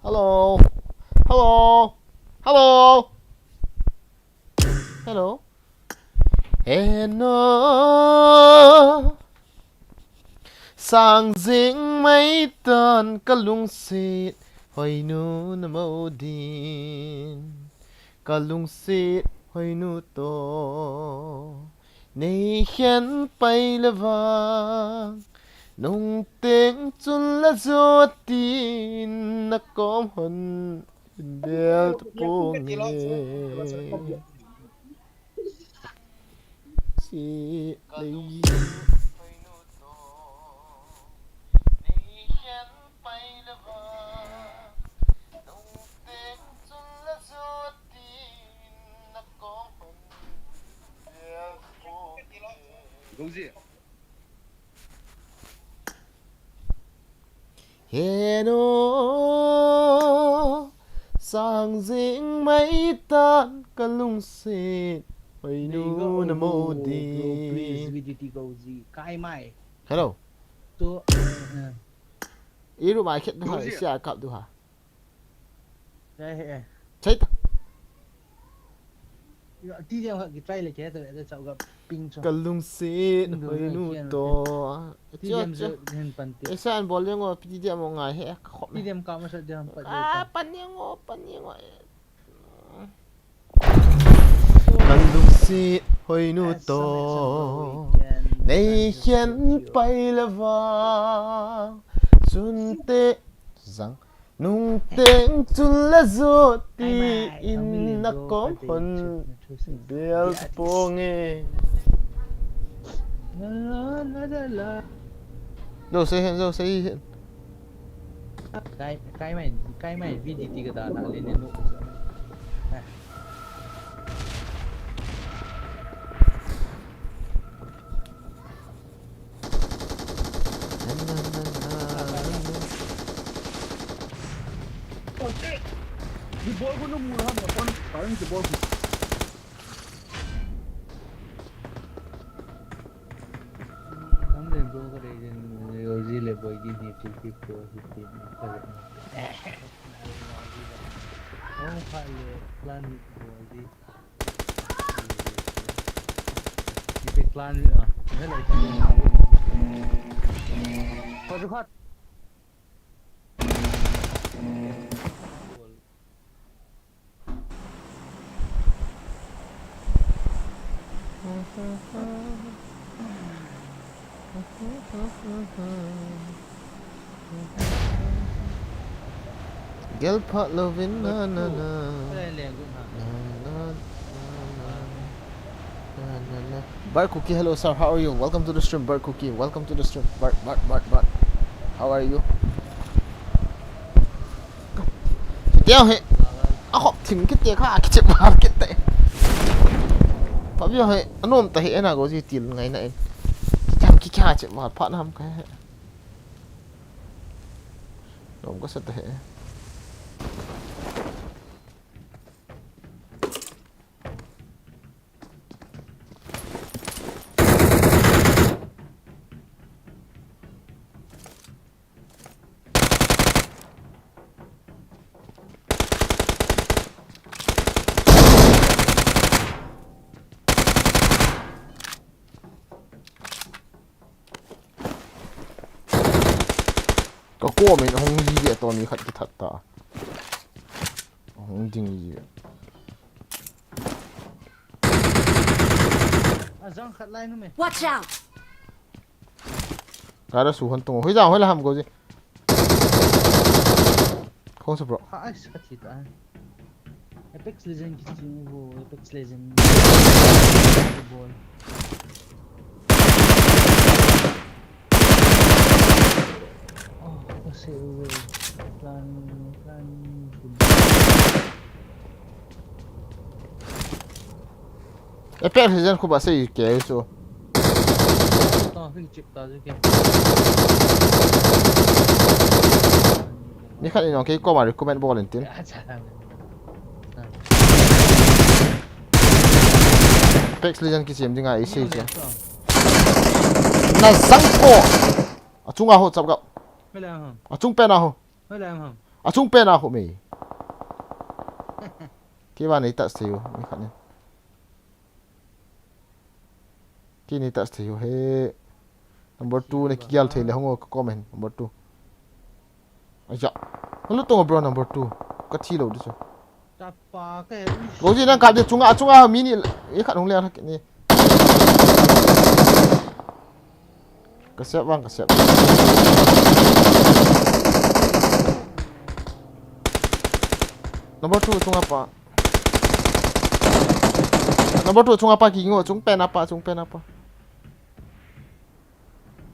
Hello. Hello. Hello. Hello. Hello. Sang ding mấy tên cả lung xịt hồi nu nằm mâu điên cả lung xịt hồi nu to này khen bay là vàng nông tiếng chun là gió tin nó có hồn đeo tô nghe si lấy Hello, sang ding mấy tan cả lung xịt hồi nu nằm mô đi. Hello. Ý rồi bài khét đó hả? Xe cặp đó hả? Chết. Kalung xịt hồi nu to. Esan boleh ngô PDM ngô ngai he. PDM kau masuk dalam empat panjang ngô. Kalung xịt hồi nu to. Này khen bay là vàng Xuân tê rằng nung tiếng chun là gió ti in na có hồn bèo po nghe đâu sẽ hiện cái mày VDT cái đó là lên nút di bol pun murah maupun paling di bol हम ले bro करे ओजी ले बोई की नीचे की pro hit ओ खाले plan ओजी ये प्लान हेलो कौन खात Girl pot loving na na na. Bart Cookie, hello sir, how are you? Welcome to the stream, Bart Cookie. Welcome to the stream, Bart. How are you? Đeo hệ, học thím cái tiệc ha, cái chụp vào cái tệ. Pháp giờ hệ, anh ôm tay hệ nào có gì tiền ngày này. Chăm cái kia chụp vào phát ham cái. Không có sao hệ.ก็กลัวมันห้องยีตอนนี้ขัดกิทัดตาห้องจริงยีazang khat lai nu me Watch out. cái đó sủ hơn tung hơi giàu hơi làm cái gì không sao bro ha sakit kita Apex Legend kita wo Apex Legend ball kasi plan Apex Legend ko ba sa ike so chip ta ke ni kan ino ke ko ma recommend ball tin Apex Legends ki chem dinga ise che na sangko achunga ho chapga Mới làm hả? achung pe na ho Mới làm hả? achung pe na ho me ki ba nei ta steu mi khan ki nei ta steu he number 2 ne ki gyal thele hongo comment number 2 aja hanu to bro number 2 ka thi lo du chu Chặt phá cái goji nang ka de chunga mini e khan hong le thak ni ka sep wang ka sep number 2 chunga pa number 2 chunga pa ki ngo chung pen apa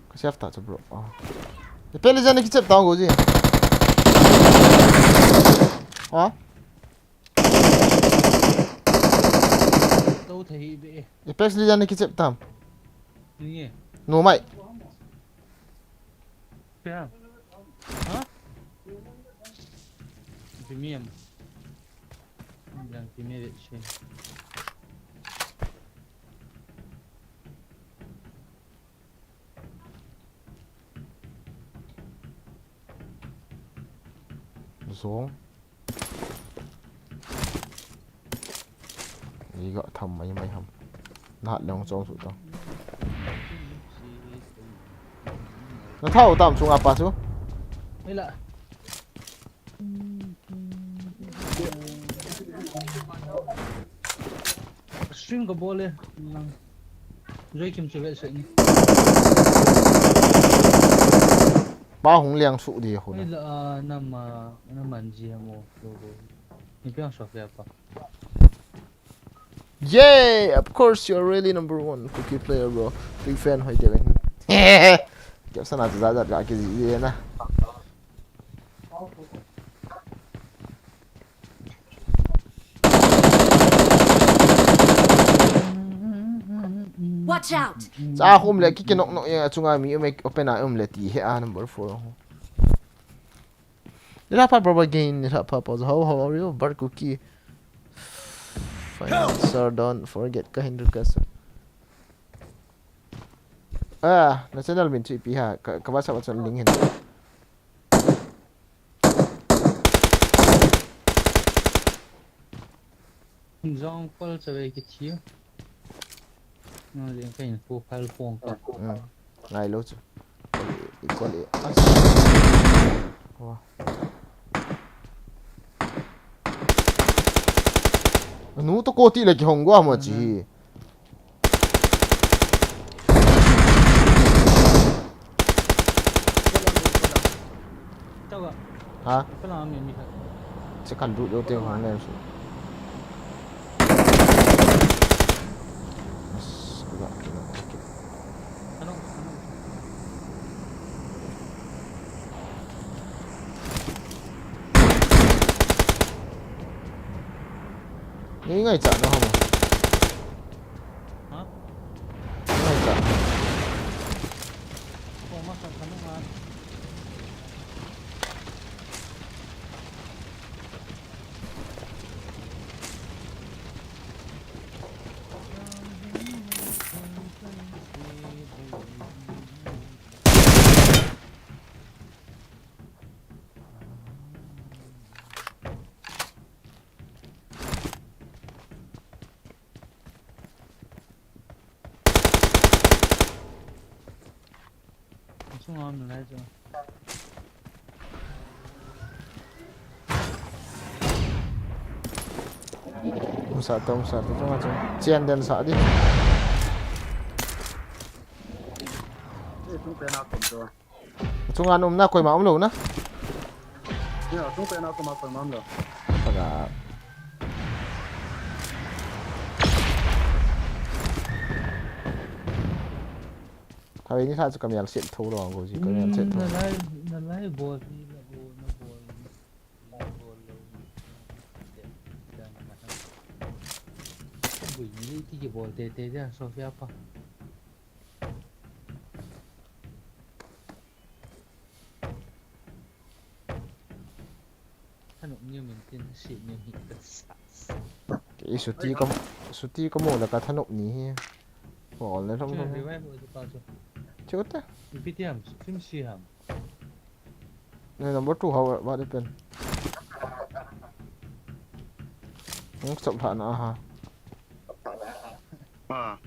ka sep ta chu bro e pele jane ki chep ta goji ha đâu thấy bị Apex Legends ki chep tam nghe no mai phải không? Hả? Premium đang premium để xem zong ni ga tham mai ham na long chong su ta nó thâu tạm chung apa chú đây là stream cái ball lên rồi kim chỉ vậy sự ba hong liang su đi hồn đây là nằm gì mà logo你不要说废话 yeah of course you're really number 1 cookie player bro big fan hỏi devin kiểu sao nào ra ra cái gì vậy na Watch out! cha hôm lệ cái nọc nọc yang chunga mi make open a lệ ti he a number 4 Nila pa bro again nila pa pause how are you bar cookie fine sir don't forget ka hindu kas na channel min chui pi ha ka ba sa ba link hin Dòng phơi trở về cái chiếu nó liền cái profile phone cả ngai lo chu equally wow nu to ko ti le ki hongwa ma chi đâu ạ ha cái nào mình thật sẽ cần rút đầu tiên hong lên su nghĩ ngay chặn nó không hả ngay chặn không mắc sẵn sẵn mà ngon rồi đấy chứ sợ tông trong mặt chen đen sợ đi chúng ăn na quay máu luôn na pada thôi ini saja kami alsit thâu rồi cô gì kami alsit thâu nó lấy bột đi là bột nó bột buổi ní thì cái bột tê tê ra so với apa Nó như mình tin xịn như mình thật cái số ti có một là cả thân ốc nhỉ bỏ lên trong trong chưa ta này là một trụ hậu bạn đi bên không sập phản à ha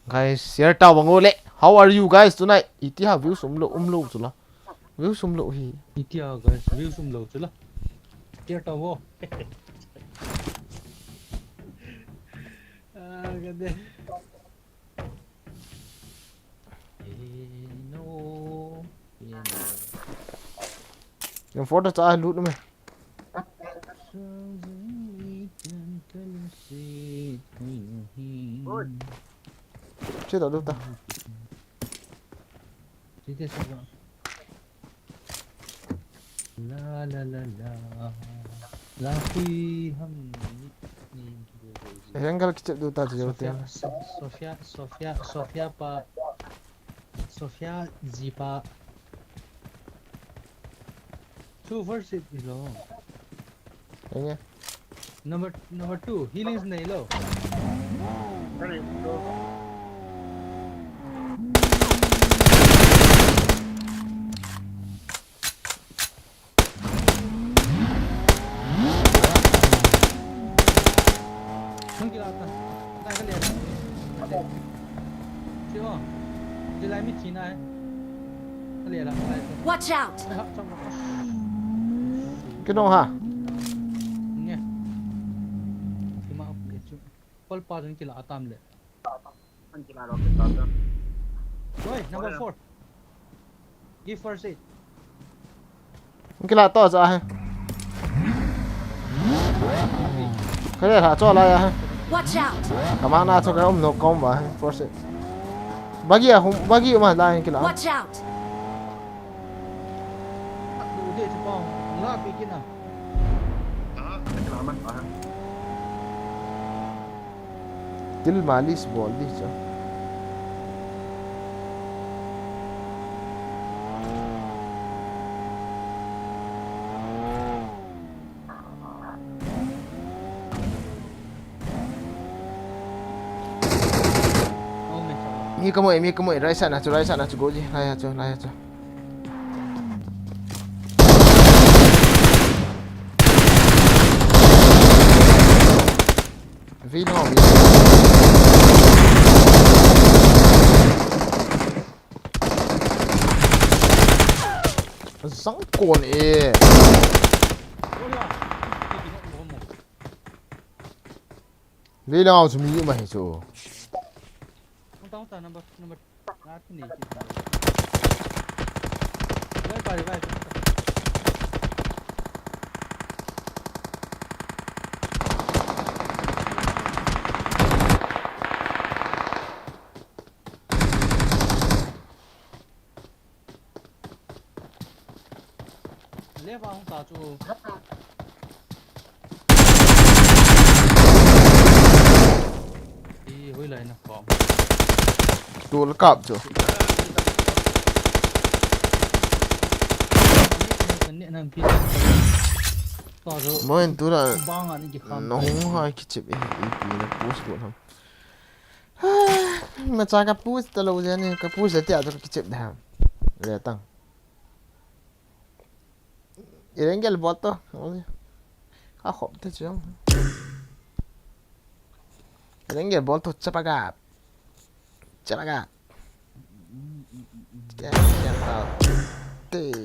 guys share tao bằng ngô lệ how are you guys tonight iti ha view sum lo chula view sum lo hi iti ha guys view sum lo chula share tao wo gade no yung photo cha loot na me chưa đâu ta la la la la la khi hum yang gal kicep đâu ta chỉ đâu tiền Sofia Zipa 2 versus below anh number 2 healings nahi lo Watch out! cái đâu hả nghe thì mà để chú Paul pa jeng kila atam le anh kila đó cái tao đó oi number 4 give first aid cái là to ra ha cái này là cho lại ha Watch out! cảm ơn anh cho cái ông nó công vào first bagi à không bagi mà lại cái là Watch out! đủ để chú bong la bị kia nào cái kila mà til malis bol đi cho mi kamu rai sana chu goji lai cho vi no mi răng cồn ê vi no chu mi mai chu không tahu number apa ni kita vai leva không tahu chu đi hồi lại nè còn tu là cặp chu mới tu là nó không hay cái chip ấy nó push luôn không mà cha cái push tao lâu rồi này cái push sẽ tiệt cái chip đấy để tăng 이런 게 뭐 또? 아, 없대죠. 이런 게 뭐 또 짜바가.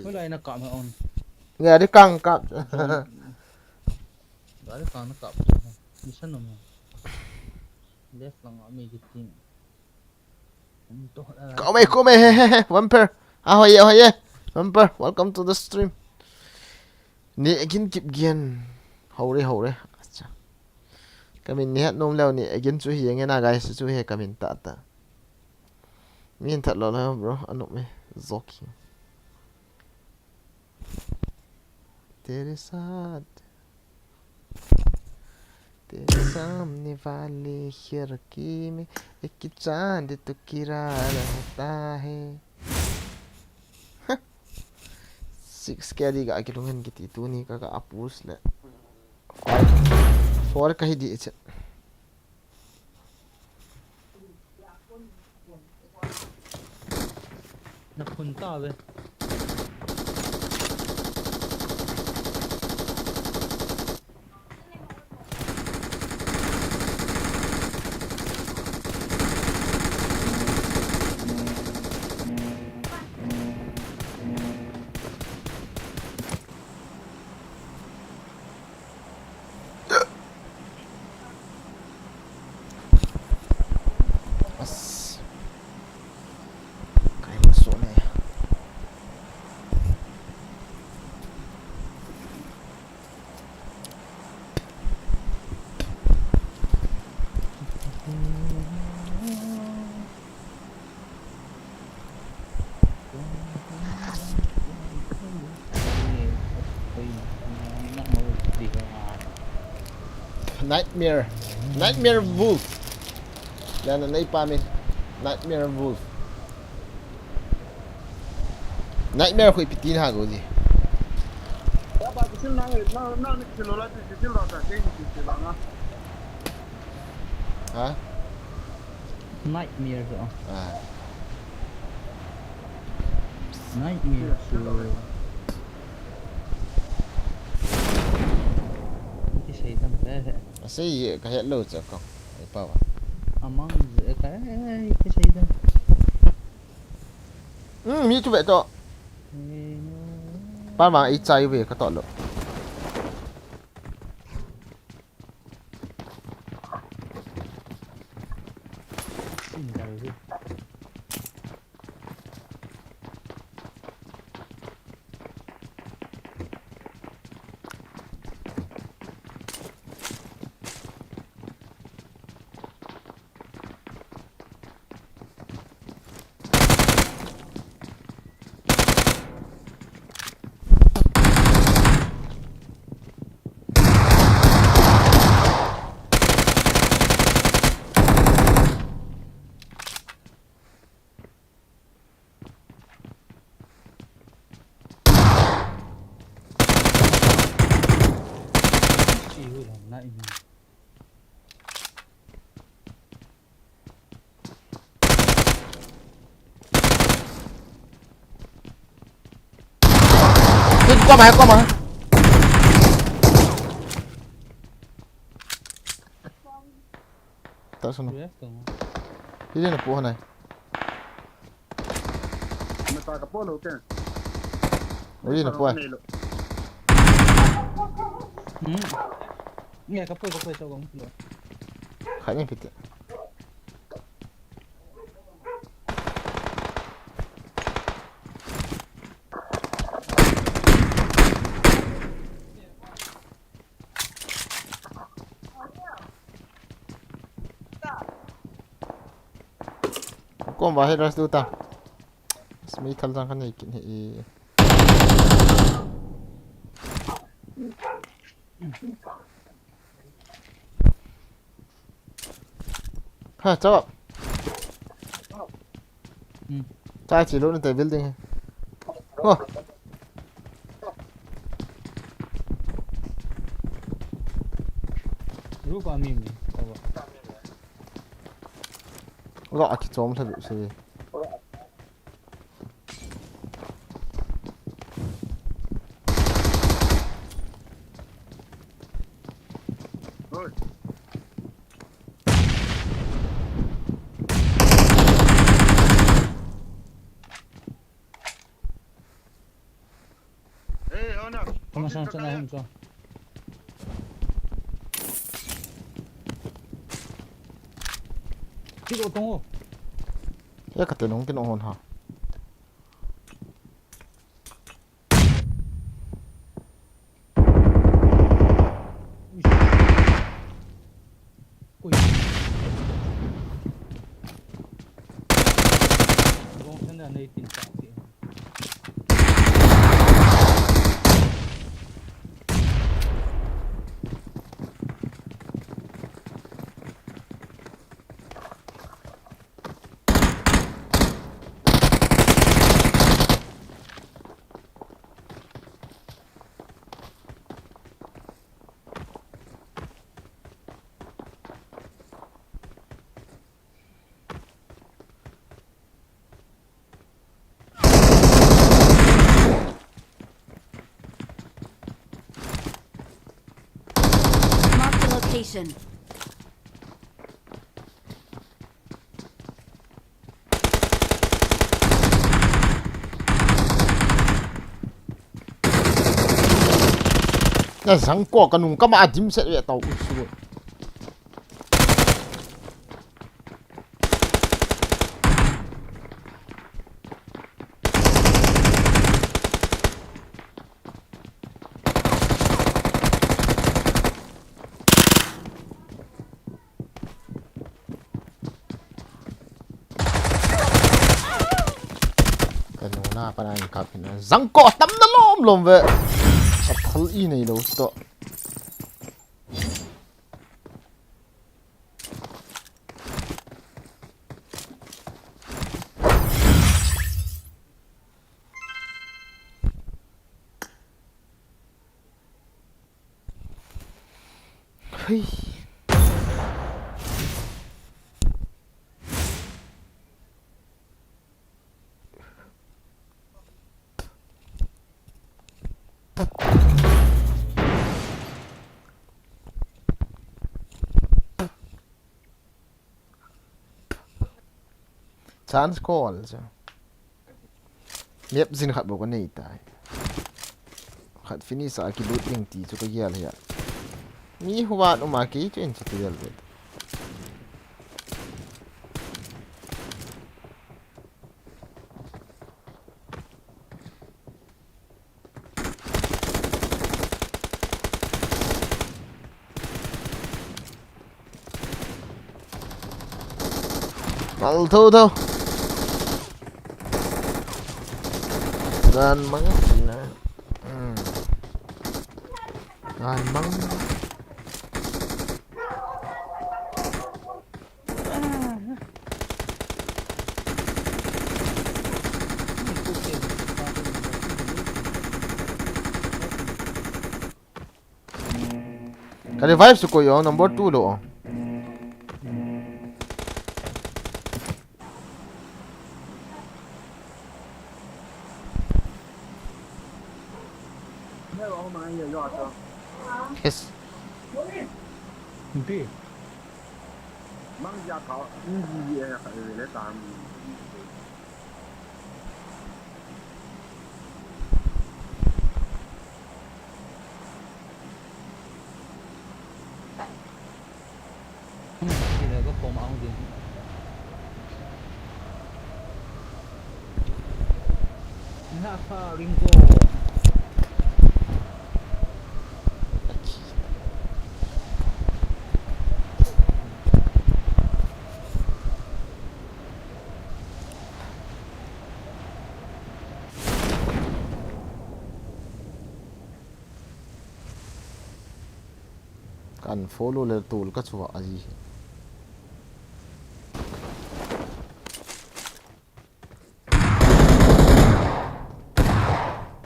hồi lại nó cọp mà on Nghe đi căng cặp. đó là con nó cọp đi sân rồi left là ngõ mình cái team Come hey, Vampire. Ahoy. Vampire, welcome to the stream. Nè again kịp gian. Hầu đấy. Cái mình hết nôm leo nè again chú hiền nghe na guys, chú hiền cái mình tạ. Mình thật là bro, anh nôm mày. Zoki. तेरे साथ तेरे सामने वाले खिड़की में एक चांद तो गिरा रहता है six carry ga kilungan kiti tu ni kaka apus le Fora ka hidi itse. Napunta be. As. Kaya masuk na ya. Nightmare. Nightmare Wolf. Yan na naipamin. Nightmare Wolf. Nightmare ko ipitin ha godi. Ba cái xin nó cái lô là cái xin lô cái cái lô nó. Ha? Nightmare to. Ah. Nightmare to. Cái gì thằng bé Kasi ka hello sa ko. Ay pa wa. among cái gì đó. Mi tu be to. Pa ma i chai we ka to lo. Xin chào quý. Chịu làm lại mình. Đi qua mà qua mà. Tại sao nó? Rest không? Đi lên là phụ này. Me ta cái polo cái. Đi là phụ này. Nghe cái phôi cho con luôn. Khải nhanh piti. Kung bahir ras tu ta. Smi thal jang kan nei kin hi. Ha, chào. Chai chỉ luôn tới building. Ô. Rút qua mình. Gọi thì chóm thật sự. Ôi. Ê, ông nào? Không sao chỗ này không sao. Cái đồ tung. Ya ka tanong tinuon ha. Ui. Long thân là này tình trạng kìa. location. 那上过个弄干嘛金色的刀说。หน้าปานครับนะสังกอตั้มนั่นล้อมลมเวะสับทลอีในโลสโตเฮ้ยchance call จ้ะเล็บสินขัดบอกว่าไม่ตายขัดฟินิสอากิลุดยังตีจุกเยียเลยอะมีหัวออกมากี่จุดจะตีเลย Mal thôi thôi Gan mắng gì nè Gan mắng Cái revive su ko yo number 2 lo Yes. Hindi. Mang gia thọ gì vậy phải để tạm Thì là có phòng ông gì. Napa Ringo. Kan follow le tool ka chuwa aji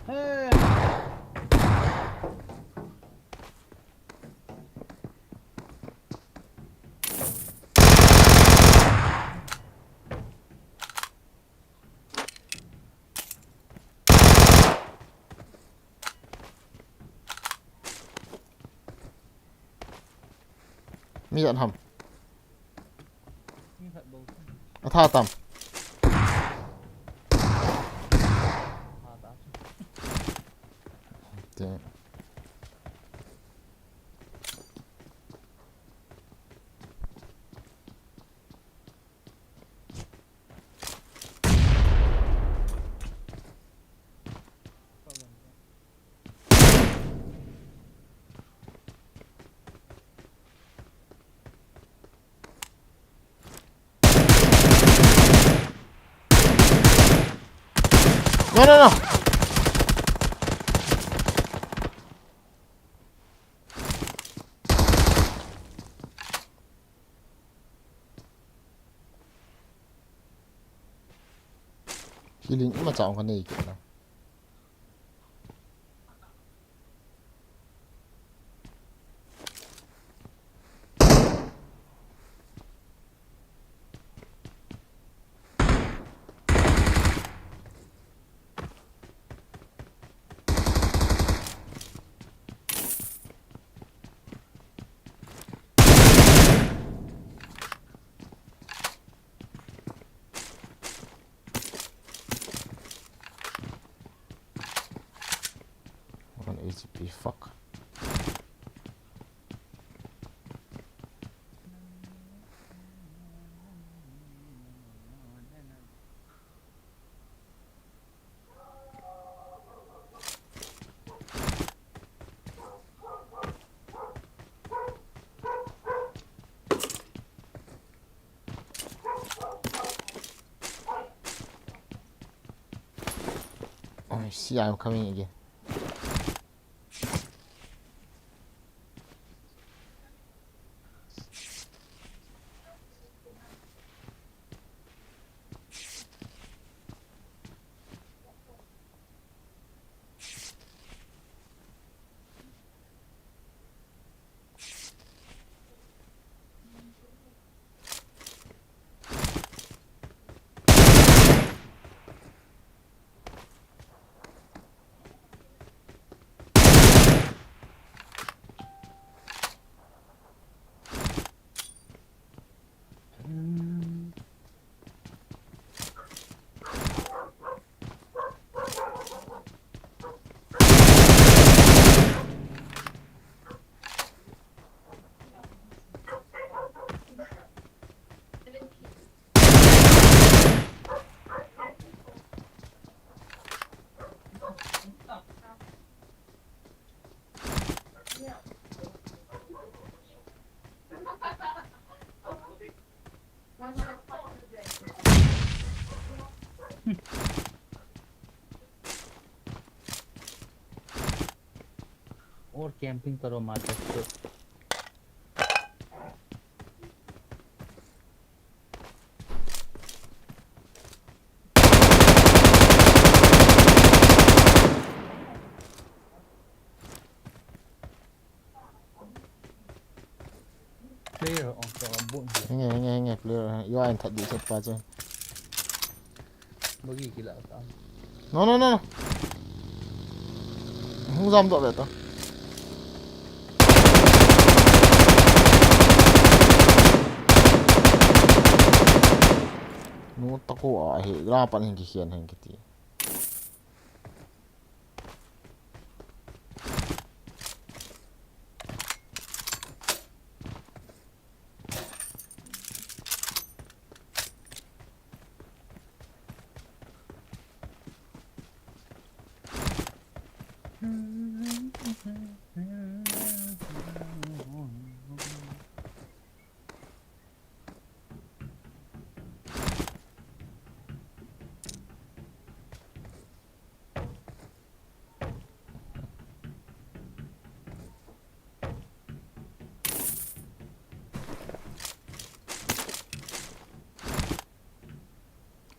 Hey. mi dọn hầm Như vậy bầu. tha tầm Thế. No. Healing mà chọn con này kiểu nào See, I'm coming again. और camping करो market पे। Player on the boat. Nghe clear. Yo anh thật bị chết qua chứ. Bagi kila ta. No. Không dám tội về tao. Nó tao có ở hệ ra bạn hình cái khiên hình cái gì.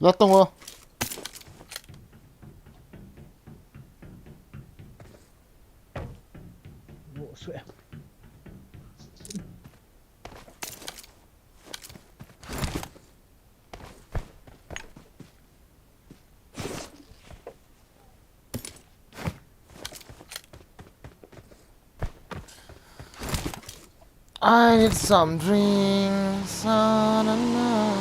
Lát tung vô. Bộ xoẹo. I need some drinks. Na, na, na.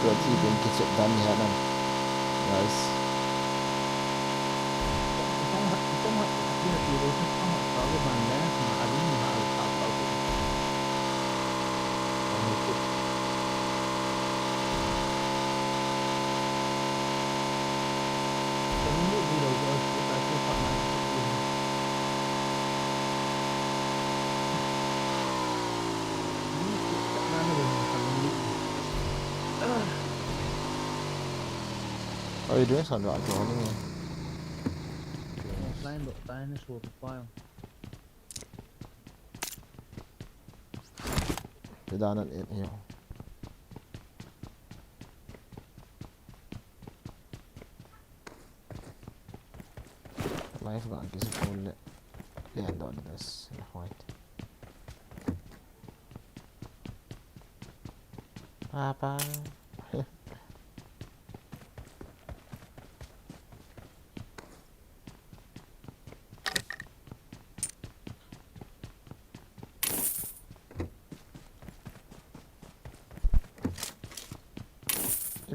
Let's see if we can get it done here then. Nice. Trong mặt kia thì đối với trong mặt có cái bàn đá mà ăn như là tạo tạo cũng còn một chút. Cái nước đi đầu rồi chúng ta chưa phạm lại. Are you doing something right now? Offline độ tay nó sụt qua không? You're down at it here. Life got is full. Land on this white. Papa.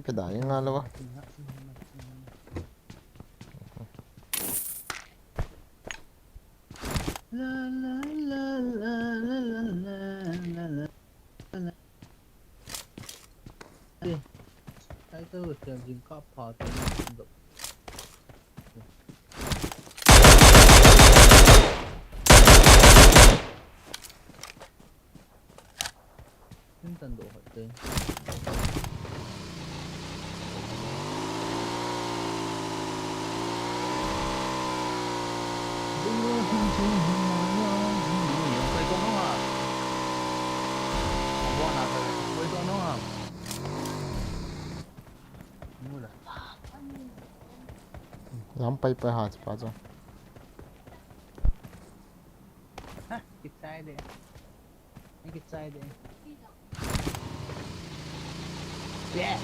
Pedalnya nga lo ba? La la la la la la la la la. Cái tôi thường dùng cọp phò từ độ. tan độ hỏi tới quay con nó à bom nào rồi quay con nó à mua là ล้ำไปหาสปาจ้ะ ha kịch sai đấy anh kịch sai đấy yeah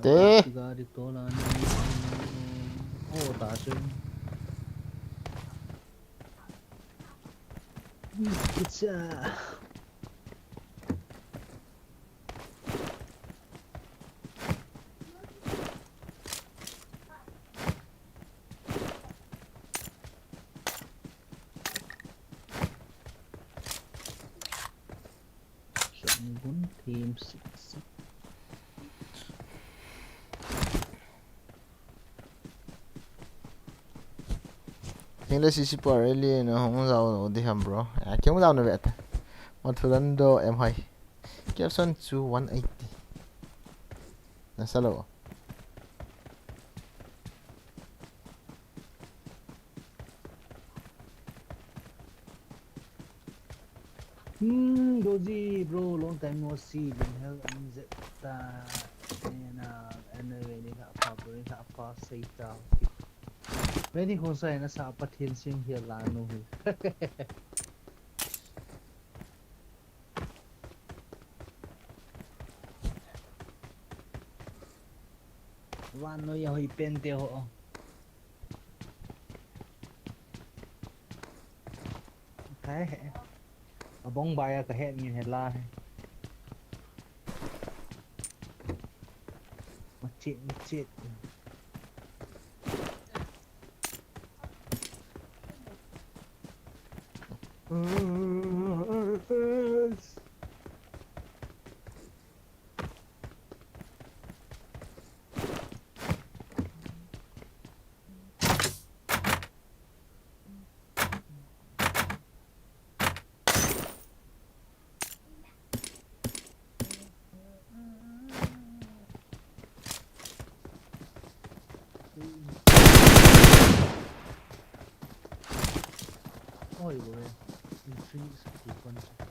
Tê ô tả sương cha bốn thêm xịt English is super really no hong zao di ham bro kemu zao na vet Matulando em hai Kepson to 180 Nasalo Doji bro long time no see been hell and ta and when it apa say ta when it was na sa pathin sim here la no wan no ya hoi pen te ho cái bóng bay cả hẹn như hẹn la mà chết ôi rồi increase the quantity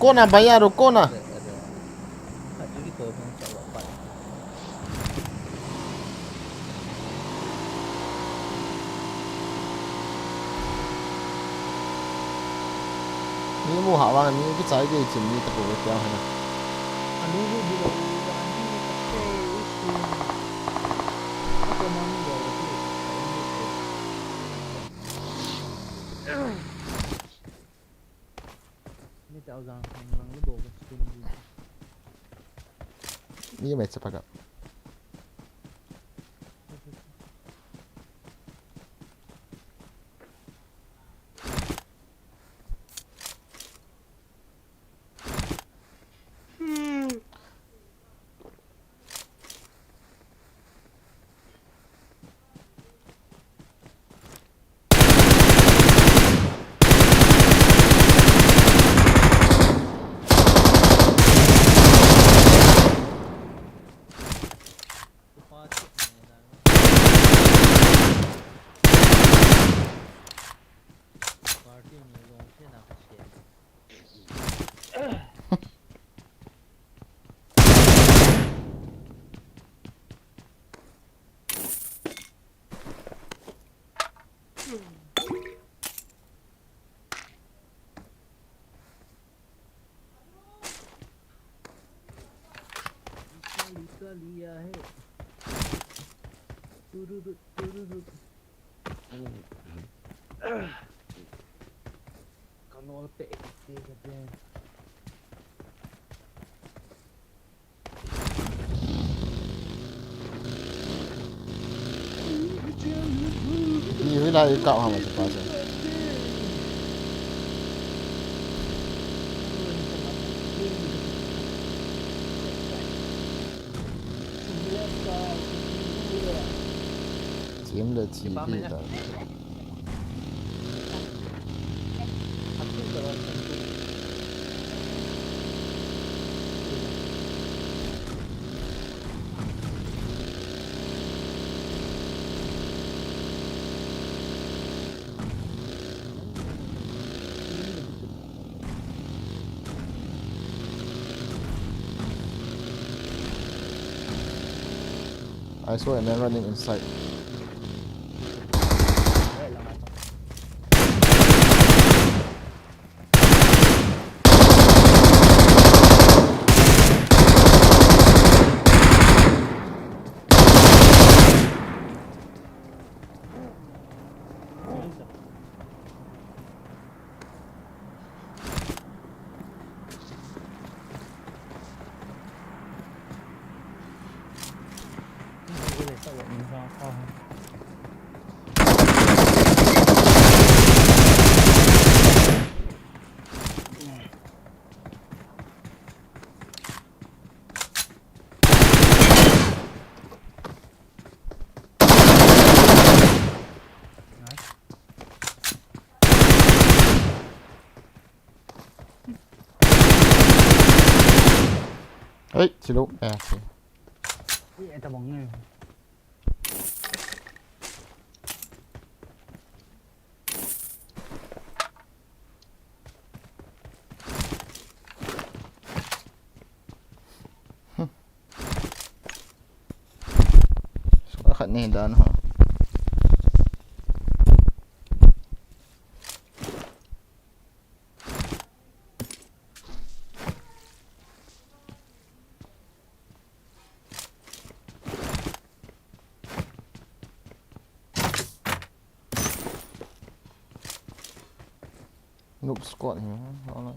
Ruko na bayar ruko na Ni mu hawa ni cái trái cái chim ni tập cái kéo này Ni mày sẽ phải gặp का लिया है तुरुरु तुरुरु kalau TXT katanya你回来干啥嘛？这发现？ kiếm được chỉ bị đó. I saw a man running inside. Ấy, chị Lũ. À, chị. Iya, ada bongnya. Suka khẩn này đàn hả? Noob squad here, huh? All right.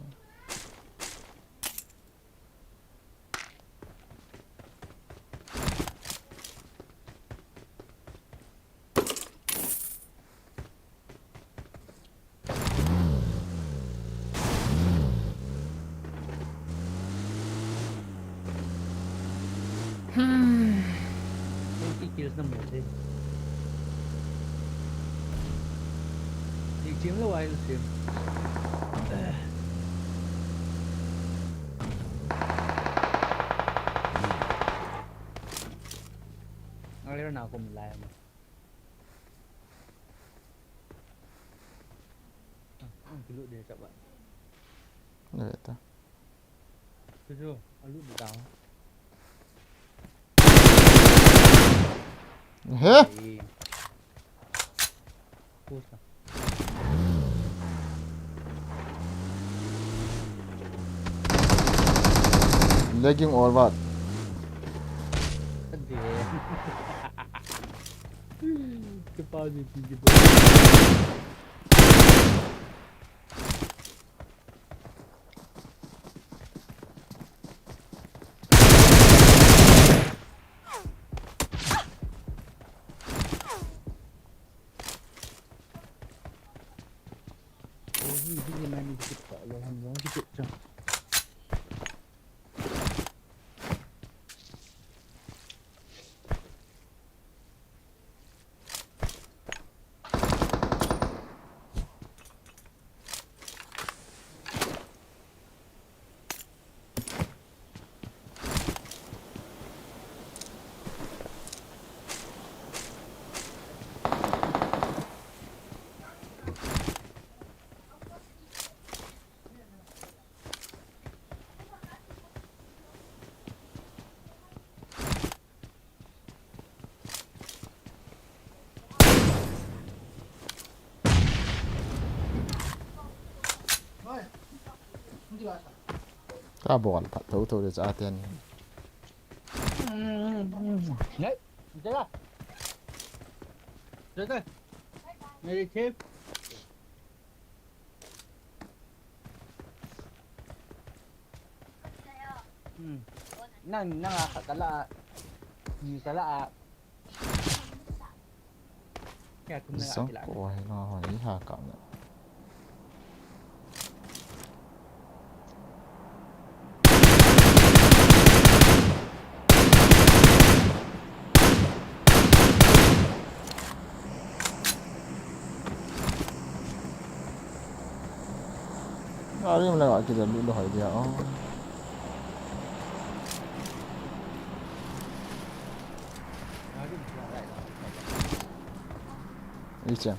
Cái kills 1 đi. Đi chiếm lâu ai chiếm. Nó nào cũng làm. Cái lụi để chậm bạn. Để ta. Chưa chưa, lụi bị đau. Hả? Lagging or what? Kepala tinggi. Ini main dikit Pak, alhamdulillah dikit jam. ta bol phat tho tho de cha ten Đấy, thế à? Đấy đây, này đi thêm. Nang kala ni kala kaya kung so nakakilala. ko ai no hoi ha ka na ari mo la ki de lu lo hoi dia oh đi chăng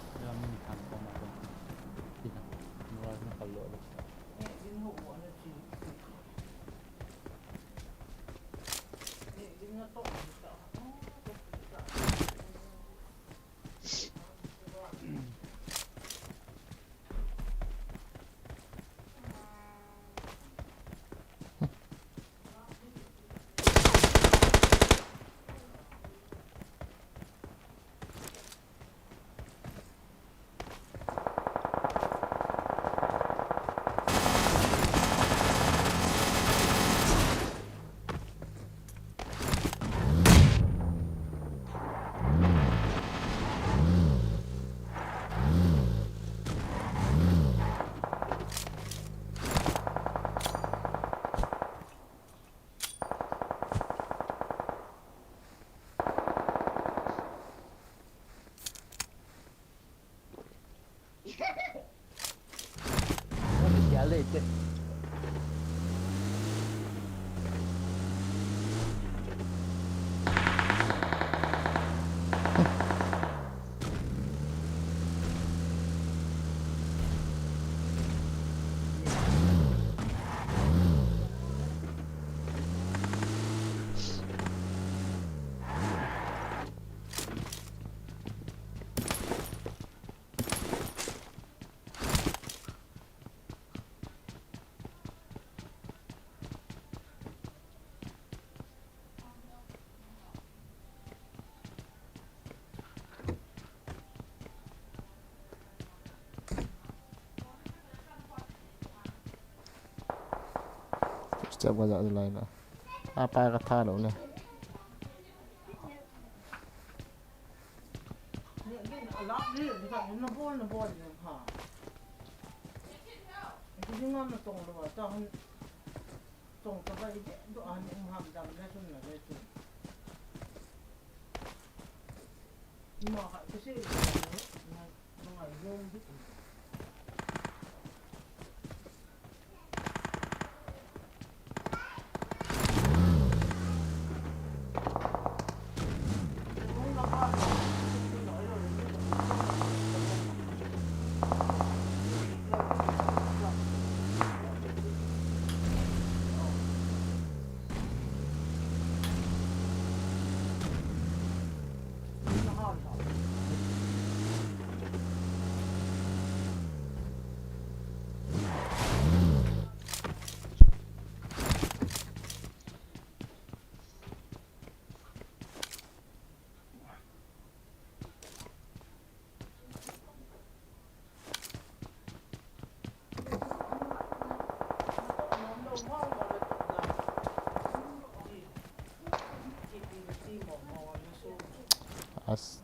Giá lệ chứ. step qua dạo lại nữa apa ka tha đâu nè as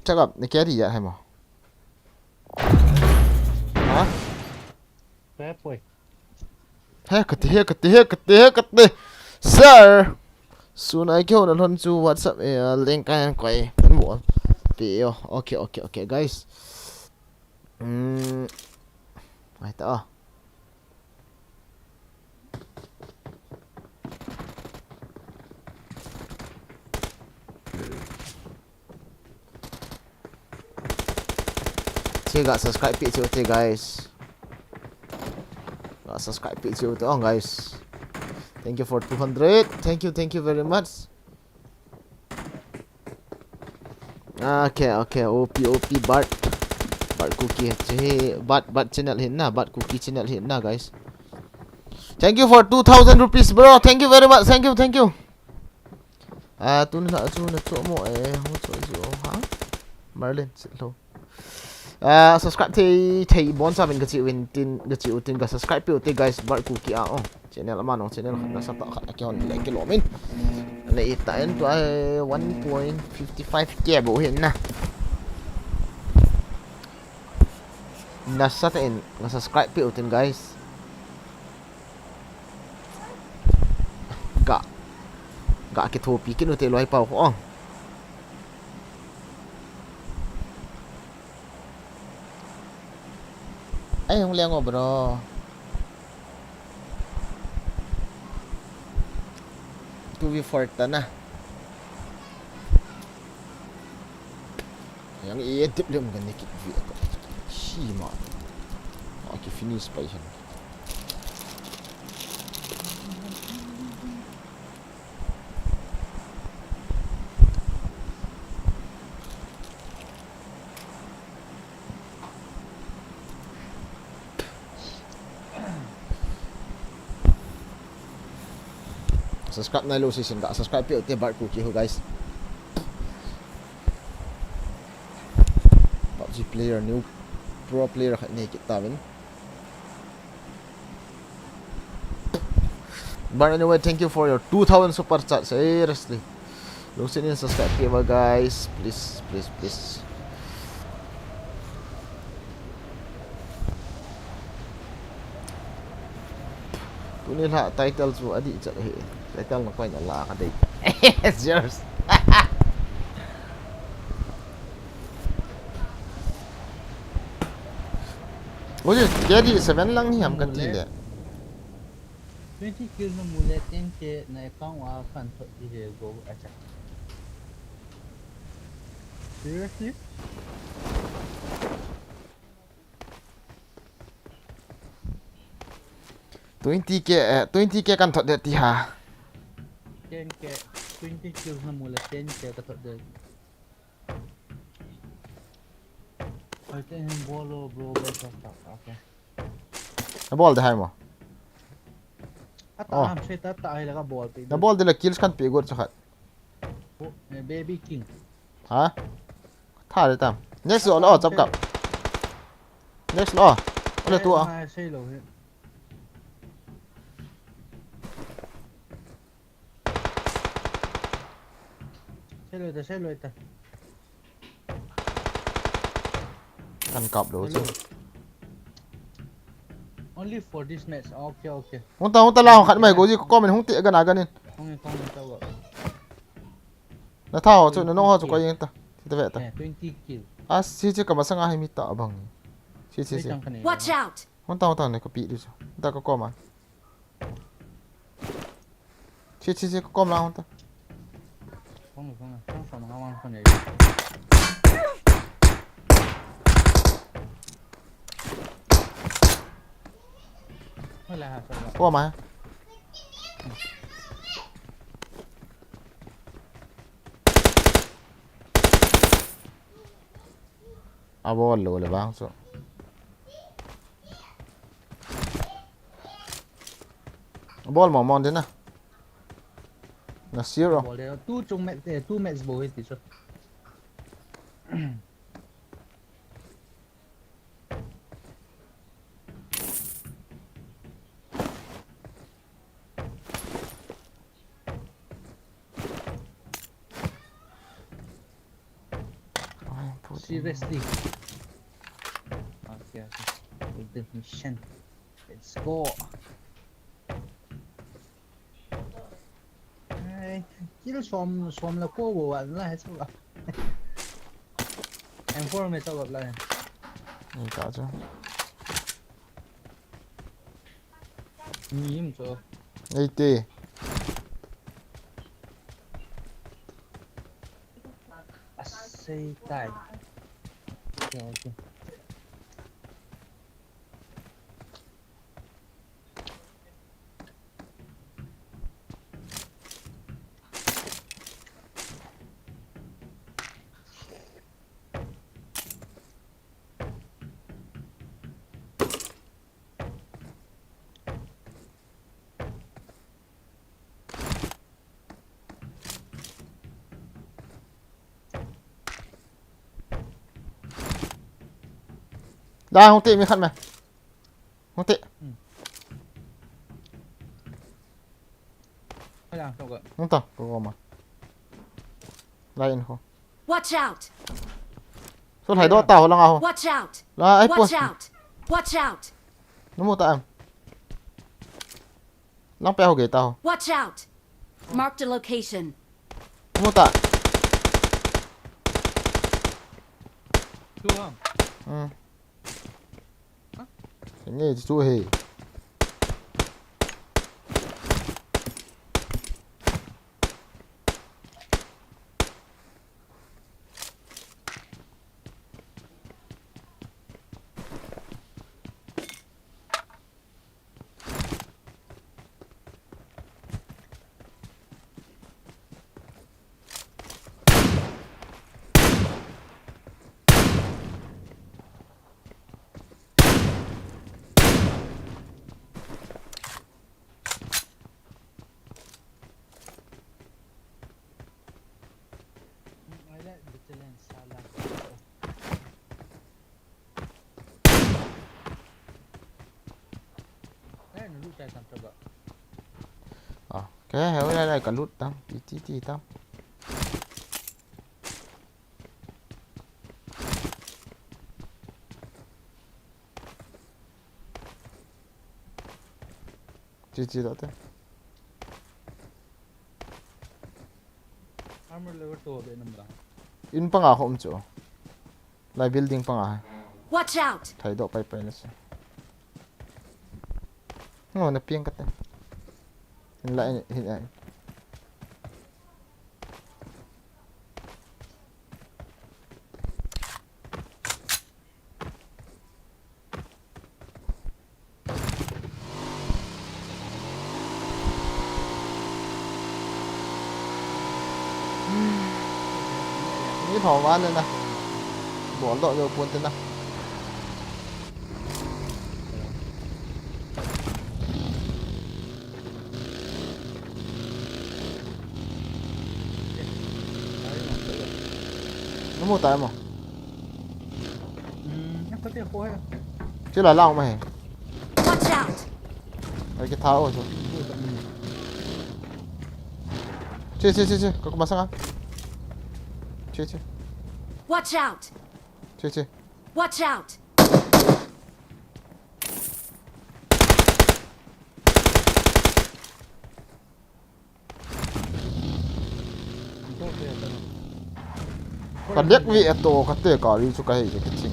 chắc gặp cái gì vậy hay mà hả Phép ơi. Hekati sir soon I go on to WhatsApp link and quay ấn bộ video okay guys ai ta Saya got subscribe page tu guys. Got subscribe page tu guys. Thank you for 200. Thank you very much. Okay. OP Bart Cookie. Bart channel hinna. Bart Cookie channel hinna guys. Thank you for 2,000 rupees bro. Thank you very much. Thank you. Tu na tu mo ha. Marlin sit low. Subscribe thì 400 mình cái chịu tin cái subscribe biểu thì guys bạn cookie channel mà nó channel nó sắp tạo cái hòn lại cái lỗ mình lại tại anh tuổi 1.55k bộ hiện nè nasa tin cái subscribe biểu tin guys gak cái thô pi cái nó thể loại bao không ay không leo bro tu vi forte na yang iya tip dia mungkin naked vi ako si ma okay finish pa yan subscribe na lo season ka subscribe pi uti bar cookie ho guys PUBG player new pro player ka ni kita min but anyway thank you for your 2,000 super chat seriously lo sinin subscribe pi ba guys please tunin ha title so adi chat he title na quay la ka dai it's yours Ôi jadi 7 lang ni am kan tin de 20 kills no mule 10k na account wa fan to ide go attack. Seriously? Twenty k kan thot de ti ha 10k 20 kills no mule 10k ka to de. I think him bolo bro ba sa okay. na ball de hai mo Ata am sai ta ai la ka ball pe. na ball de la kills kan pe gor chakhat Baby king. hả tha de tam next lo chap kap next lo ole tu Sai lo he. Sai lo ta. kan kap lo chứ Only for this match. Okay. hông ta lao khát mày có gì có mình hông tiện cái nào cái nên Không tao gọi. na thao cho nó ho cho quay ta thì ta vậy ta 20 kill. si chứ cầm sang ai mi ta bang si Watch out! hông ta này có bị đi chứ ta có mà si có com lao hông ta Không. Không phải mà ngon con này. có mà ball lo le bang so ball mà mòn thế na na zero Tu match bố hết thì sao? seriously. Okay, with the mission. Let's go. Kill xóm là cô của bạn là hết sao ạ? Em phone mày sao gặp lại? Ni cả chứ. Nhìn cho. Đây tê. Xây tài. Okay. Đây không tệ mới khăn mày. Không tệ. Phải làm sao vậy? Không tao, có mà. Đây không. Watch out! Số thầy đó tao lang ao. Watch out! Là ai Watch out! Watch out! Nó mua tao em. Lang peo ghế tao. Watch out! Marked a location. Nó mua tao. Chưa không? Ừ. Cái nghề thì chua hề. Ai lại bị lên sala. Đây nó lút tay thằng sao vậy? Cái héo đây này cả lút tao. Tí tao. Chi đó thế. Armor level 2 bên nằm đó. In pa nga ako umcho. Live building pa nga. Watch out! Thầy độ bay bay na siya. Ngo na piang kata. Hinlain hinlain. Ni thỏ ván lên nè. Bỏ đội rồi cuốn tên nè. Nó mua tay mà. Em có thể khối không? Chứ là lao mày. Watch out! Đấy cái tháo rồi. Chưa. Có mà sang không? Chưa. Watch out! Chưa. Watch out! Còn liếc vị tổ có thể có đi cho cái chỉnh.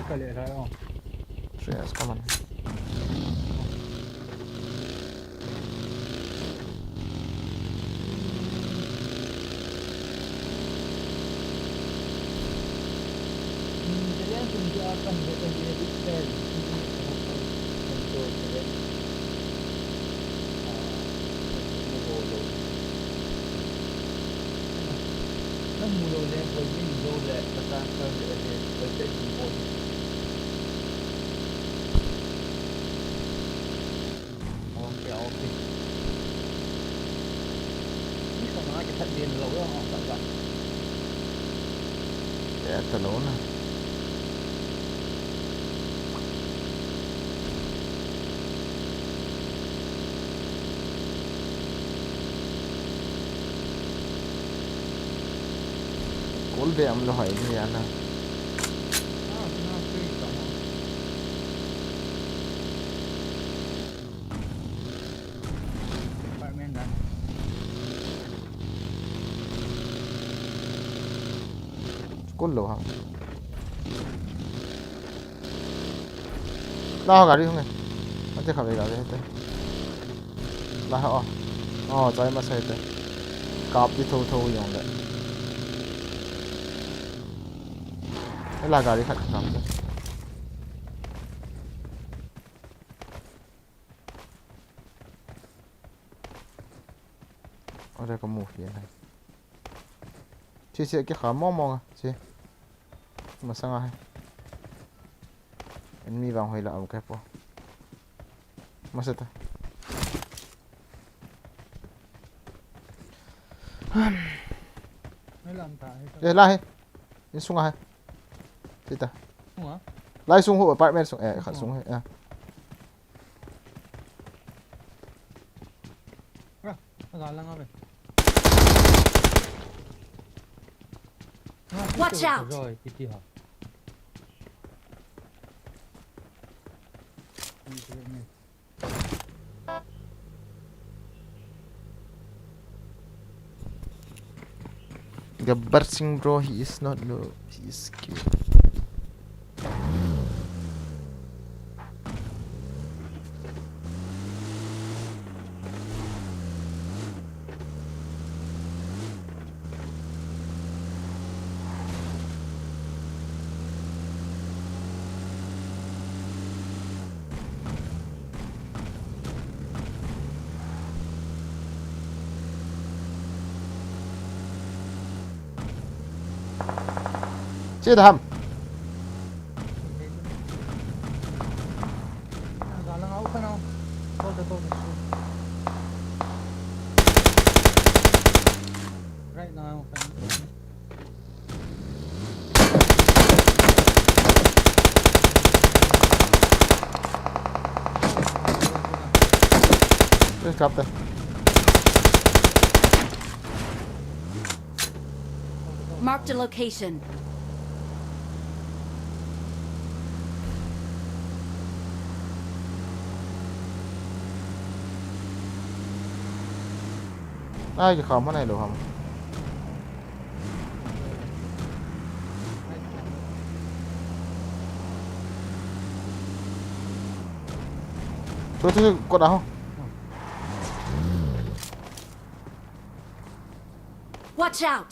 Có lẽ rồi không? Yes, come on. Kalian tunjukkan betul dia detail. Untuk kalian. Nó mùi lên với những dấu lệ và ta cần để với cái gì một. Ok. Ini sama aja thật điên lâu đó họ tạo ra. Dạ, tao lỗ nè. Full day am lo hai ni ya na. Apartment dah. School lo ha. Lao gari không này. Anh thấy khẩu gari thế. La ha. Trái mà sai thế. Cáp đi thâu thâu dùng đấy. Cái là gari khách cáp đấy. Ở đây có một phía này. Chị cái khá mong mong à chị. Mà sang ai? Enemy vàng hồi lại cái po. Mà sao ta? Mấy lần tại. Đây lại. Đi xuống ai? Chị ta. Không hả? Lại xuống hộ apartment xuống khả xuống hay à. Gà lăng về. Watch out. Rồi, tí hả? Gabbar Singh bro, he is not low, he is skilled. Chưa thầm. Gà lăng áo phải không? Tôi. Right now. Just drop there. Marked a location. Ai cái khóm cái này được không? Thôi, có đá không? Watch out.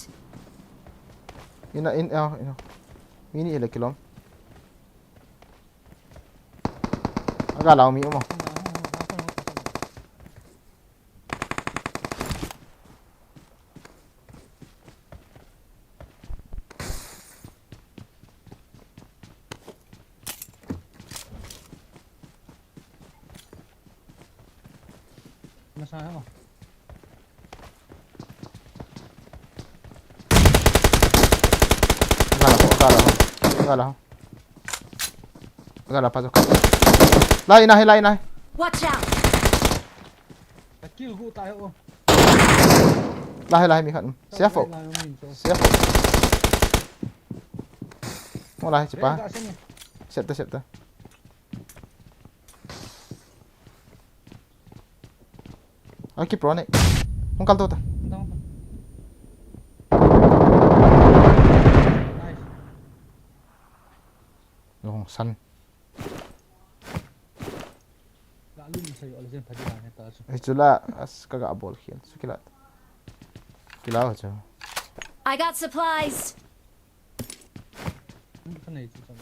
In. Mini là kilom. Agak lau mi mo. Masalah apa? Agak pasok. Lain na. Watch out. Kill ko tayo. Lahi mi kan. Siapa? Mau lahi cepat. Set ta. Aki pro nih. Mungkal tuh ta. Nice. Long san. Lalu saya oleh jen padilan eta. Itulah kagak bol khian. Sukilat. Kilau aja. I got supplies. Ini kan itu sama.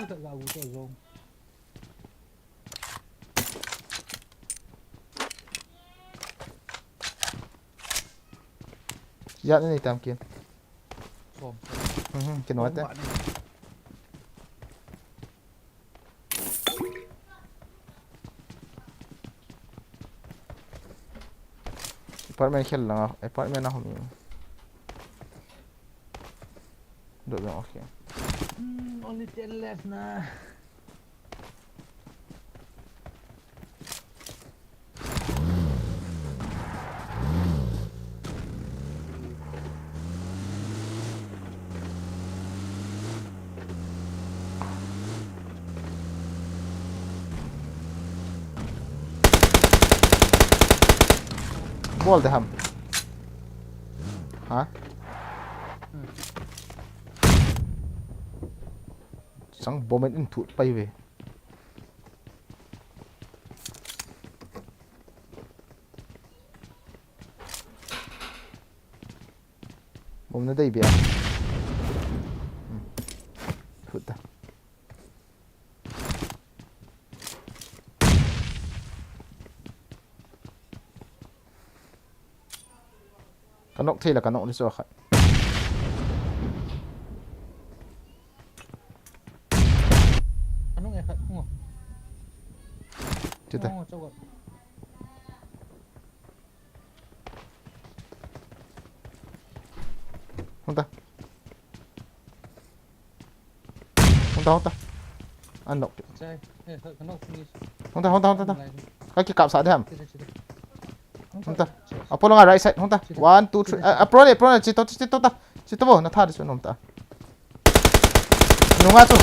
Ini tak lagu tu zong. Ya ini tam kian. Zong. Kinuat ya. Apartment khel lang apartment na humi. Duduk yang okey. Only 10 left nah. ball te ham hả sang bom in thut pai về bom nó đây bia thut ta cái nóc thế là cái nóc đi rồi Ano nga mo? chết ta Coba. không ta ăn nóc Chay. Ano finish? không ta cái kia cạp sả thế hả Cita. không ta Apollo nga right side không ta 1 2 3 pro này chỉ to vô nó tha đi xuống không ta nó ngã xuống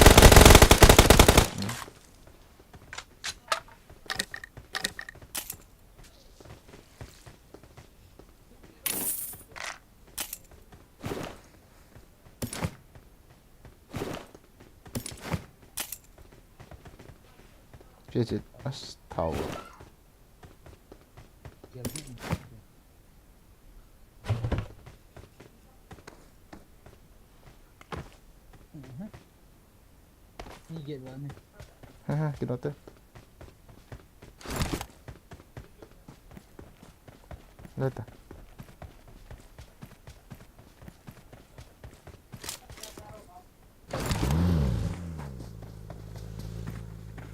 chết thầu Higit ba ni? ha cái đó tới lên ta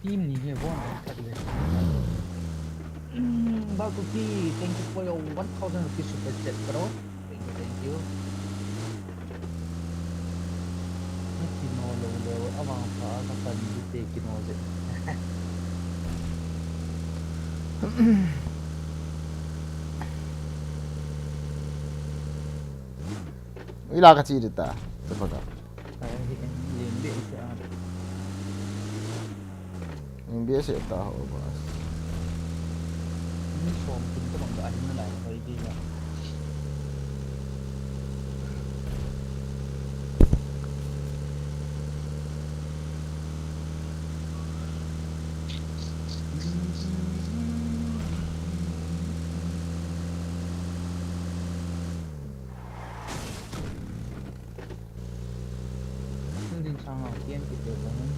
Team ni he bon tadi. Bang KUKI, thank you for your 1,000 rupees super chat, bro. Thank you. Kino lo awang pa kapan dite kino je. ila ka chi ta apa ka Saya lembe siya. yang biasa tahu bos Ni som pun tu bang daan na lai hoy di na. Din sang kian kita bangun.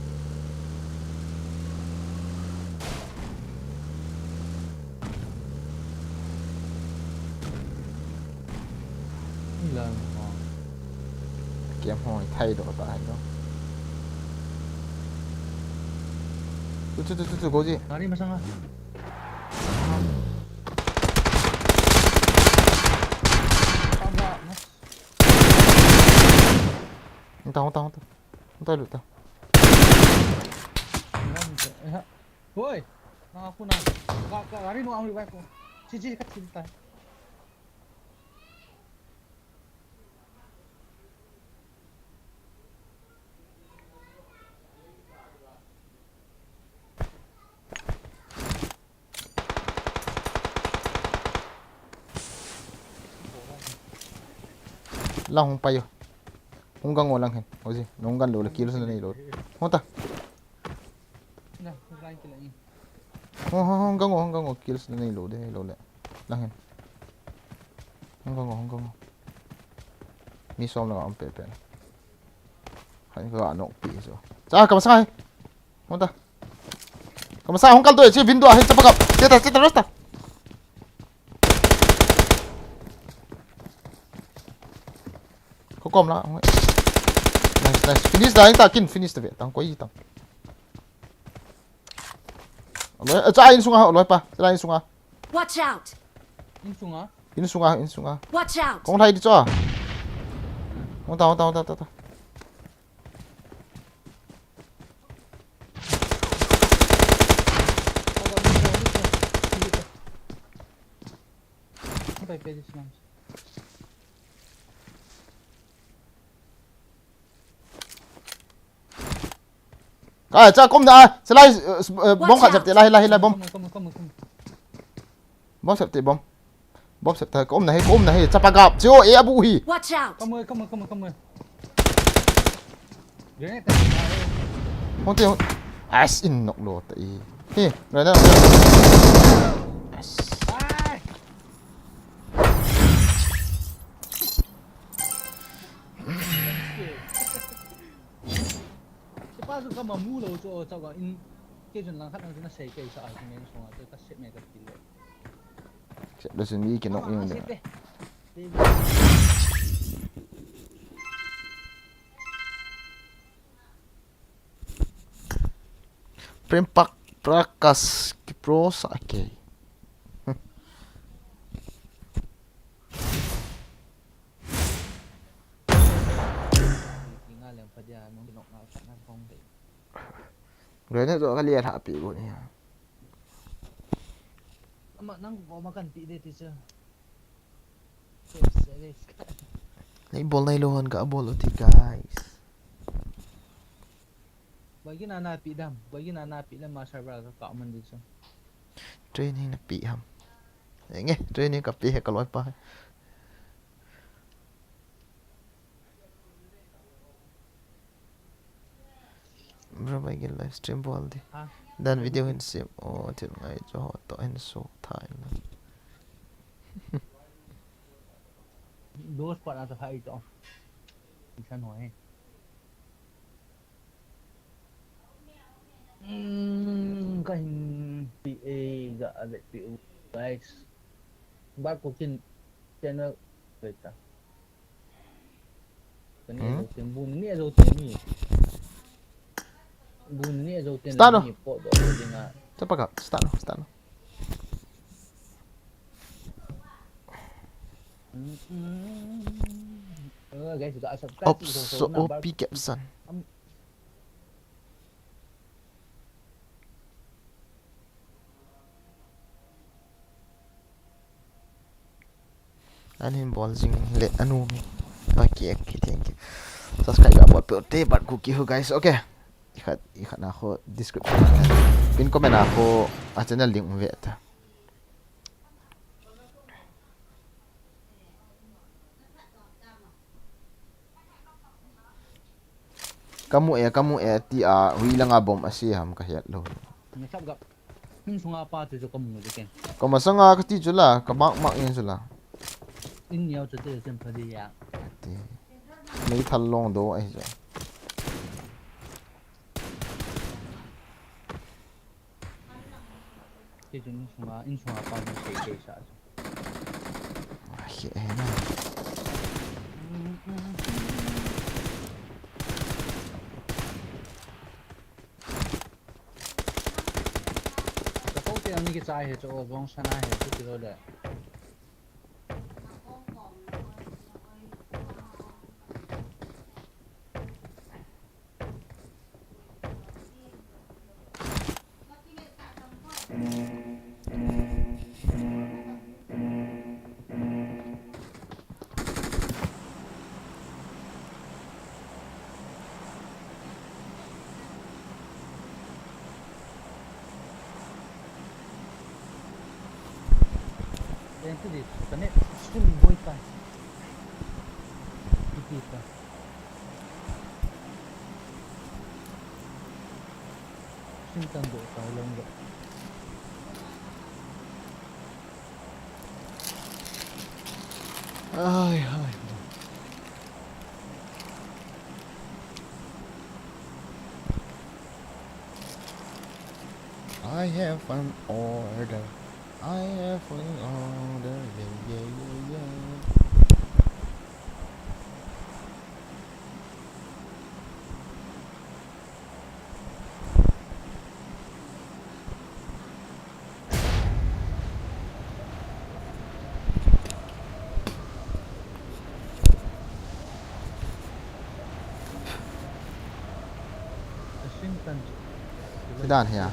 Lần kiếm hồi thay đổi bài đó tôi có gì Lari masalah. không tay được tao Woi, aku nak. Kak lari nu ambil baik aku. Cici kat sini tay. long không bay không găng ngồi lăng hình có gì nó không găng đồ là kia nó này rồi không ta Nah, lain ke lagi. không găng ngồi kia nó này rồi đây rồi lại lăng hình không găng ngồi mi xóm là ông bể hãy gọi nó bị rồi ra cầm sai không ta cầm sai không căn tuổi chưa vin đùa hay sao bắt gặp chết ta rớt ta có com lá không nice finish đấy ta kin finish được vậy tăng quấy gì tăng rồi ra in xuống à rồi pa ra in xuống à Watch out! In sunga. Watch out! con thay đi cho không tao Sampai pe di sana. à cha com đã sẽ lại bom khẩn sập lại bom Kamu. bom sập bom bóp sẽ tới ôm này chắp gặp chiếu e bụi Watch out! Come on. Grenade tadi. không tiêu as in nọc đồ tại hi rồi đó Ai. Cepat suka mamu lo cho cái in cái chuyện lang khát năng nó xây cái sao ai cũng nghe xong rồi cái shit mẹ cái gì rồi. sẽ được xin ý kiến nọc như này Prempak prakas pro sake Tinggal yang pada nong nok ngau tak nak kong deh. rồi nó rồi cái liệt hạ bị của này Mak nang kau makan pi deh teacher. Serius. lấy ball này luôn cả ball thì guys Bagi nana pi dam masa berapa kau mandi so. training là bị hầm nghe training cà phê cái loại pa bro mấy cái livestream ball đi Ha? dan video hình xem thì ngày cho họ tỏ hình số thái nữa Dua spot atau hari tu. Bisa noi. Kan PA gak ada PU guys. Bak mungkin channel kita. Kan ni rutin bun ni rutin ni. Bun ni rutin ni pot do dengan. Cepat kak start no Guys juga subscribe so OP caption anh ball jing let anu mi okay thank you subscribe buat POT buat KUKI guys okay ikat aku description pin komen aku channel link ve ta kamu ti hui lang bom asi ham ka hiat lo Macam gap. Min sunga apa tu kamu tu kan. ko masanga ka ti jula ka mak yin jula In nhau tu tu sempat dia. ti nei thal long do ai ja Jadi in sunga apa tu saya sah. ai na Kau tu yang ni kita cai tu orang sana tu tu ada. Yang tu dia, kena stream boy kan. Kita. Stream tangguh kau longgar. ai I have an order. I have an order. Yeah. Stream tangguh. Sedang ya.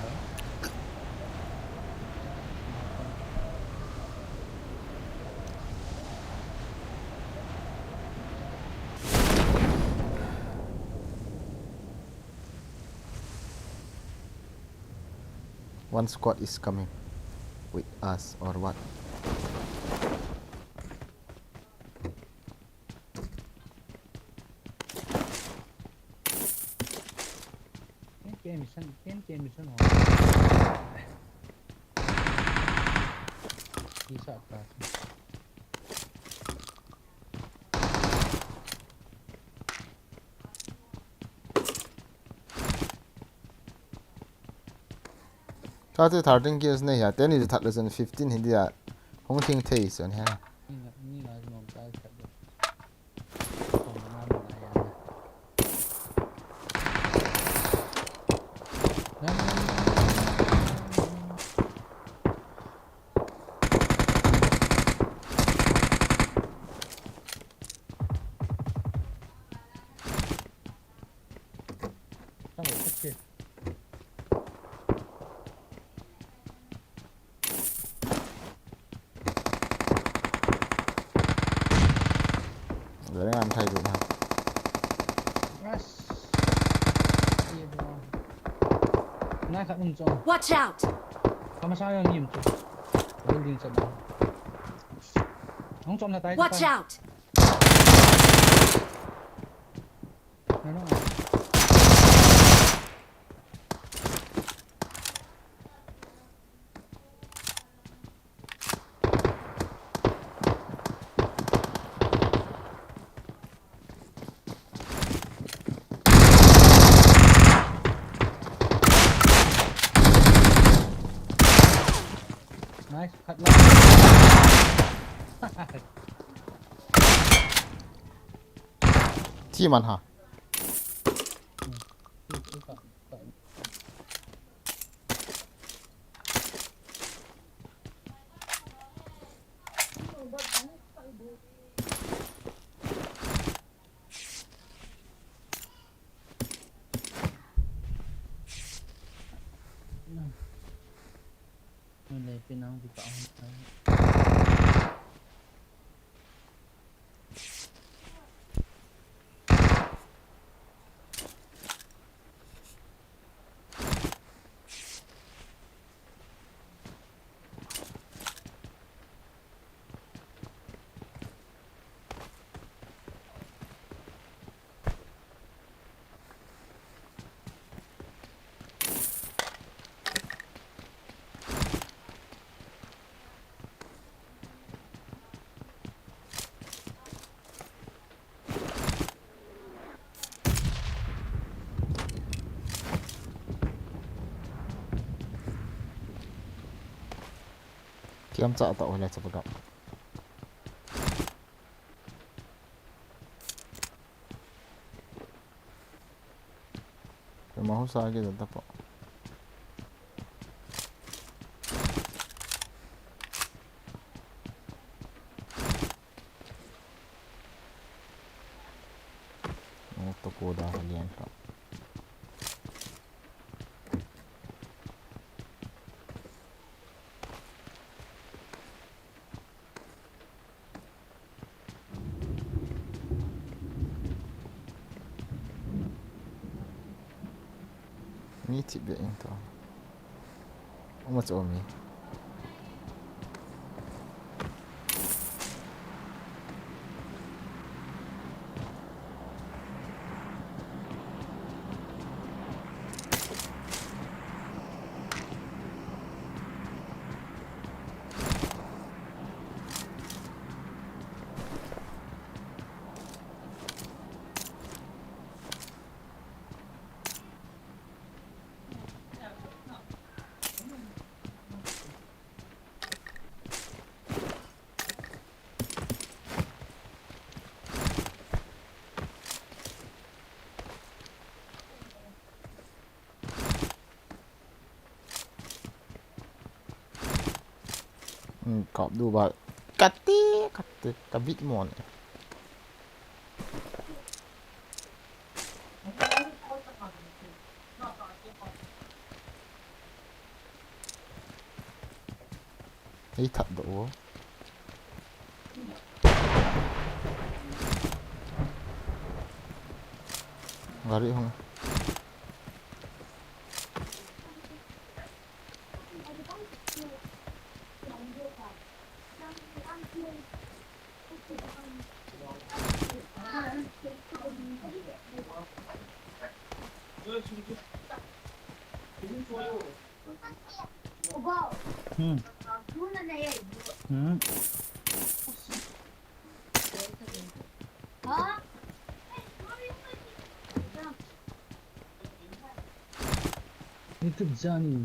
One squad is coming with us or what? misan ho. Bisa atas. Các thứ thảo trên kia này tên này thật là dân 15 hindi à không tiếng thấy rồi ha Ini lah mau tahu saja. Pengalaman ayah. Tahu kecil. để anh thay được ha Ras. Iya dong. Nah, kat muncul. Watch out! Sama saya ngim tu. Building sana. Không trong là tay. Watch out! Nó. Nice, cut lang.ที่มันฮะ Mulai pinang di pa ako. kiếm chợ tậu là chụp gặp cái máu sai cái gì tập bộ một tàu cô đã liền không mi тебе инто омо ми cọpดูบ่กัดตีกัดตีกระบิดหมอนไอ้ถัดดูgari hong Ừ. YouTube Johnny.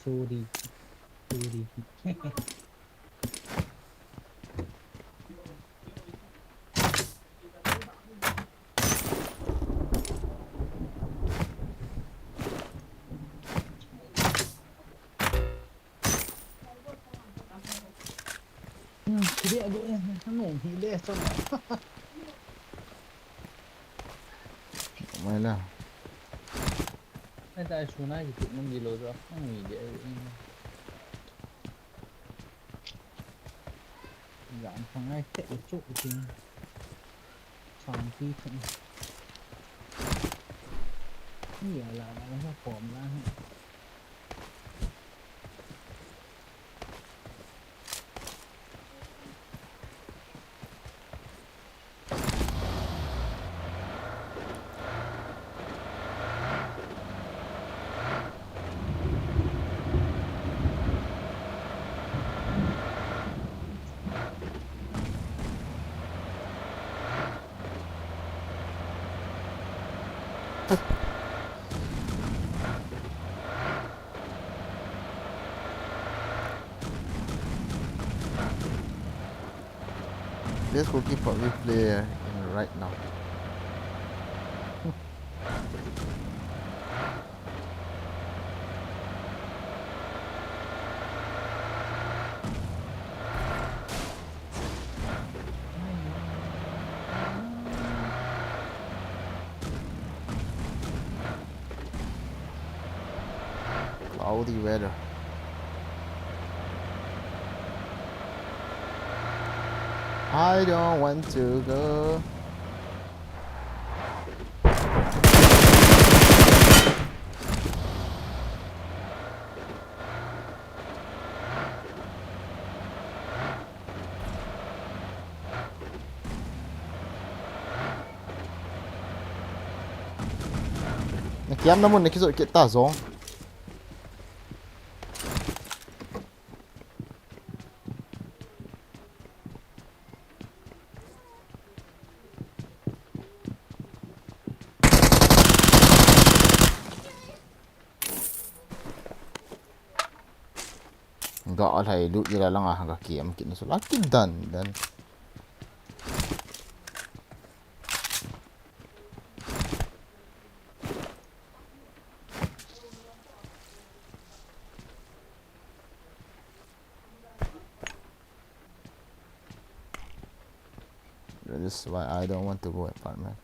Sorry. Sorry. Hindi ako ano, hindi sa May lang. Ay tayo sunay gitu nang gilo do ang hindi ay dạng thằng ai tệ chỗ thì sàn tí thằng nhiều là nó phỏm ra This KUKI PUBG player in right now. Cloudy weather. I don't want to go. Kiam namun nak kisut kita zong. Enggak lah, duduk je dalam ah kaki mungkin so laki dan this is why I don't want to go apartment.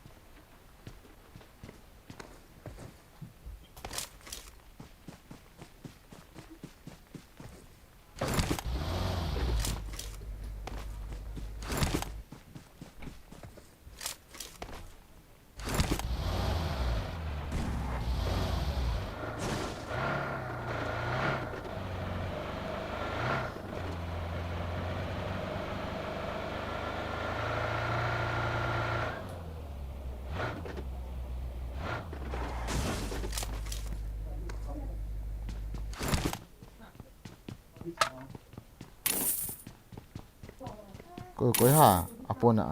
Koi ha apa nak?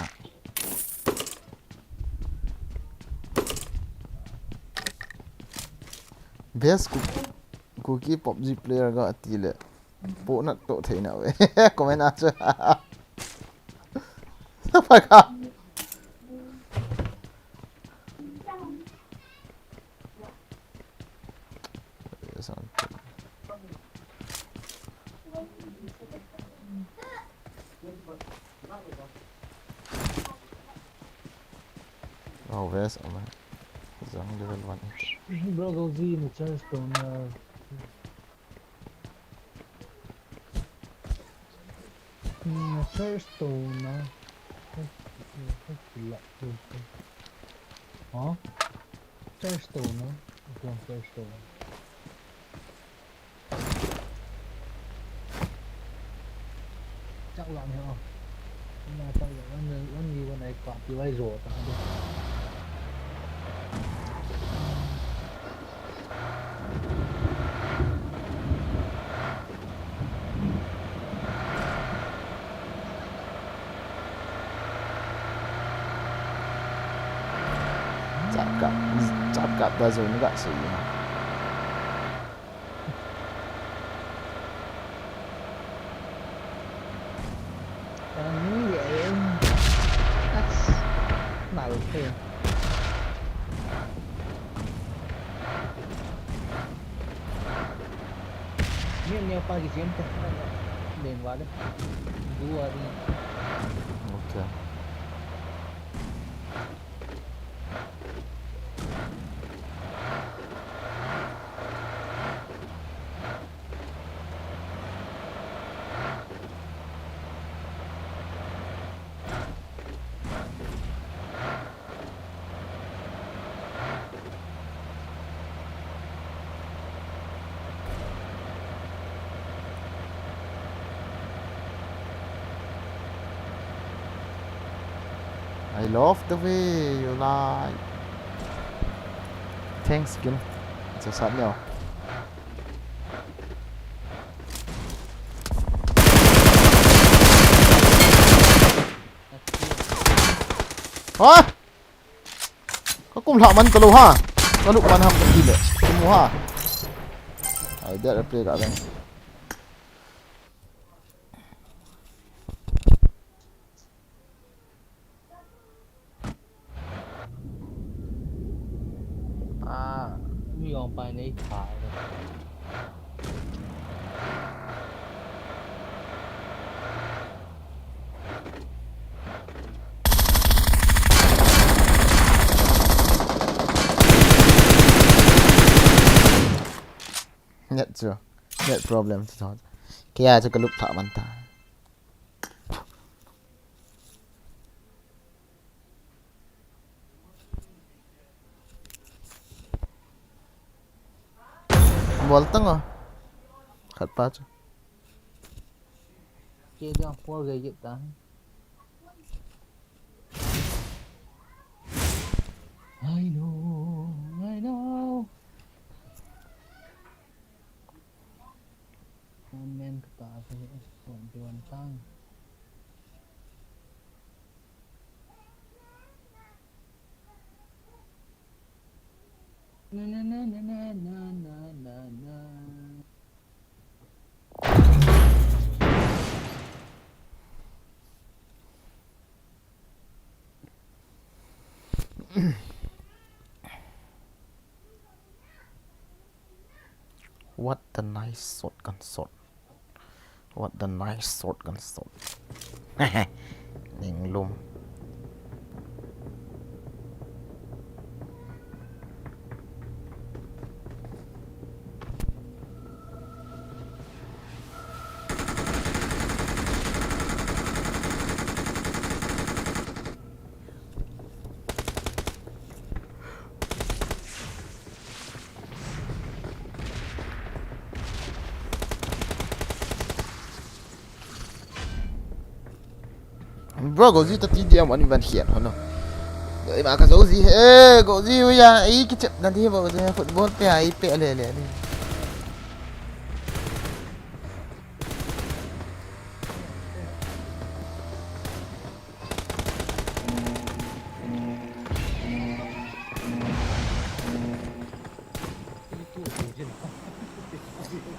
Best KUKI PUBG player agak hati le. Pok nak tok thei nak we. Komen aja. Apa kah? Oh, where's oh man? Zang level 1. bro go Z in the chest stone chest stone hả chest stone không chest stone chắc lắm hiểu không nhưng mà tao vẫn như con này quạt thì bay rổ tao đi Cap dah zone juga sih. Như vậy em nào thêm miệng pagi jam teh dan wadah dua di Okay. I love the way you like. Thanks, Kim. Sẽ sẵn nhau. Hả? Có cùng lạ mình tao ha? Có lúc mình ham cái gì vậy? Kim mua ha? Ai đã play cả đây. mi on bài này thả Nhận chưa? Nhận problem thôi. Kia cho cái lúc thả bắn ta. Volta nga. Khat pa cho. kia đang qua gây dựng ta I know men kita son tuan tang na na na na na na na na What the nice shotgun shot. What the nice shotgun shot. Ning lum. Bro, có gì tao tin đi mà vẫn hiện hả nó? Đợi mà cái dấu gì? Ê, có gì bây giờ? Ý cái trận đàn thi vào cái football pe ấy pe lẹ lẹ đi.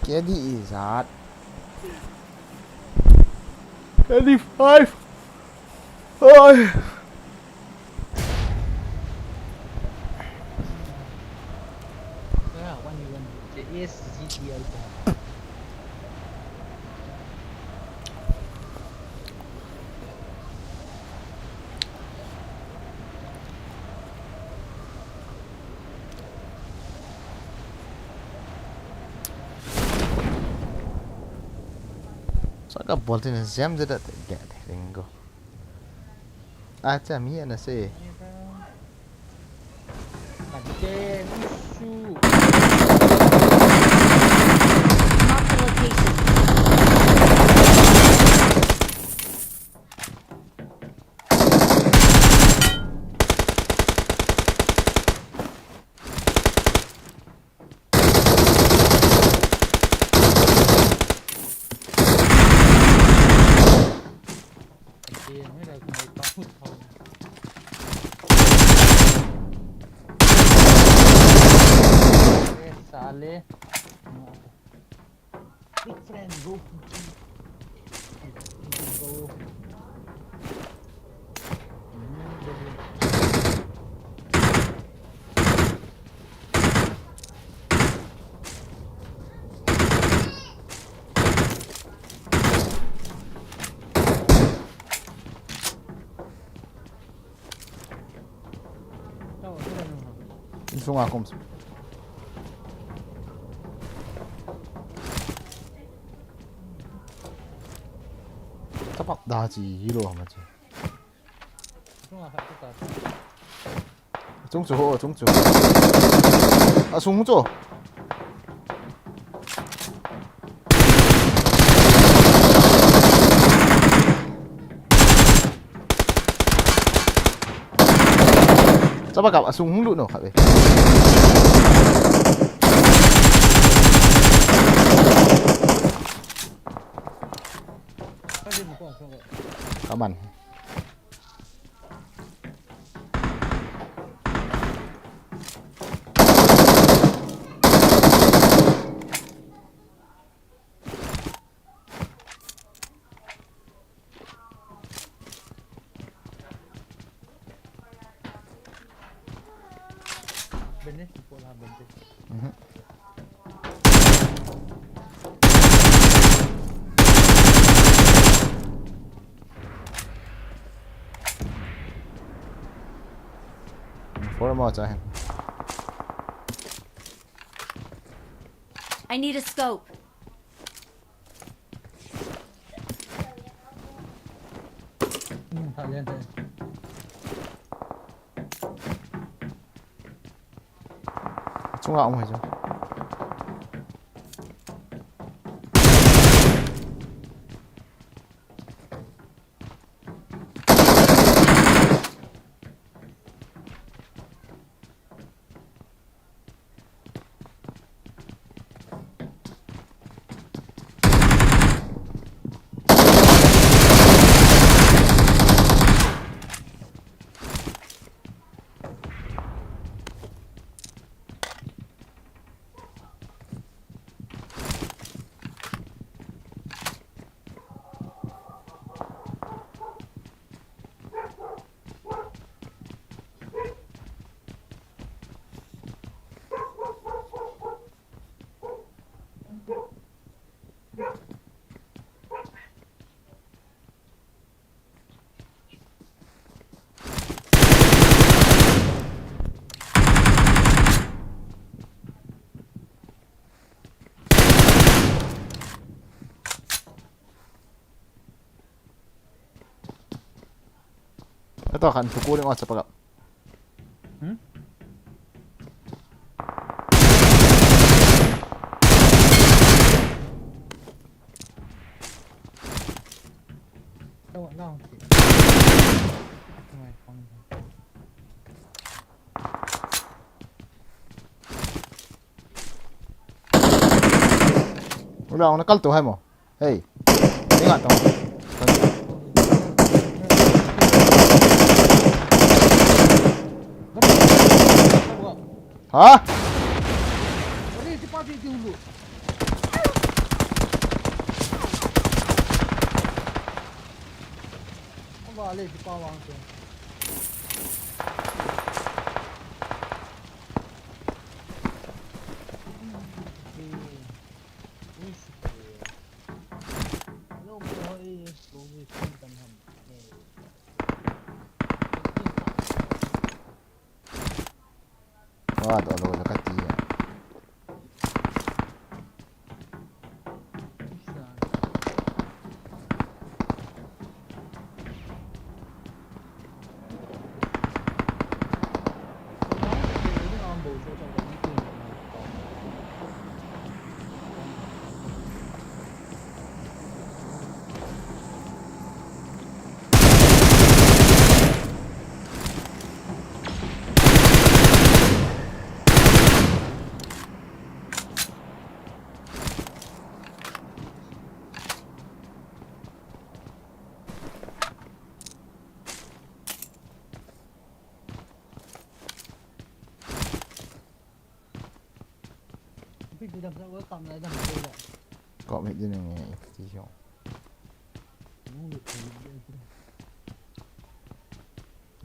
Cái gì sát? Cái gì five? Ôi. So ka boltin jam jeda get ringo. Acha mi ana se. Again, issue. Mark the location. Again, hay là người có hút không? Ale. Big friend, go Kuki. Go. Langsung nga komst. Tapak daji hero hamaji. Jungjo, jungjo. 아, 중조. 잡아가, súng lụi nổ khả về. Cảm ơn. Benes di pola bentuk. For more time. I need a scope. Kalian deh. Trung ngọng phải chưa? Ito kan kukunin ko sa pag. Tawa lang. Wala akong nakaltuhan mo. Hey. Ingat ako. Ha? Boleh cepat itu dulu. Boleh cepat langsung. Wah, tuh lo kaki ya. พี่ดูดำเวิร์กcầmอะไรดำเลยแหละ เกาะไม่ได้ยังไงที่ชอบ โอ้ยเยอะ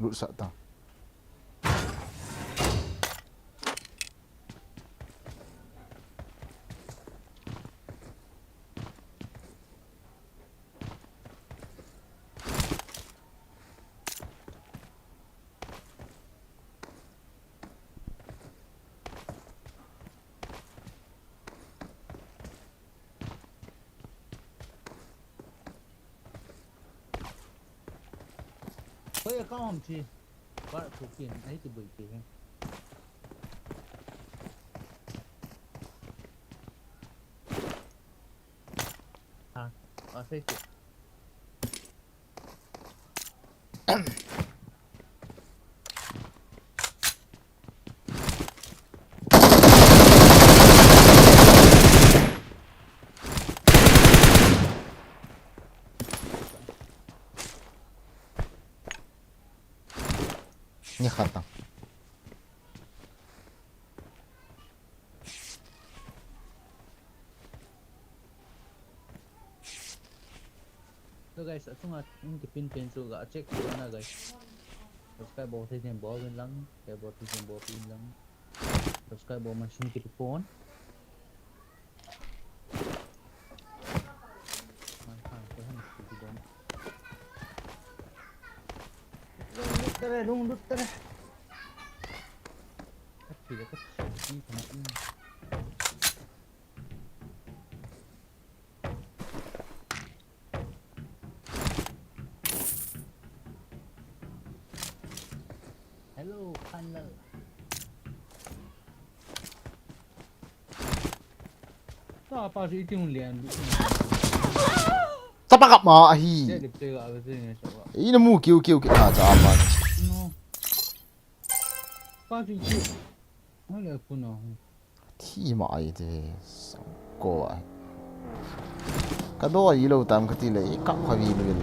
รู้สักตัง เฮ้ยก็หอมชีว่าถูกกินไอ้ที่บุยกินฮะอ๋อใช่สิ นี่ขาดตัง So guys, at nga yung kipin so ga check ko na guys. Subscribe mo sa yung bawin lang, kaya bot yung bawin lang. Subscribe mo man yung phone. Man kan ko han ko don. Lung lut tara. Kat pila kat ni kana. Hello, Kanal. Apa sih itu yang lian? สปากับหมอไอ้ Jadi betul apa sih ni coba? อีน้ำมูคิวอาจารย์มัน No. Apa sih itu? Mana aku no? ที่หมอไอ้เจ้สองกัวก็โดนยีโร่ตามกันทีเลยกับขวีเลย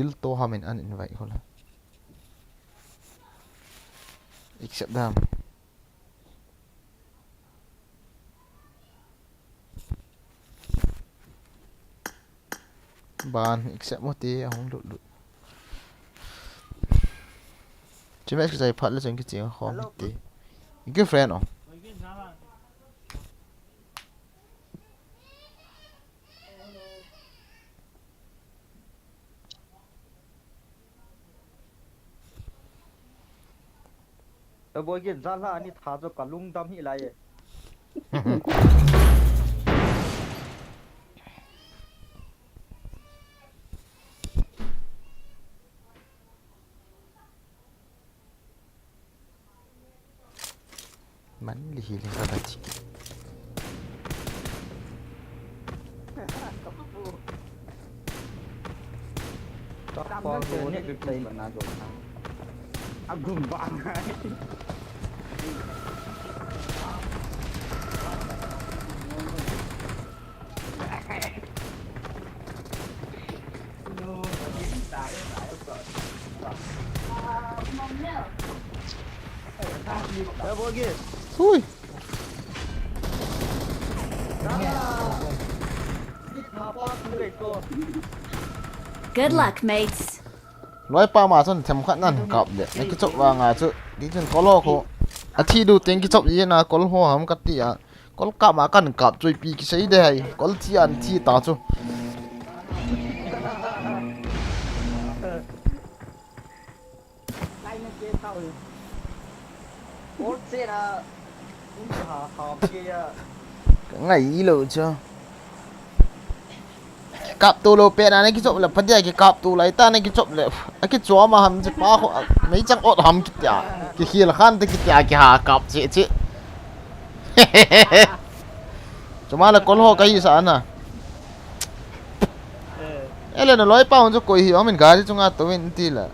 ติลโตฮามินอันอินไว้เขาละอีกสัปดาห์บานอีกสัปดาห์ที่ห้องลุดจะไม่ใช่ใจพัดแล้วจนกิจยังห้องที่อีกแฟนอ๋อ แต่บอยกินซาลานี่ถาจะกับลุงดำที่ไร มันลีฮิลิงกะทิ จับปอดูนี่คือใจมันน่าสงสารอับดุลบางไง แล้วบอยกิน อุ้ย ที่ถาปอคือไอ้ตัว Good luck, mates. ร้อยป้ามาส่วนทำขั้นนั่นกับเด็กในกิจวัตรงานจุดดิฉันก็รอเขาอาทิตย์ดูเต็งกิจวัตรยี่นะก็หัวหำกัดที่อ่ะก็กลับมากันกับจุยปีกิใช้ได้ก็ที่อันที่ตาจุ ไล่นั่นเจ้าเต่าเลยโอ้เจ้าน่ะคุณหาข่าวเพี้ย ไงอีโลจ้ะกับตัวโลเปนะในกิจวัตรพัทยากับตัวไรต้าในกิจวัตรไอ้กิจวัตรมาทำจะป้าเขาไม่จังอดทำกิจยากิเขียนขันแต่กิจยากิหากับเจ๊จะมาแล้วก็หัวกันยี่สานน่ะเอ้ยแล้วร้อยป้ามันจะกุยหิวมันกาที่จงอาตัวเป็นที่ละ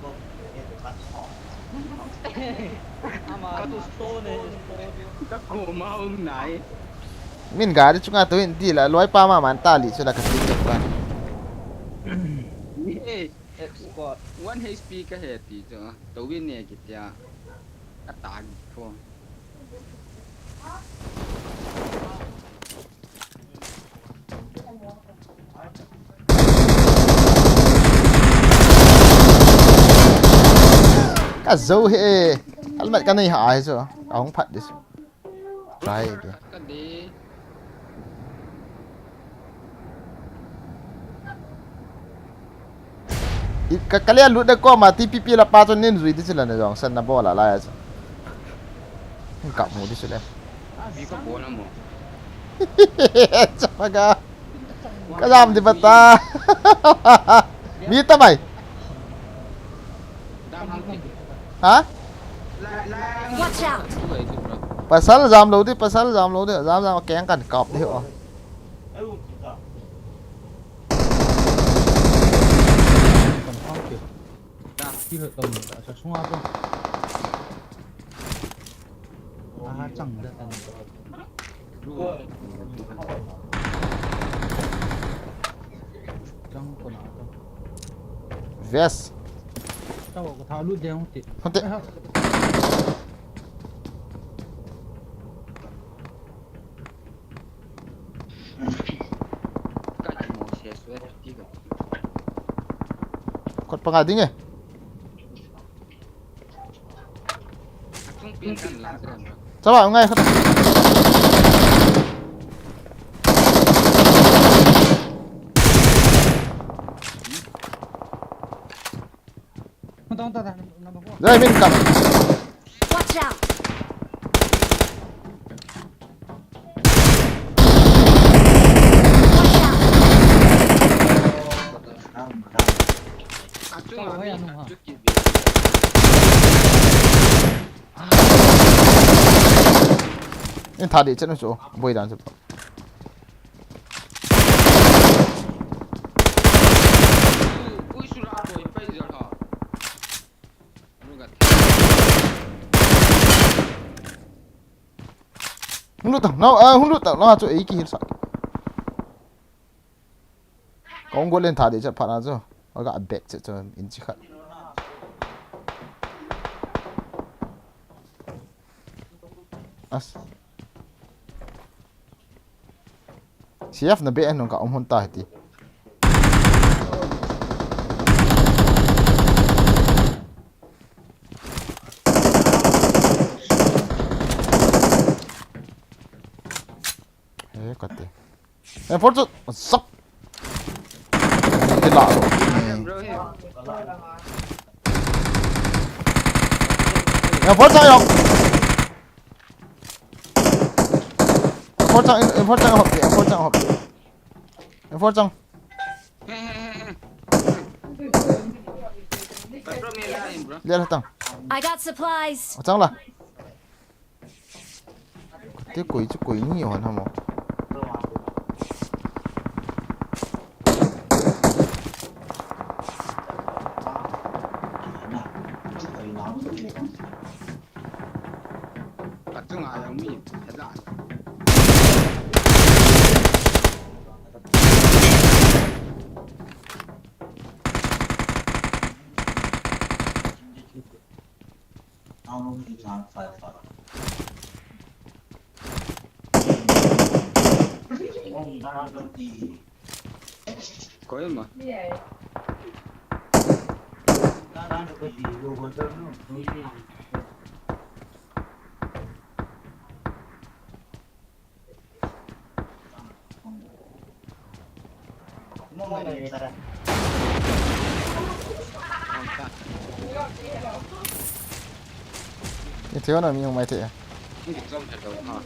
các cô mà ông này min gari chunga to hindi la loi pa ma man tali chula ka tin pa Export. one HP cái hệ thì cho tàu viên này kìa cắt tàn không ka zo he almat ka nei ha so ong phat dis try again cái đi kalian lut de ko ma TPP la pa chon nin zui dis la ne jong san na bola la ya ka mu dis la vì có bố lắm mà chamaga ka jam di bata mi ta mai đam không thích ha Watch out! vậy thì rồi pasal jam lo di jam keng kan kop di ho Còn không kịp. Khi hợp đồng đã cho xuống áp không? Chẳng được anh. Chẳng còn nào đâu. vest Tao có tháo lút đeo không thì. không tệ cái gì mà xe xuế tí cả kot pangading eh chúng pin kan là cái này coba ngai Không tao nằm qua. rồi min kam Watch out! Watch out! chúng là Ôi, anh mình không hả? trước kịp in tha de chen so boi dan so ui sura boy bây giờ hả lúc gặp hung lu ta no cho ei ki hir sa kong go len tha de cha phana zo aga back che cho in chi khat as CF na be en ka hon ta ti có thể em phốt chút sắp cái lọ rồi em phốt sao không em phốt sang hộp em phốt sang bro mình lại bro lihat datang I got supplies. chẳng là cái quỷ nhiều hơn không bắt chúng là giống mình thật là có em mà cái thiếu nào mình mày thế không được trong thật đâu hả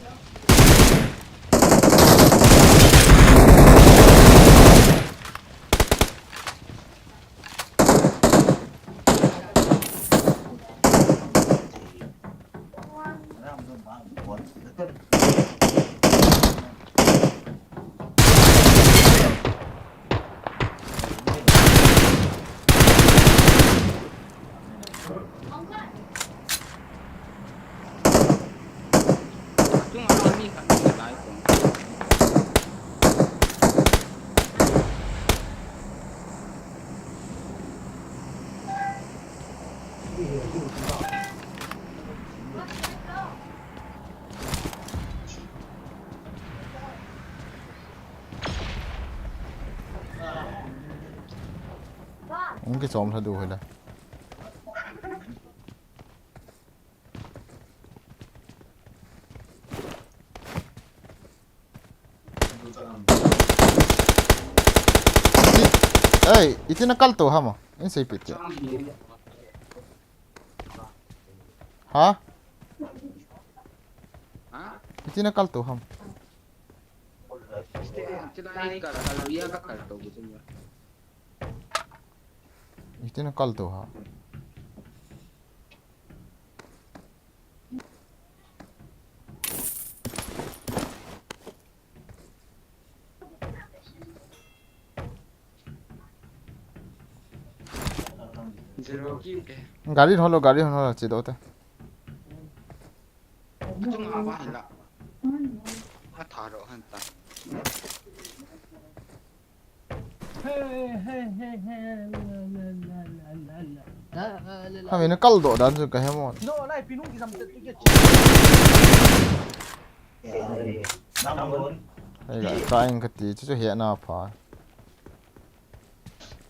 ông cái xóm là đủ rồi đấy ê itu nakal tuh hama ini saya pit hả itu nakal tuh ham itu nakal tuh ha गाड़ी hello चिदो ते हम इन्हें कल दो dance का है मोन No, lai pinu ki sam te tu ke đây là trying cái tí chứ hiện nào phải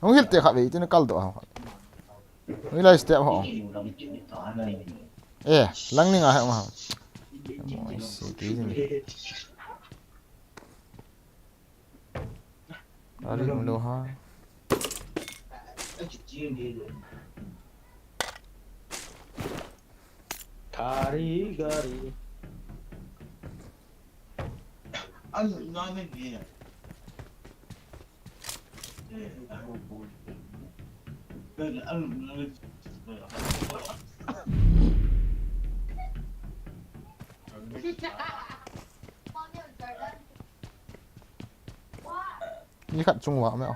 không hiểu tiệt vậy chứ nó call độ không mới lại step họ ê lăng ninh à hả mà mọi sự tí gì đó đi một đồ ha Gari gari. anh nói cái gì như khẩn trung hóa mẹo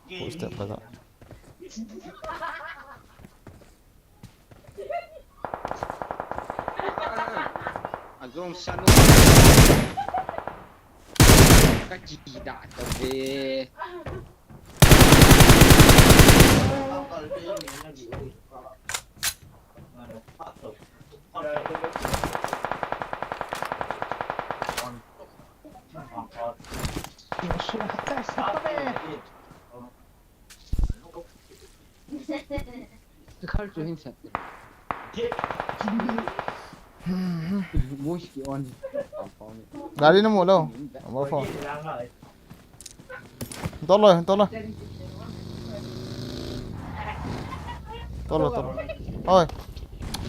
Ủa, step phải đó Azong sanu kaki dah tapi kalcu hinset. Muski on. गाड़ी nó mua đâu mua phone tốt rồi thôi thôi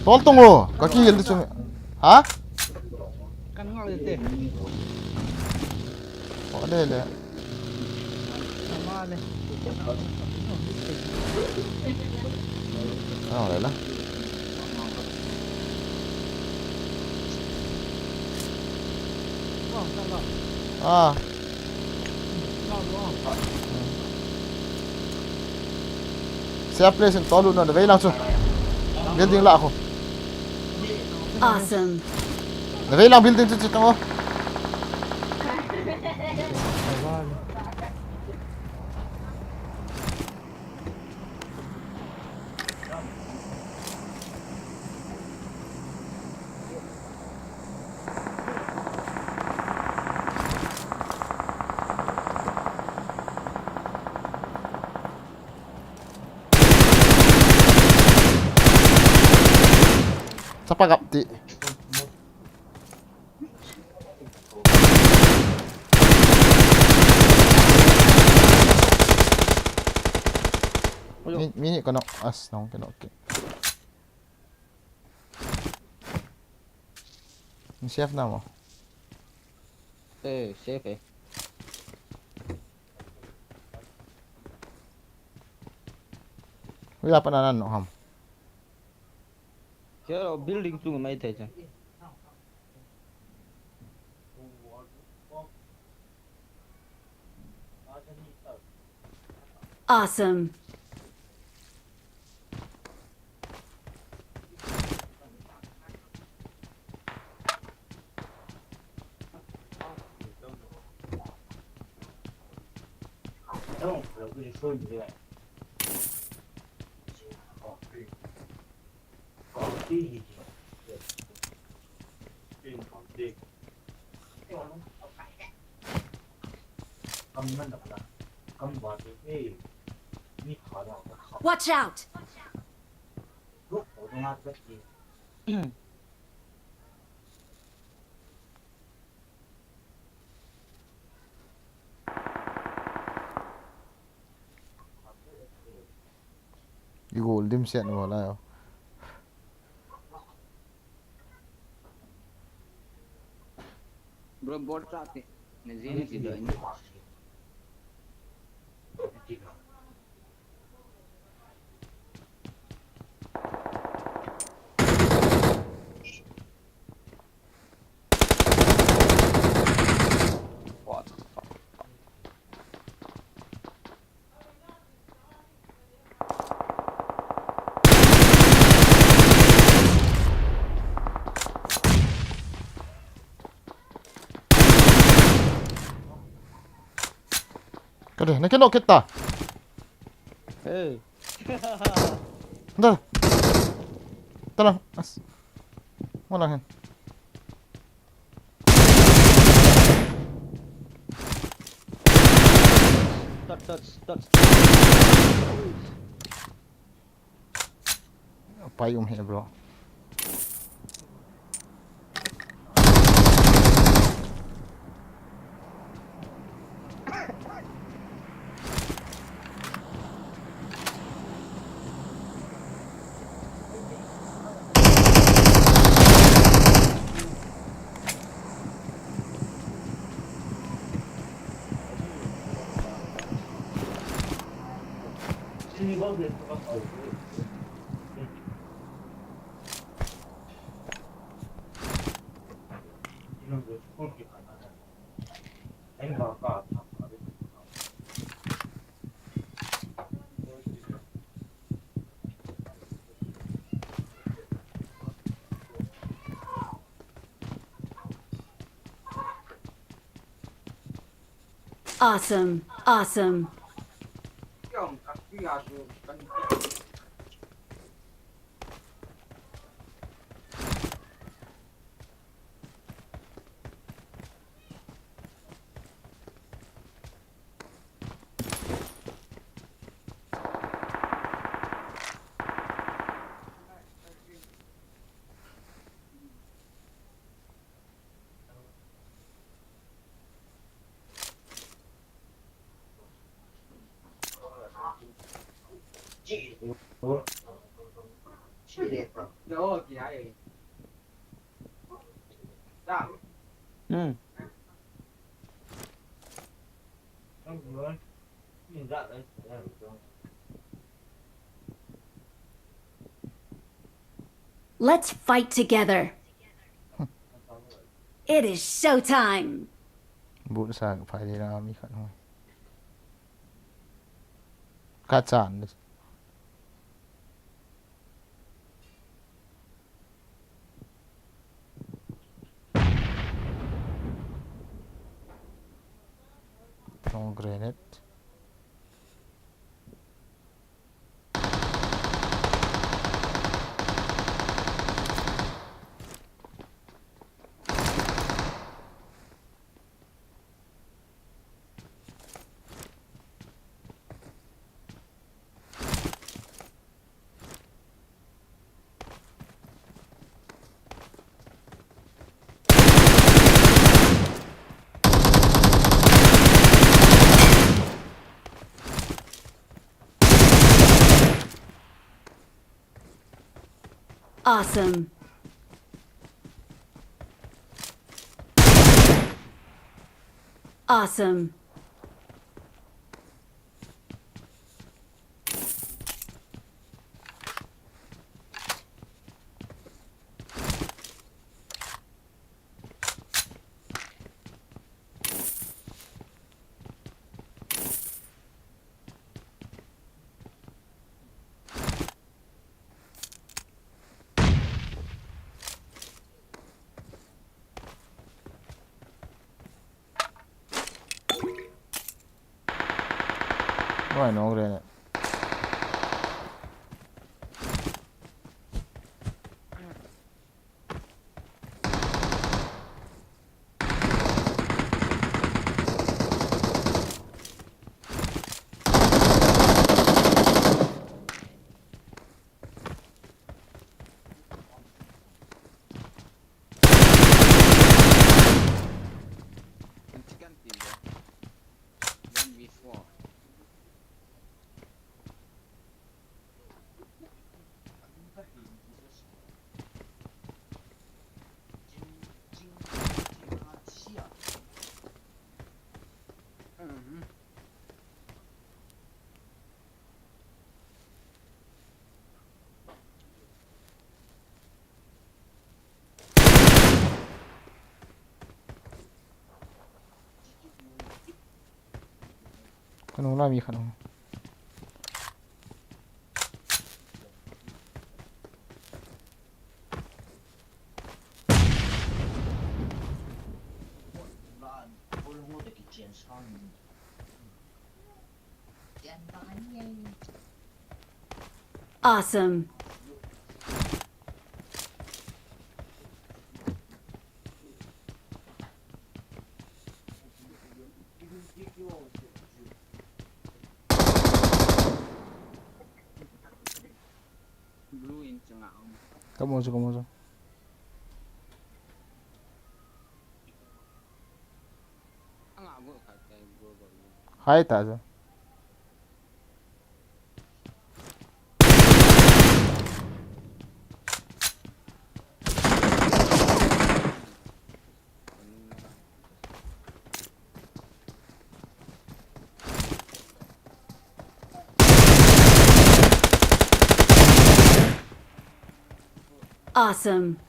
tốt tung rồi có kia đi chung hả Kan ngol te. ở đây là Sama le. đấy là à xe place to luôn rồi đấy nào chung building lạ không Awesome. đấy là building chứ không Sapa gặp tí mini có nọ as nong cái nọ kì chef nào mà safe. bây giờ bạn ăn nọ không Kira building tu mai thay chăng? Awesome. Watch out! อีกูดิมเสียนหัวแล้ว Bro bot rate. Nezini zido ini. What? 그래 내게 넣겠다. Hey. 나 따라 아스 뭐라 Touch. payung here bro. Awesome. Awesome. Yang kaki asu kan. Yo, kìa ấy. Dạ. Let's fight together. It is showtime. Bụi sạc phải đi ra mi khẩn thôi. Cắt chản được. No grenade. Awesome. Awesome. Why no grenade? นูล่ามีขนม Awesome. Blue in tengah. Kamu masuk. Enggak gua kata gua baru. Hai tak tu. Awesome.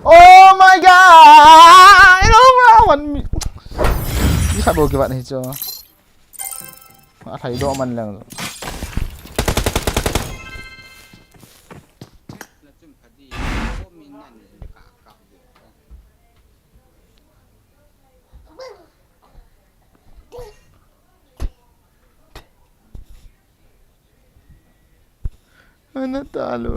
Oh my god! Mình biết phải bồi cái bạn này chưa? Thấy độ mình là Lah cuma tadi gua minat dekat akak dia. Natalo.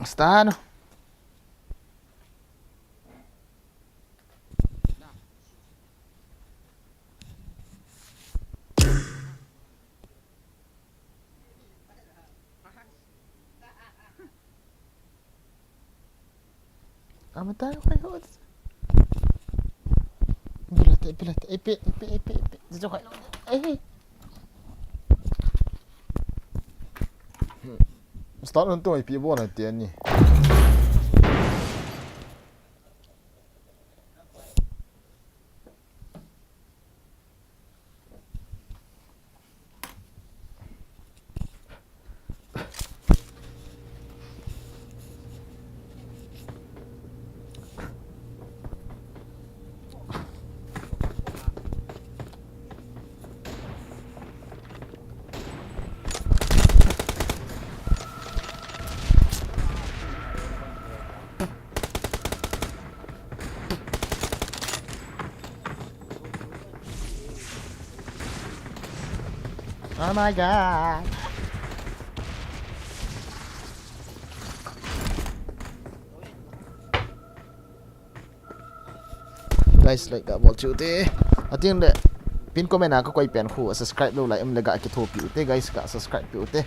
Stanno. Amatay kayo. Pilat. Ipi. Dito kayo. Ay. Start nung ipi buwan na tiyan ni. Oh my god. Guys, like that ball chuti. Ating le pin comment ako kay pen khu subscribe lo like lega ki thopi ute guys ka subscribe pi ute.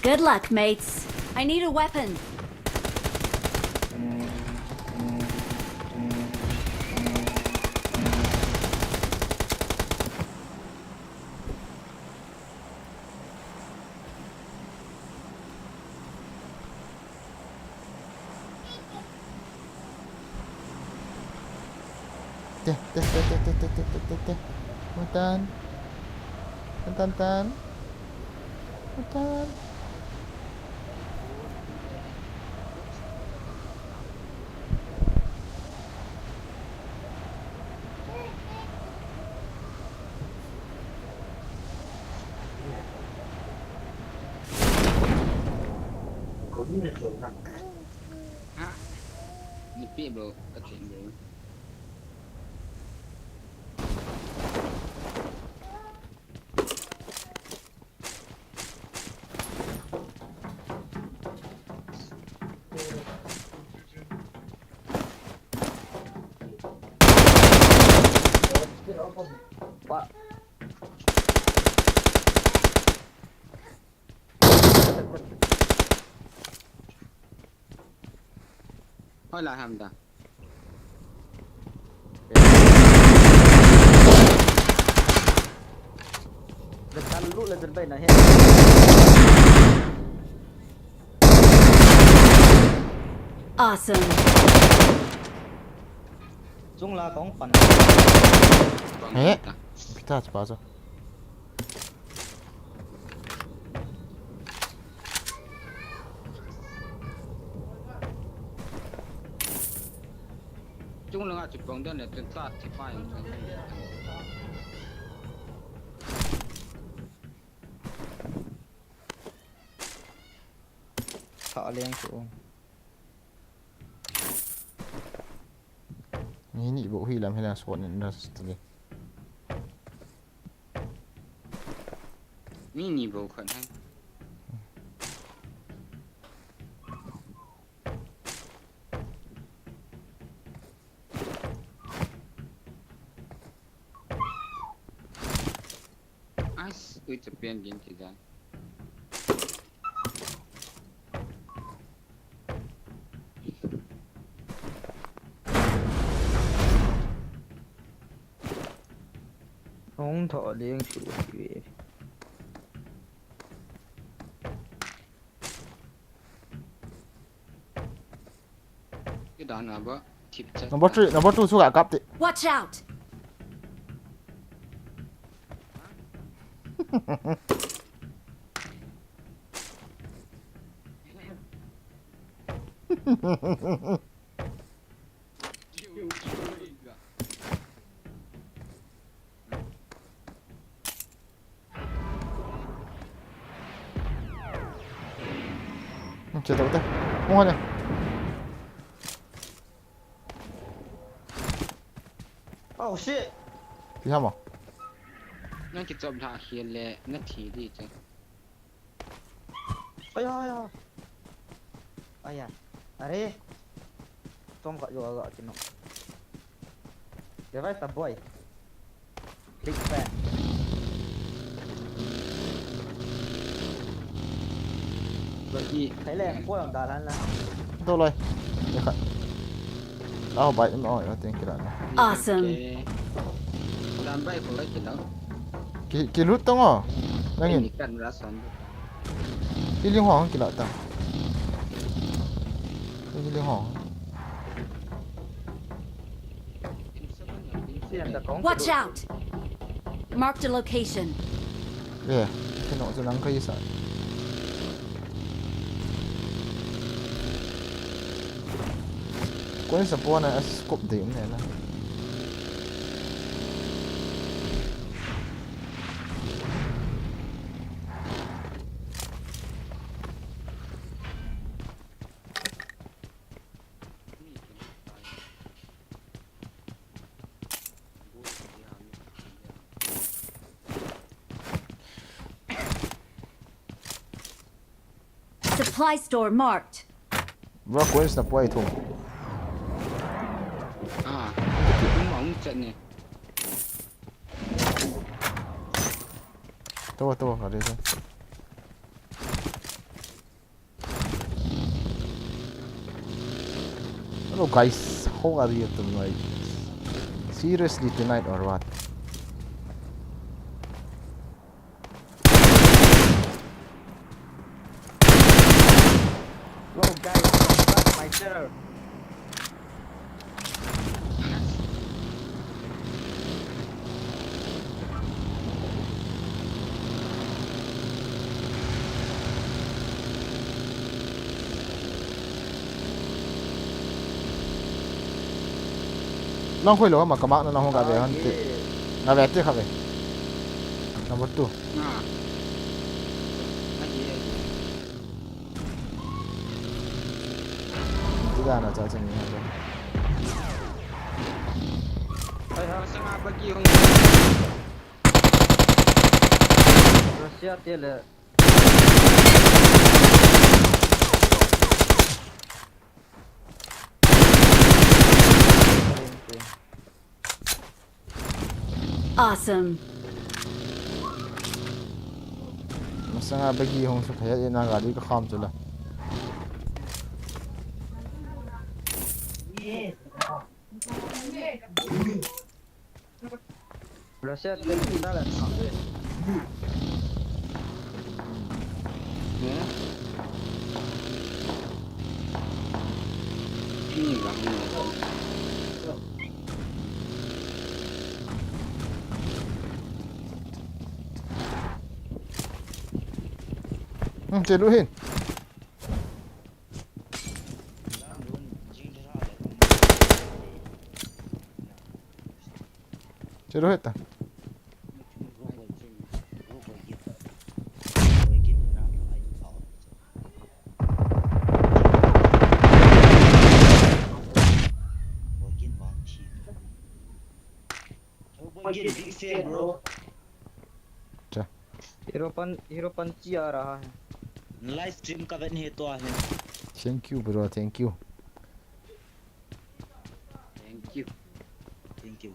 Good luck, mates. I need a weapon. Teh. Mutan. Hah? Nipi bro, kecil bro. Pak. hơi là hàm ta Dekat lu lah terbaik nak. Awesome. Chung là có phần. vâng 에? ta 피타하지 맞아. chúng là chụp bóng đơn để tuyển sát thì phải Thọ liên chủ. Ini bộ huy làm hay là squat nên nó tụi mini bộ khẩn hay ui chụp biên kiến thì ra Không thọ liên chủ. cái đó là bữa thịt chất Number 2 suka kapti. Watch out! Chưa đâu tới. Ngon nhỉ. Oh shit. Đi hâm à? nó chỉ chụp thả hiền lệ nó thì đi chứ Ôi ôi ôi. Ôi ya. Are. Tom gọi cho nó. Để vai tập boy. Big fan. bởi vì Thấy lẹ cô làm đà lan là. Đâu rồi? Để khẩn. Đó bảy nó hỏi nó tiền kia lại. Awesome. làm bay của lấy cái đó Kỳ lút tông à? Đang nhìn. cái cần ra xoắn Cái liên hoàng kỳ lại tao. Cái liên hoàng. Xem ta có. Watch out! Marked a location. 예. cái nọ cho năng cây sợi. Quên support này scope điểm này là. Supply store marked. Bro quên support thùng. à đúng ống trận này Tô ở đây thôi. Hello guys, how are you tonight? Seriously tonight or what? Go guys, start my server. Long khôi lỗ mà các bạn nó không gặp về hơn thì gặp về tiếp gặp về. Number 2. à nó gì Thứ ra là cho chân như thế. nó sẽ mà bất kỳ không Russia tiền là. Awesome. Masa nga bagi hong sa kaya ina gali ka kham chula. Russia tem salah satu. Ini bang. Chơi đuổi hin. Chơi đuổi hết ta. Chà. Hero पंची आ रहा है. Live stream का बन है तो आहे. Thank you bro, thank you. Thank you. Thank you.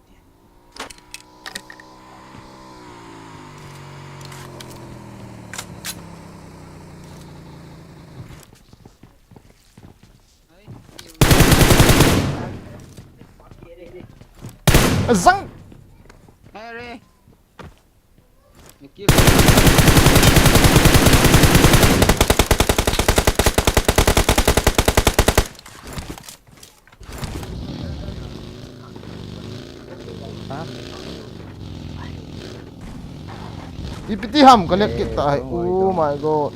Zang. Hey, Thank you. Ipiti ham connect kita. Oh my god.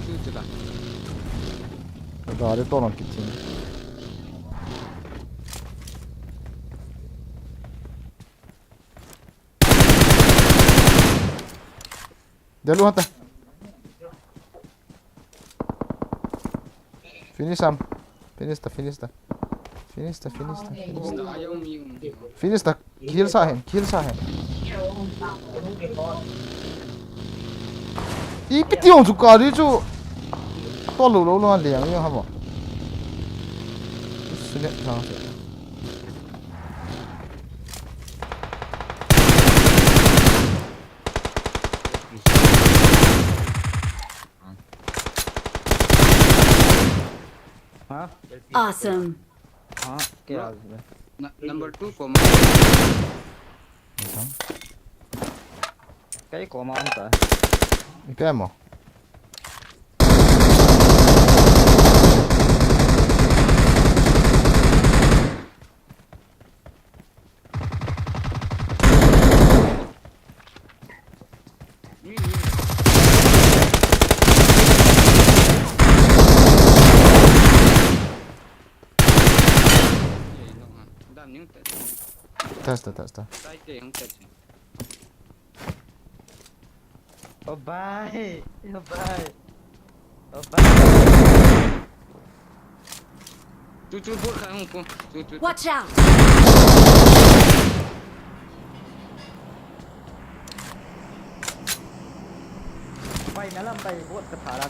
Itu lah. Ada tolong kita. Dia lu hantar. Finish Sam. Finish ta. Ayaw yung. Finish ta. Kill sa akin. Ipiti yung suka dia tu. Tolong lu liang yang apa? Sulit sangat. हाँ Awesome. हाँ क्या Number 2 ko. कई common था. Ikaw mo. Testa. Oh bye. Cucu bur ka hong ko. Cucu. Watch out. Bay na lang bay buat kepala.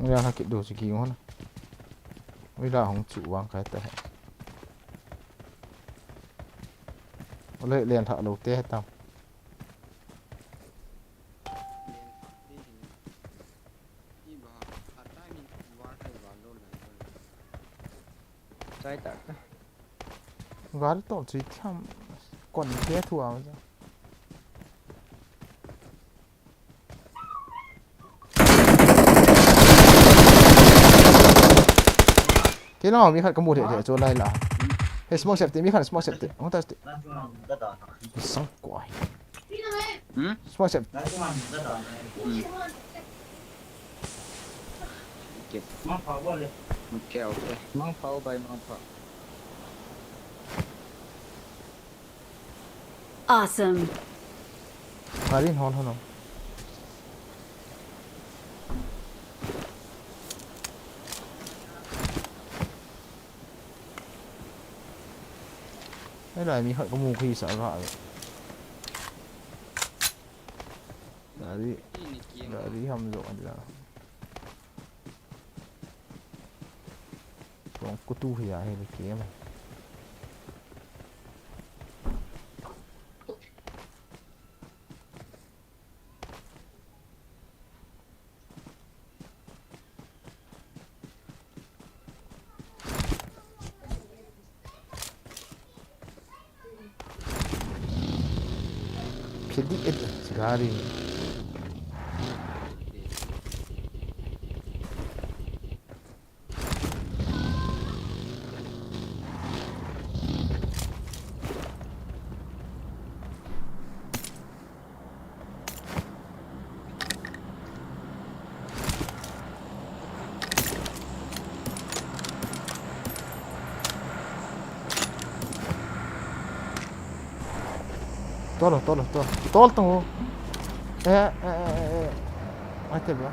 Ra sakit do sikit ngono. Wila hong chu wang kai ta. Ole lian thak lo te tam. Sai tak. Var to chi tham. Còn thế thua mà. Cái nào mi khát có một để cho lại là. Hey smoke safety mi khát smoke safety. Không ta safety. Sang quái. Smoke safety. Okay. Mang phao bay mang phao. Awesome. Karin hon hon. Mấy loại mi hơi có mù khi sợ gọi dari hamzo aja kong kutu ya he ke ma sedikit sekali tolong tunggu mati bro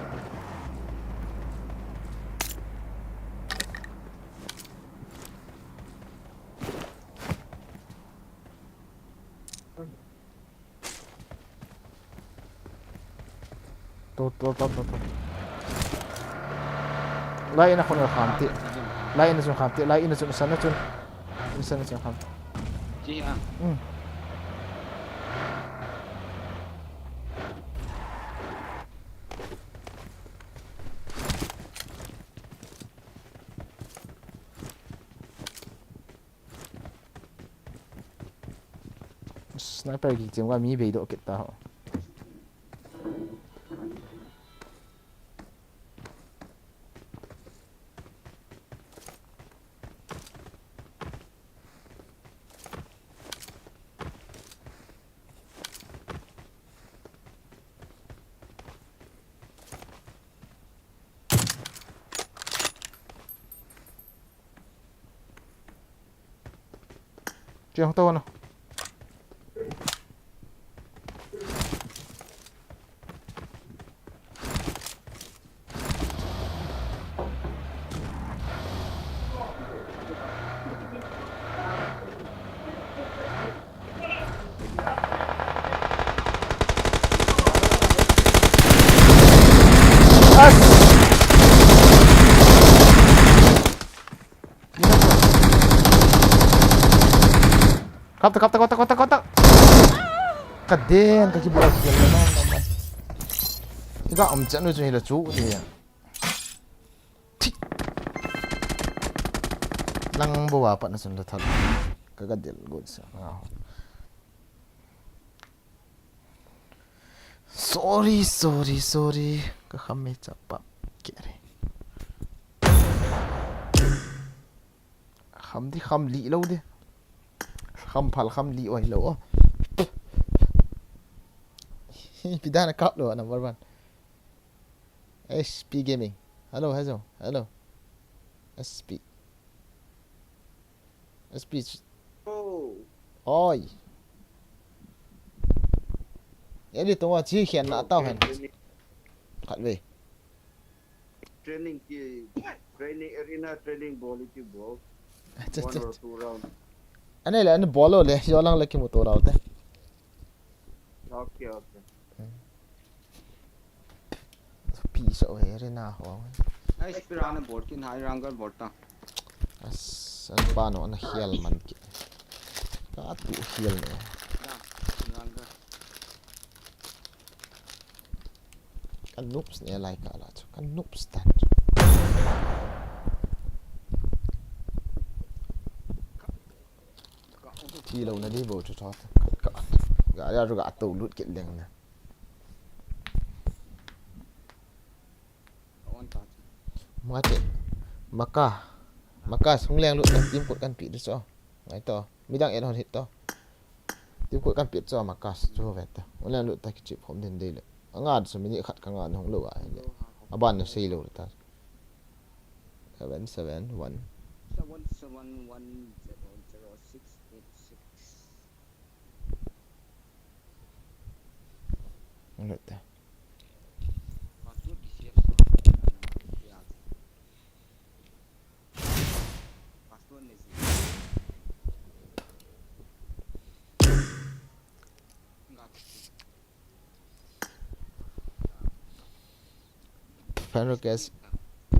tuh lain aku nak khamti lain nak khamti lain nak sana cun sana cun khamti Ji ah. sniper ki jengwa mi be do kita ho Jangan tahu mana. Kotak. Kaden kaki bulat jalan naman. Ika omchan nu hila chu dia. Lang bawa pa na sundat hal. Kagadil good sa. Sorry. Kakame chapa. Kere. Kham li lâu đi. Kham li oi lâu. Pidana cut lo number 1. SP Gaming. Hello. SP. Oh. Oi. Vậy đi tôi chỉ hiện là tao hẳn. Cắt về. Training arena training ball ki ball. 1 or 2 round. Anh này là anh ball rồi, do lăng lại cái motor out đấy. Okay. Piece of arena ho. Ai spirana board kin hai rangal board ta. San pano na hiel man ki. Ka tu hiel ne. Rangal. Kan noobs ne like ala chu. Kan noobs tan. Chi lâu na đi bộ cho thoát. Gã ra rồi gã tàu lút kiện đằng nè. Maka sung leng lu tim kut kan pi du so ngai to midang en hon hit to tim kut kan pi so maka so vet to ola lu ta ki chip hom den dei le anga so mini khat ka nga hong lu a le aban no sei lu ta 771 lu ta friend request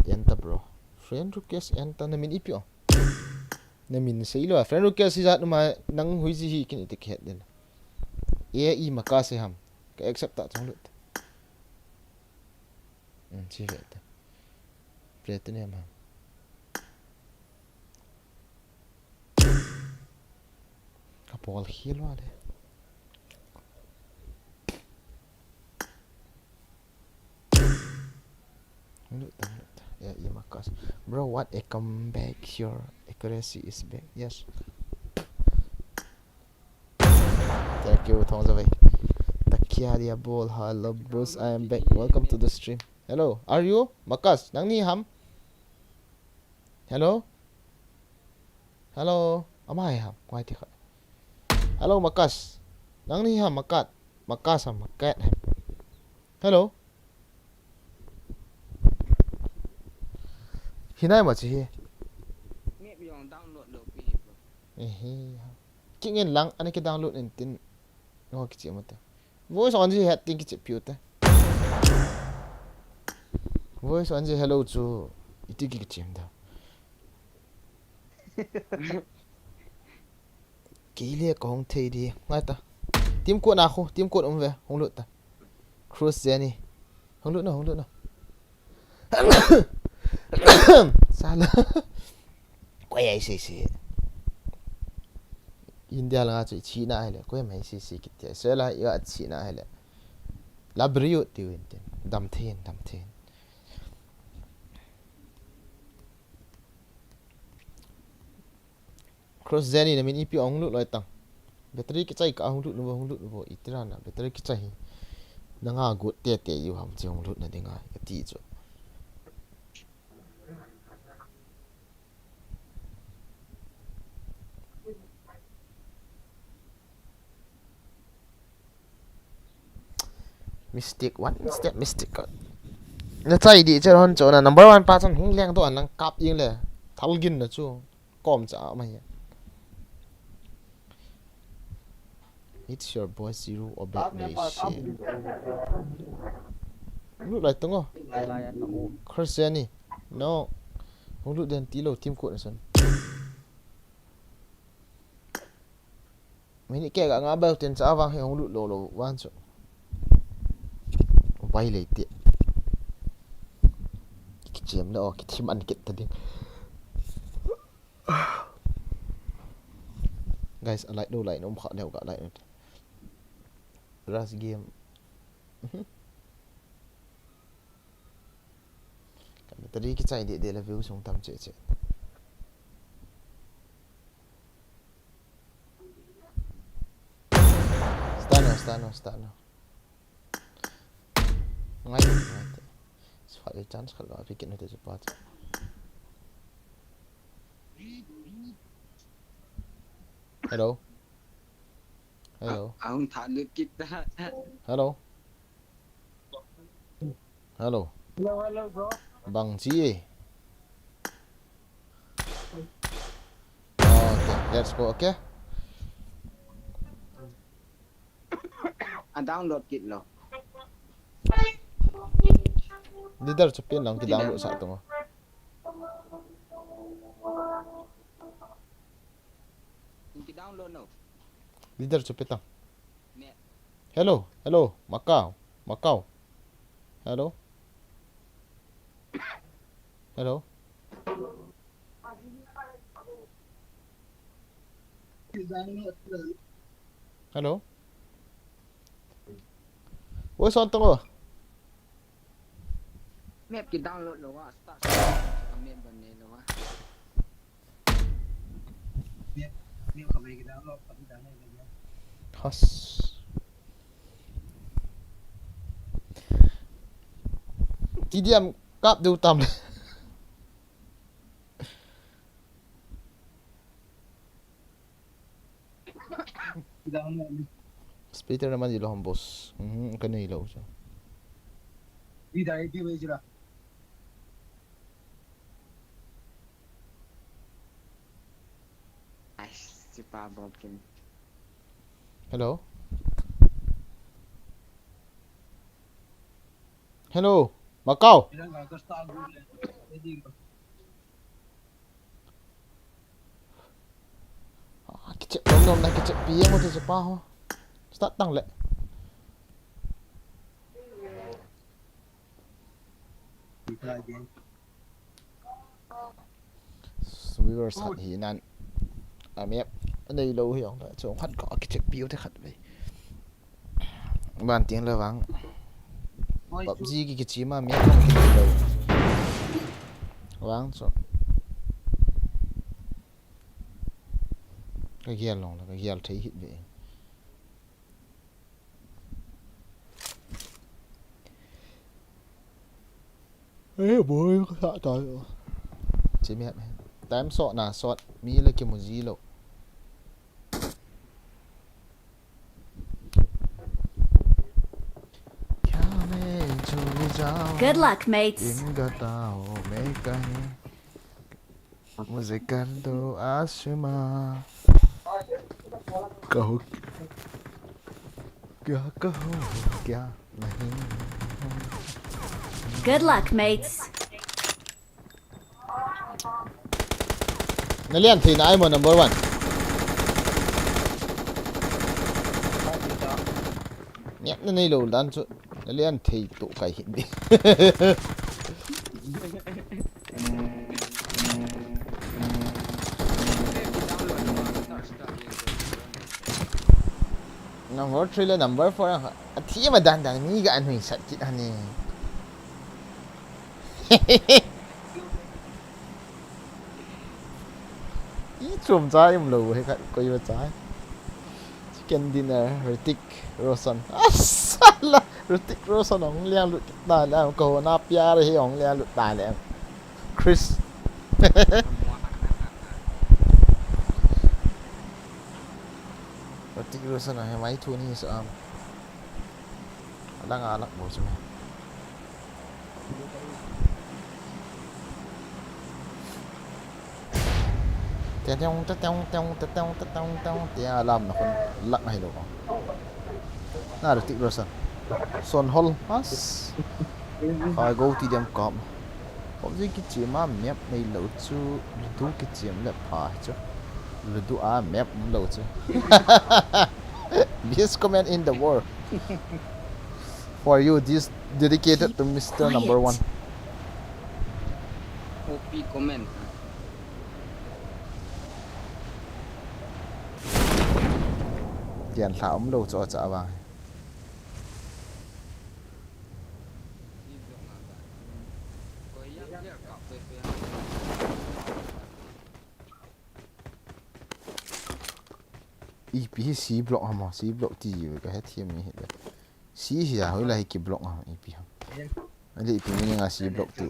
enter bro. Friend request enter na min ipyo. Na min sa ilo friend request si zat ma nang hui si hi kin itik het din. E makase ham. Ka accept ta chong lut. Chi vet. Plate ne ham. Ka pol hil wa le. Yeah, makas. Bro, what a comeback. Your accuracy is back. Yes. Thank you, Thong Zavai. Takia ball. Hello, Bruce. I am back. Welcome to the stream. Hello, are you? Makas, nang ni ham? Hello? Hello? Amai ham? Why ti Hello, Makas. Nang ni ham makat. Makas ham makat. Hello? Hinay mà chi. Mẹ bây giờ download được cái gì bro. Kingen lang anh cái download in tin. Ngồi cái chuyện mà ta. Voice on gì hết tin cái chuyện piu ta. Voice on gì hello chú. Itu cái chuyện đó. Kỹ liệt có không thấy đi. Ngay ta. Team code nào không? Team code ông về. Không lụt ta. Cruise Jenny. Không lụt nào, không lụt nào. Salah. Quay ai xì xì. India là chơi China hay là quay mấy xì xì kia. Sẽ là yêu China hay là. Labrio tiêu in. Đam thiên. Cross Jenny na min ipi ong lut loi tang. Battery ki chai ka ong lut no itira na battery ki chai. Na nga gut te yu ham chi ong lut na dinga ka ti chu. Mistake one step mistake. Na chai di che hon cho na number 1 pa chan hung leng to an lang kap ying le. Thal gin na chu. Kom cha ma ya. It's your boy Zero or Black Nation. Look like tongo. Christiani. No. Không look đèn tí lầu team code son. Mình kể cả ngã bao tiền trả vàng hay không look lồ van chỗ. Bay lấy tiền. Cái chiếm đó cái team ăn kết thật đi. Guys, I like đâu lại nó không khó đeo cả lại. Rush game. Tadi kita dia level sung tam cek. Stano. Ngay. Soalnya chance kalau pikir nanti cepat. Hello. Ông thả được kịp ta. Hello. Hello, bro. Bang Ji. Okay, let's go. Okay. Anh download kịp rồi. Leader chupin lang kita download satu mo. Cái download nào. Leader chupin tang. Nè. Hello, Macau. Hello. Hello. Ôi son tong Mẹ cái download rồi á. Start. Mẹ bên này rồi á. Nếu không cái đó nó không đáng này nữa. Hus. Tidiam kap du tam. Splitter naman dilo ang boss. Kano ilaw siya. Đi đây đi bây giờ. Ai, si pa broken. Hello. Macau. Ilang ka start gule. Hindi ko. Kecek nom nak kecek piang tu sepah. Start tang le. Try again. Viewers hat hi nan. Mẹ ở đây lâu hiểu đó, chỗ khát có cái chiếc biếu thế khát vậy. Bàn tiếng là vắng. PUBG cái chí mà mẹ không thể đâu. Vắng chỗ. Cái ghiền lòng là cái ghiền thấy hiện vậy. Ê bố có sợ trời ơi. Chế mẹ mẹ. Tám sọ nà sọt mi là cái một gì lộ. Good luck, mates. Inga tao meka ni Muzikando asma Kaho kya nahi. Good luck, mates. Nalian thì nãy mo number 1. Nhẹ nó này lâu đan chút. Nalian thì tụ cái hiện đi. Number 3 là number 4 hả? Thì mà đàn đàn mi cái anh mình sạch chị anh nè. Ý trùm trái em lù hay coi vào trái. Chicken dinner, Ritik Roshan. Asala, Ritik Roshan ông liang lụt tài lẹ, cầu na pia rồi ông liang lụt tài lẹ. Chris. Ritik Roshan là máy thu ni sợ. Đang alak bố chứ mày. Tiếng làm nó còn lặng hay đâu. Nà Ritik Roshan. Son hol as. I go to them com.ผมจะคิดจีมาแมปในโหลดจูดูคิดจีมเล็บพาจูดูแมปมันโหลดจู Best comment in the world for you. This dedicated to Mr. Number 1. Copy comment. Tiền thảo ông đâu cho trả vàng. EP C block hả mà C block thì cái hết thêm này hết. C thì là hồi lại cái block hả EP hả. Anh EP mình nghe C block tu.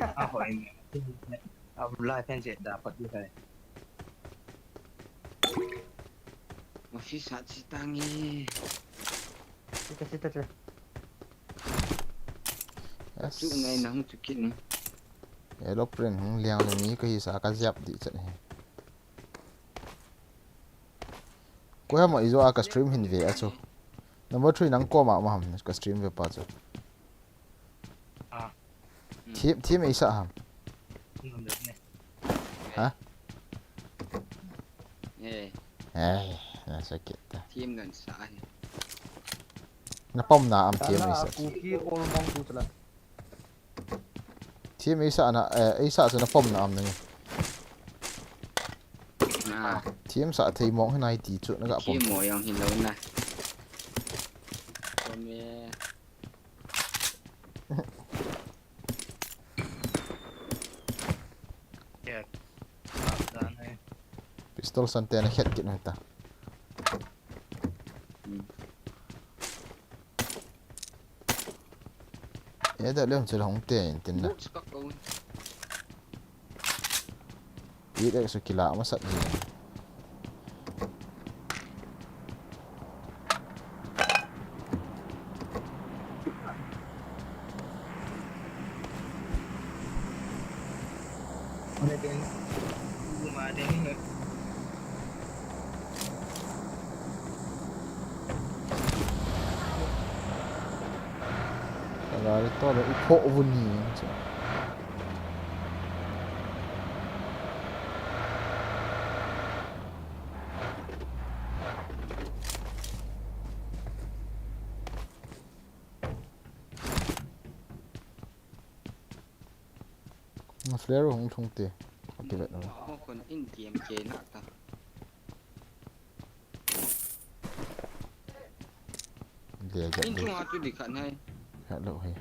Live fan jet dapat juga. Masih saat si tangi. Cita-cita. Cuk ngai nang cukin. Aeroplane hung liang le mi ko hi sa ka zap di chat he. Ko ha ma izo a ka stream hin ve a cho. Number 3 nang ko ma ma ham ka stream ve pa cho. Team ai sa ham. Hả? Ai, là sakit ta. Team gan sa. Na pom na am team ai sa. KUKI olmong tu telah. Team ai sa na ai sa na pom na am ni. Nah, Team sa thei mong hai ti chu na ga pom. team mo yang hin lo na. Kome Pistol sante na head kit na ta. Da lem chu hong te tin na. suka kau. Ida so kila ma sat ni. Rồi to là ủng hộ vun nhỉ chứ. Mà flare không thông tiền. Thì vậy rồi. พวกคนอินเกมเจนักตา Lìa อิน giận ช่ว đi. งอาจุดดิขันให้ Hẹn lộ hay.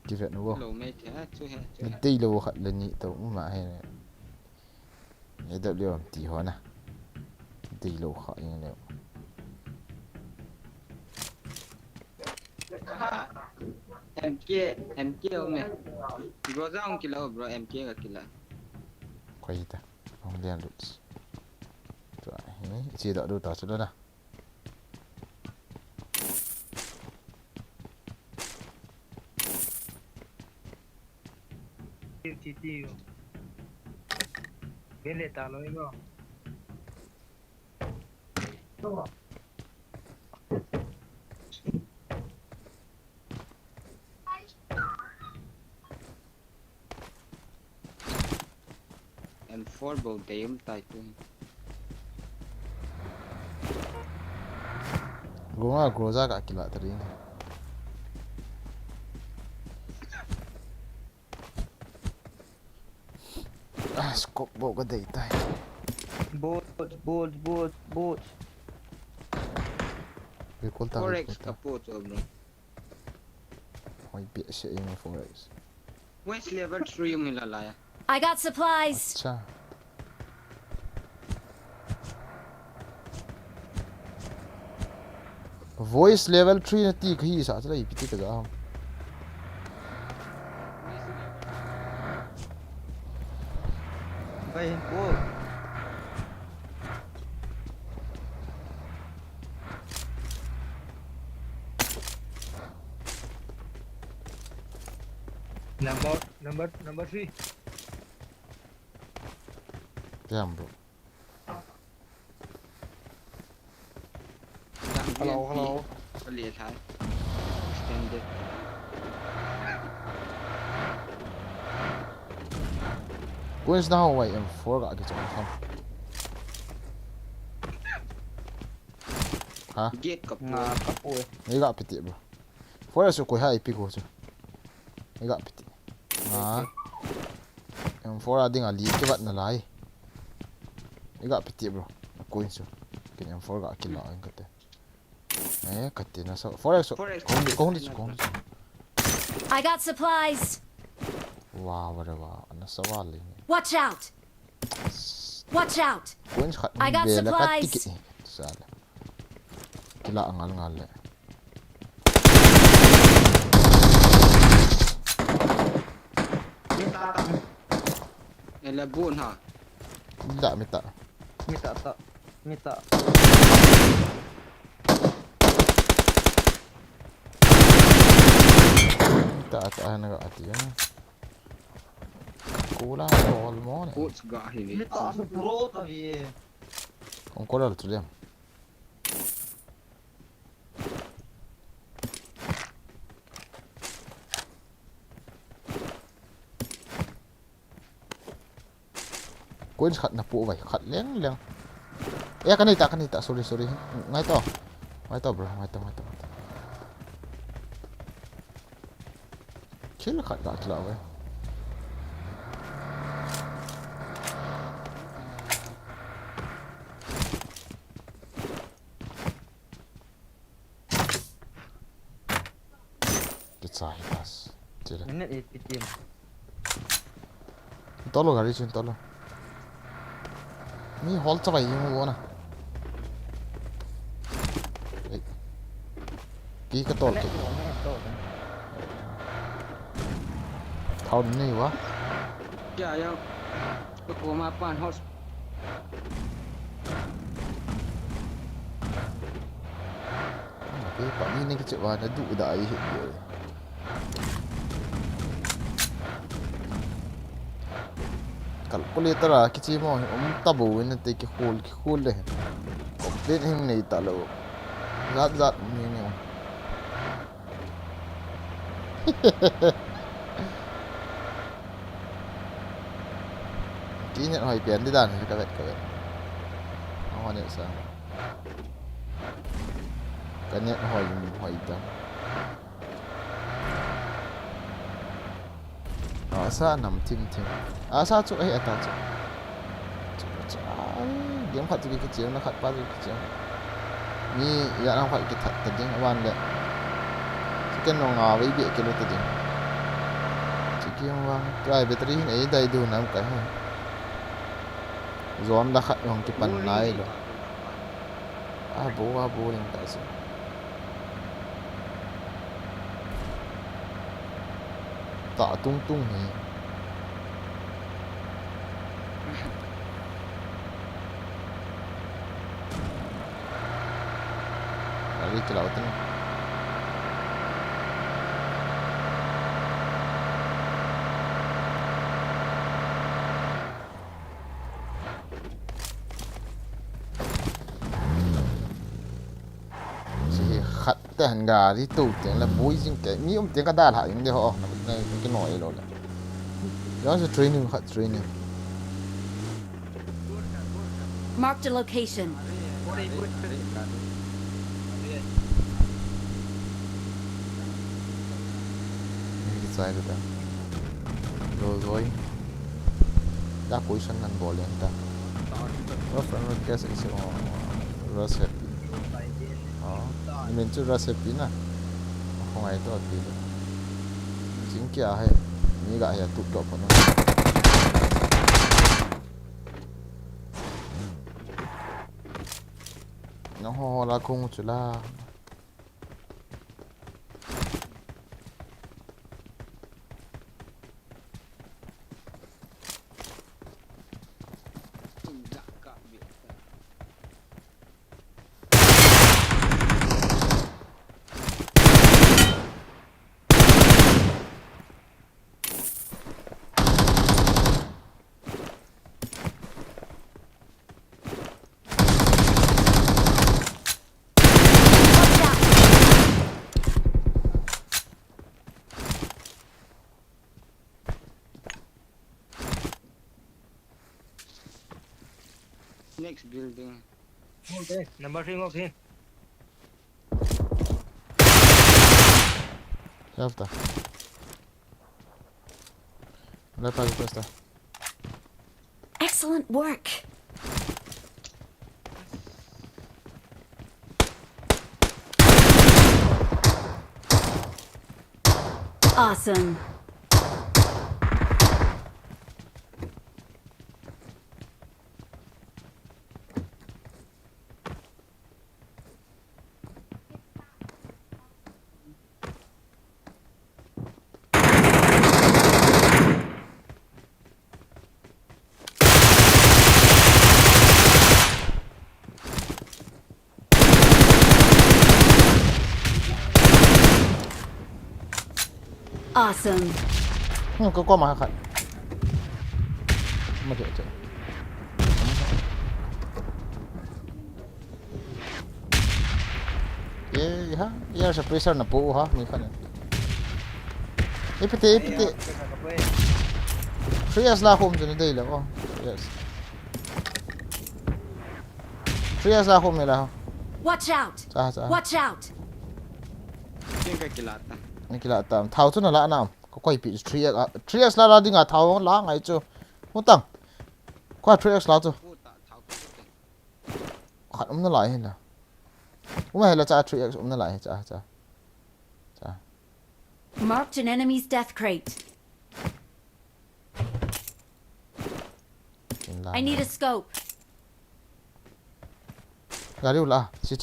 Thì vậy đúng โหล không? ไม่แท้ช่วยให้ช่วย Nên ให้ tí lâu khẩn lên nhị tàu cũng mà hay này. Nhớ đợi liều tí hóa nè. Tí lâu khẩn như liệu. เอ็มเจเอาไหมบรอซ่าองกินแล้วบรอเอ็มเจก็กินแล้ว Quay ta. Không đen được. Rồi, chia đợi đôi tàu cho đó nè. Chitiu. Vele talo ego. M4 bầu đếm tay tôi Gua nggak groza kak gila tadi ini. Ah, skop bawa ke data. Boat. Recall tak. Forex kapot bro Oi biasa ini forex. West level 3 yung hilalaya I got supplies. Acha. Voice level 3 na ti khi sa chala ipiti ka ga. Bay boat. Number 3. Jam bro. Hello. ก็เลียท้าย extended Where's the Hawaii M4 ga ke chong kham. Ha? gate กับ Nga kapoy. Ni ga piti bro. Forex ko hai pi ko chu. Ni ga piti. Ah. M4 ading ali ke wat na lai. Ni ga piti bro. Coin chu. Ken M4 ga kila ang kate. Kate na so Forex kong di. I got supplies. Wow, wow. Ano sa wali ni. Watch out. Watch out. Coin khat I got bela kat supplies. tiki. Sala. Kila angal ngal. Ela bun ha Tidak minta. Mita. Minta at ano ga ati yan. Kula all mo ni. โคตรกะหินี่ Mita sa pro tabi. Kung kula to diyan. Coin khat na po vậy, khat leng. Kanita, sorry. Ngay to bro, ngay to. Chill khat ka tla vậy. Sai tas. Chill. Minit 8 pitim. Tolo gari chun tolo. Mi hol cha bai mo na. Ki ka tol ke. Thau ni wa. อย่ายังก็โกมาป้านฮอส Cái quả ni này cái chuyện vào nó dụ đại hiện rồi. Calculator à cái chi mà ông tabu nên tới cái hole này. Complete hình này ta lâu. Rát như này. kỹ nhận hỏi biển đi đàn thì các bạn hoa nhận sao cái nhận hỏi đó asa nằm tim asa chỗ ấy ta chỗ điểm khát cái chiếng nó khát bao cái chiếng ni ya nó phải cái thật thật tiếng van đấy cái nó ngà với bị cái lúc tiếng chỉ kia vang cái battery này đầy đủ nằm cái zon đã khát hoàng cái pan này rồi abo yang tak sih tak tung ni lari ke laut ni khát tên gà đi tụ tiếng là bối chính cái mi tiếng cái đa lại những điều họ cái nồi rồi đó là training khát training Marked a location. cái sai rồi ta rồi đã cuối sân ăn bò liền ta nó phải là cái gì recipe mình chưa recipe nè không ai tôi biết chính kia hay như vậy là tụt đột vào nó ho là không chỉ là Next building. Okay, number 3 okay. ya está le pago questa Excellent work. Awesome. Awesome. có mà khát mà chạy ha ya sa pressure na po ha mi khát ipite 3 years la home to day la oh yes 3 years la home la Watch out. sa Watch out. Tinggal kilata. ni kila tam thau chu na la nam ko koi pi 3 years la dinga thau la ngai chu mutang kwa 3 years la chu Puta, tahu tu. khát nó lại hay là là cha 3 years nó lại cha Marked an enemy's death crate. I need a scope. gari ula chi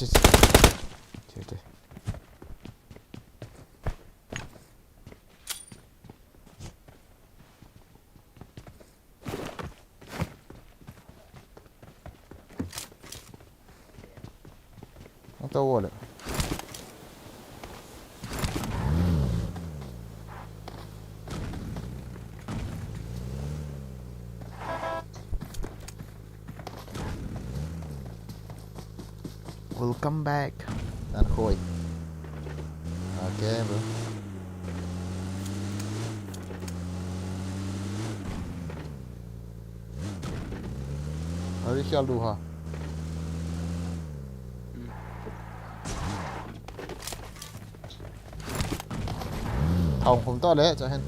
nó tao rồi welcome back anh khôi ok bro Hari kia lu ha. Thòng không to lẽ cho hen.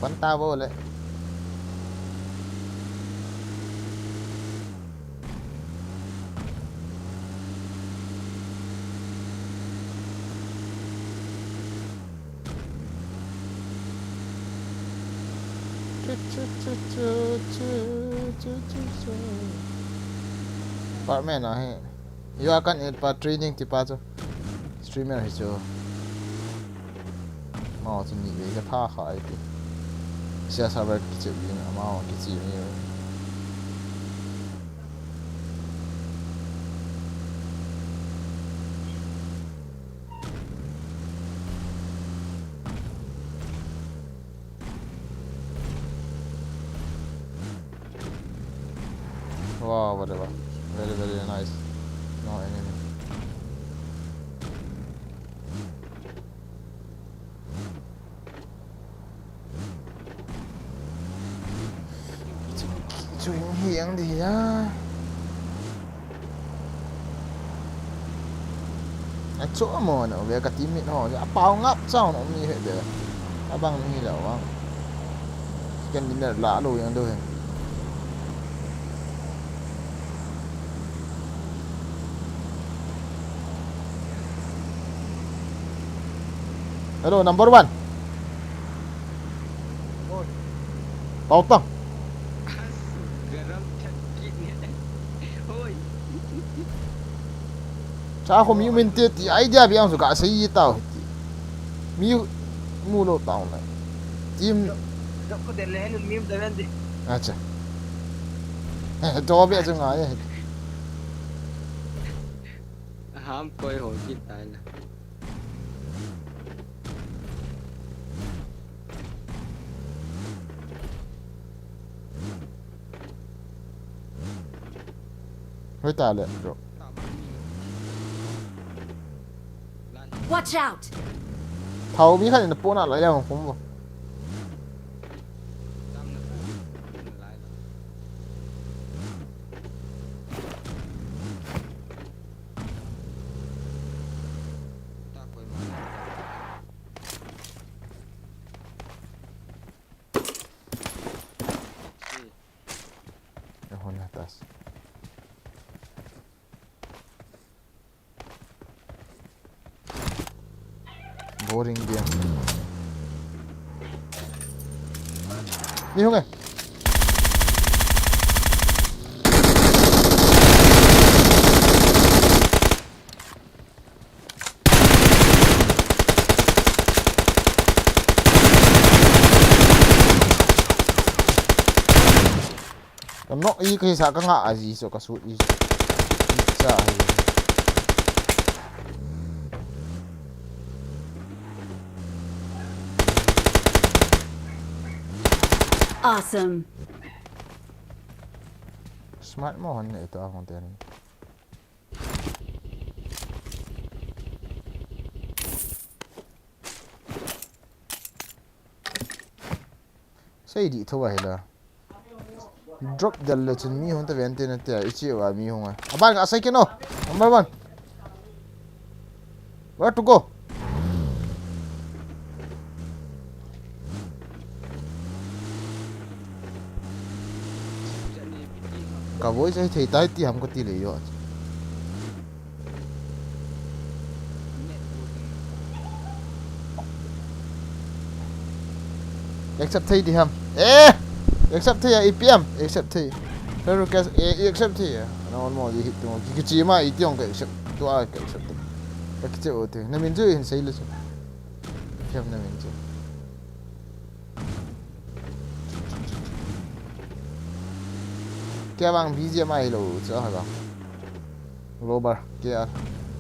Bắn ta vô lẽ. Partman ah he. You akan it pa training ti pa cho. Streamer hi cho. Mao chu ni ve ka tha khai ti. Sia server ki chu yin mao ki chi ni. Wow, whatever. Very, very nice. No enemy. Chuyện hiện thì á. Chỗ mà nó về cả tím mịn họ thì bao ngắp sao nó mi hết được. Băng mi đâu á. Cái này là lạ rồi anh đôi. Hello, number 1. Tao tao. Garam cakit ni. Hoi. Cha không mi mình tiệt thì idea bị ông rồi cả xây tao. Mi mu lo tao này. Team. Dok ko dele helul mim da vendi. Acha. Cho biết chứ ngài. Ham koi ho kita na. Hơi tà lẹ rồi. Watch out! Thầu biết khách là bố nào lại đâu không vào. Hon atas. Boring game. Đi không này. Nó y cái sao các ngạ gì rồi cả sụt y. Chả. Awesome. Smart mo hon ito akong tin. Say di thôi vậy là. Drop the legend mi hon ta vente na tia ichi wa mi hon. Aban ga sai keno. Number 1. Where to go? Cả vội sẽ thấy tay thì không có tỷ lệ rồi. Accept thấy thì ham. Accept thấy APM, accept thấy. Pero cái accept thấy. Nó mau gì hit tuh. Cái chỉ mà ít yung cái accept. Tuh ai cái accept. Cái chỗ thế. Nó mình chơi hình sai luôn. Phim nó mình chơi. Kia bang BGMI lo cho hả bang? Global kia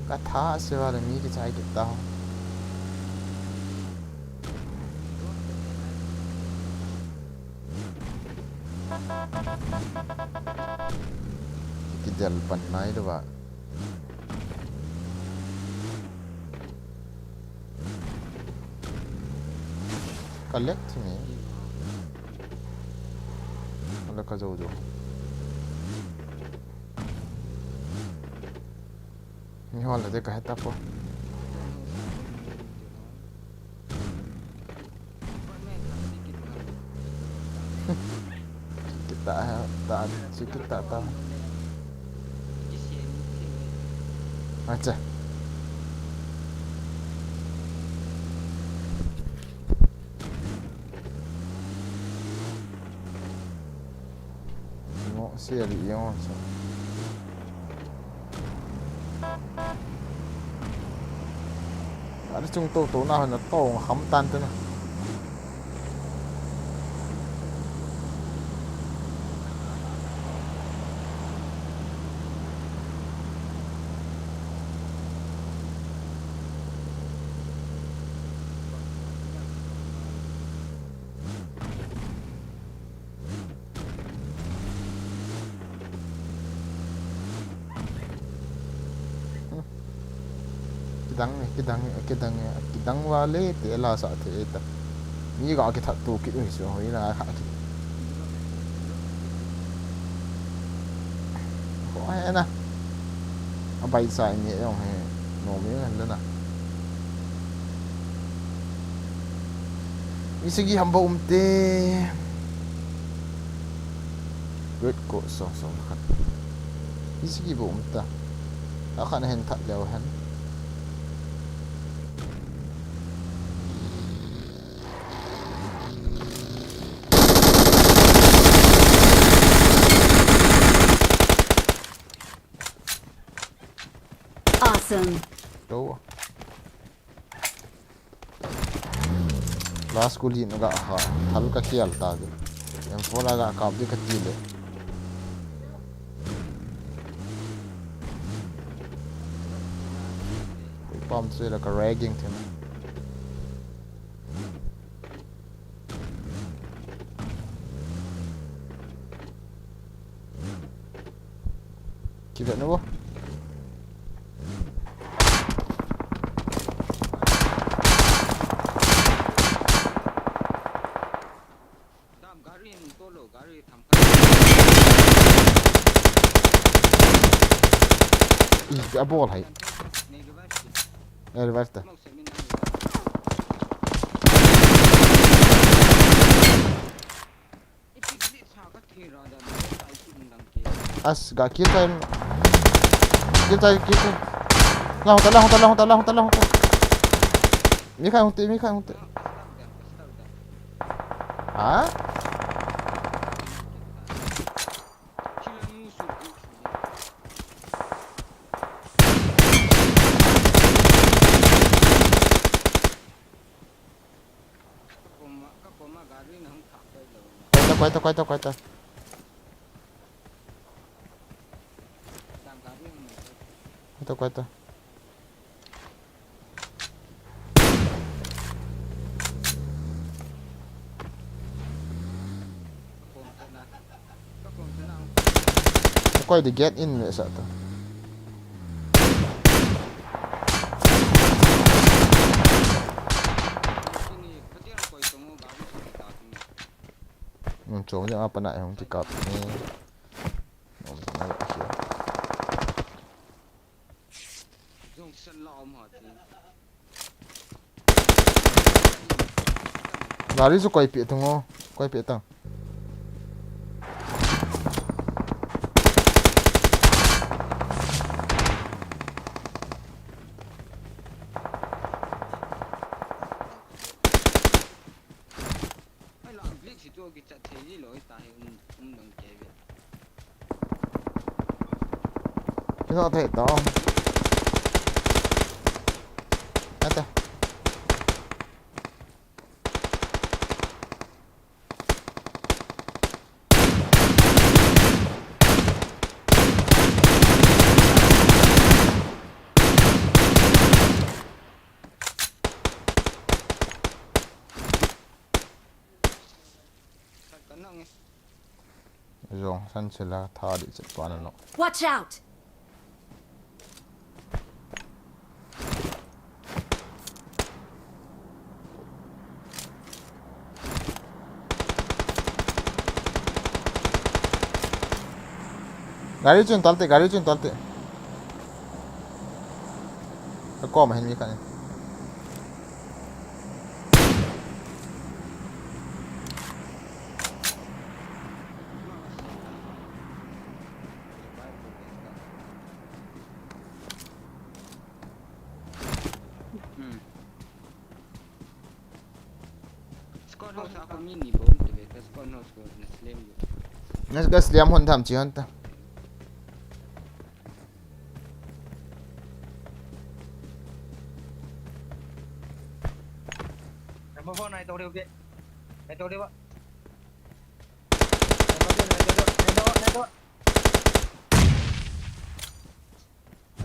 cái thá sẽ vào mi cái trái được tao. Cái dal pan này đó bạn. collect me. Wala ka Zodo. Ni wala de kahit apa. Kita tak sikit tak tahu. Macam ser lion så. Ada chung to na na to ham tan tu na. Kidang wale te la sa te ta. Ni ga ki that tu ki ui so hoi na ha ki. Ko ai na. A bai sai ni yong he. No mi han na. Ni sigi hamba te. Good ko so khat. Ni sigi bo ta. Akan hen that leo han. Awesome. Đâu last kuli naga ha hal ka kial ta ge em fola ga ka bi ka tile pam se la ka ragging them kira no a ball hay revive ta as ga kill time la mi khai hute ha quay ta quay để get in vậy sợ ta chỗ cho apa nak yang cakap ni lari su quay pia tunggu quay pia tang cái đó thể to ta rồi sân sẽ là tha để chạy qua nó Watch out. Gari chun talte, gari chun talte. Ko ma hin mi kan. Squad house aku mini bom tu beta squad house ko na slim. Nas gas liam hon tham chi hon ta. Number 4 này tàu điều kìa. Này tàu điều ạ.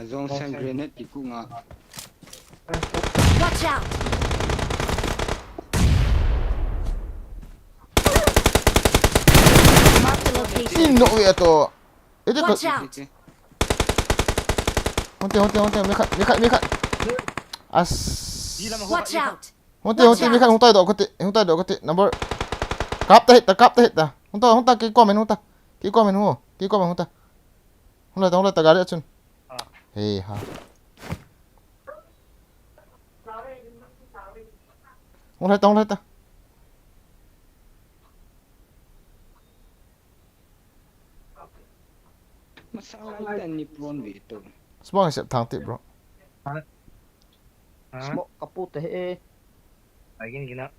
Azong sem grenade di ku nga. Watch out! Mark the location. Sino ya to? Itu Watch to. out! Honte, mi khat. As. Watch out! Honte, mi khat hong tai do ko te. Number. Kap ta hit ta. Hong ta ki comment hong ta. Ki comment hong ta. Hong la ta gari chun. Hey ha. Hong la ta. Masalah tan ni prawn beta. Small sep thang te bro. Smoke kaput eh. Lagi ni kena.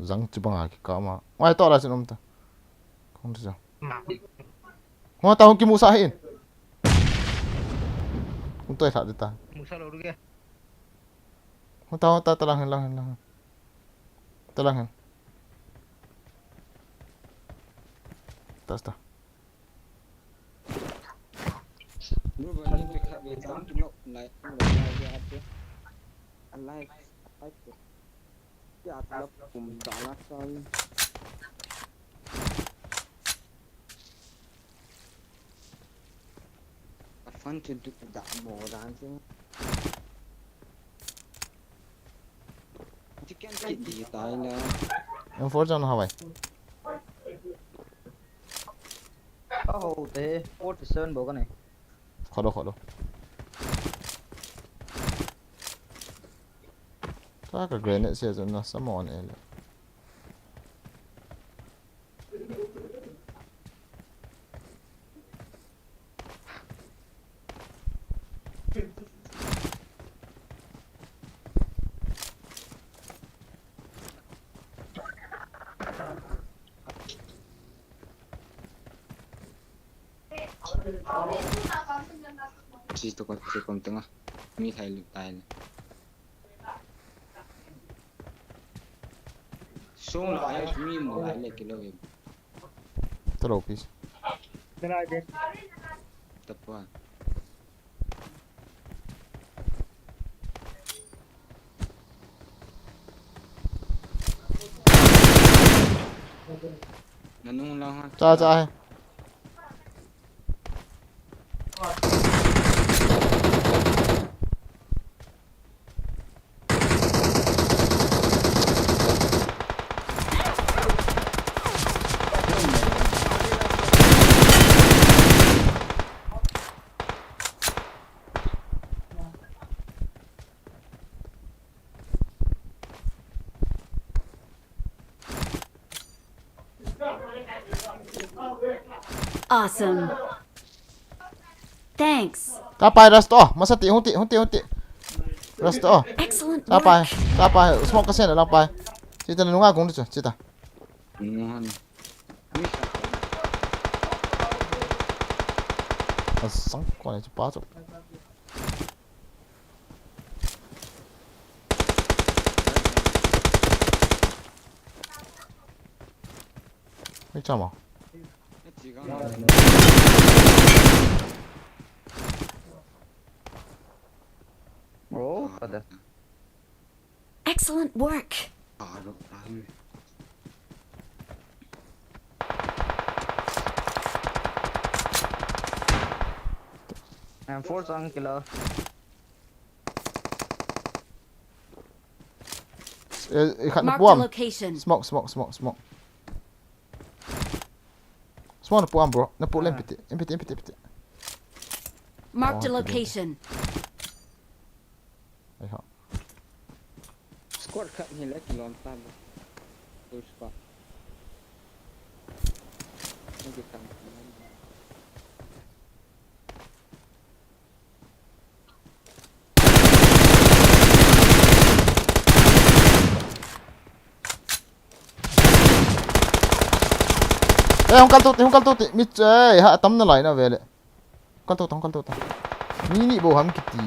Zang chi bang ki ka ma. Wai to la chin om ta. Không được sao. Hoa tao ki musa hin. Không tôi thả được ta. Musa lalu kìa. Hoa tao ta lang. Ta lang. Ta. Bro bani pe kha be dam tu no lai ya ate. Alai ai ko. Ya talap kum dala sai. Fun to do that more dancing. Chicken kitty tayo na. Em phốt cho nó hả vậy? Oh, thế 47 bộ cái này. Khó đâu. Ta cái grenade sẽ cho nó sắm món này. Chỉ tôi có thể còn tiếng à? Mi thầy lực tài này. Số lại mi một lại là kilo em. Throw please. Cái này đi. Tập qua. Nanung lang ha. Cha. Awesome. Thanks. Ta pai rest masa ti hong ti. Rest Excellent Ta work. pai smoke ka sen la pai. Chỉ ta nunga kung chu, chỉ ta. Nungan. Mi sa. Sang con này chỉ ba chục. Mấy trăm à? Chỉ có Oh, ada. Excellent work. được rồi. And 4 sang kilo. Khẩn Mark the buông. location. Smoke. Semua na puan bro. Na puan empty. Empty. Marked a Oh, location. Ay ha. squad cut ni lek lon tan tu squad ni kita Hong kal tu. Mi ha tam na lai na vele. Kal tu. Ni bo ham kiti.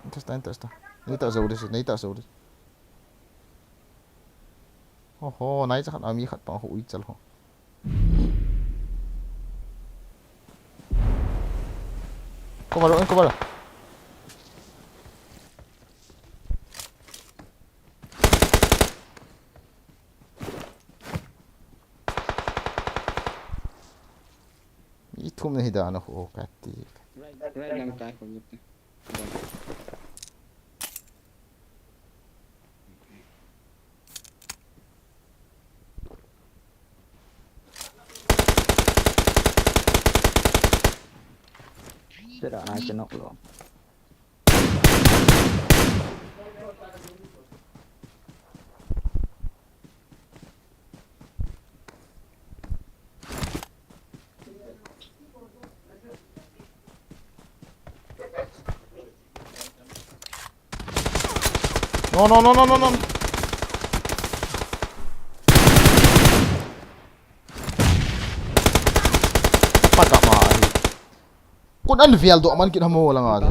Interesta. Ni tak zo. Ho, nãy chắc là mi khát bảo hụi chal ho. Cover rồi. Thum này đã nó ho cắt đi. right lang kai ko yut Sira ai chenok lo. No. Pakat mah. Kau dah level tu aman kita mau lang ada.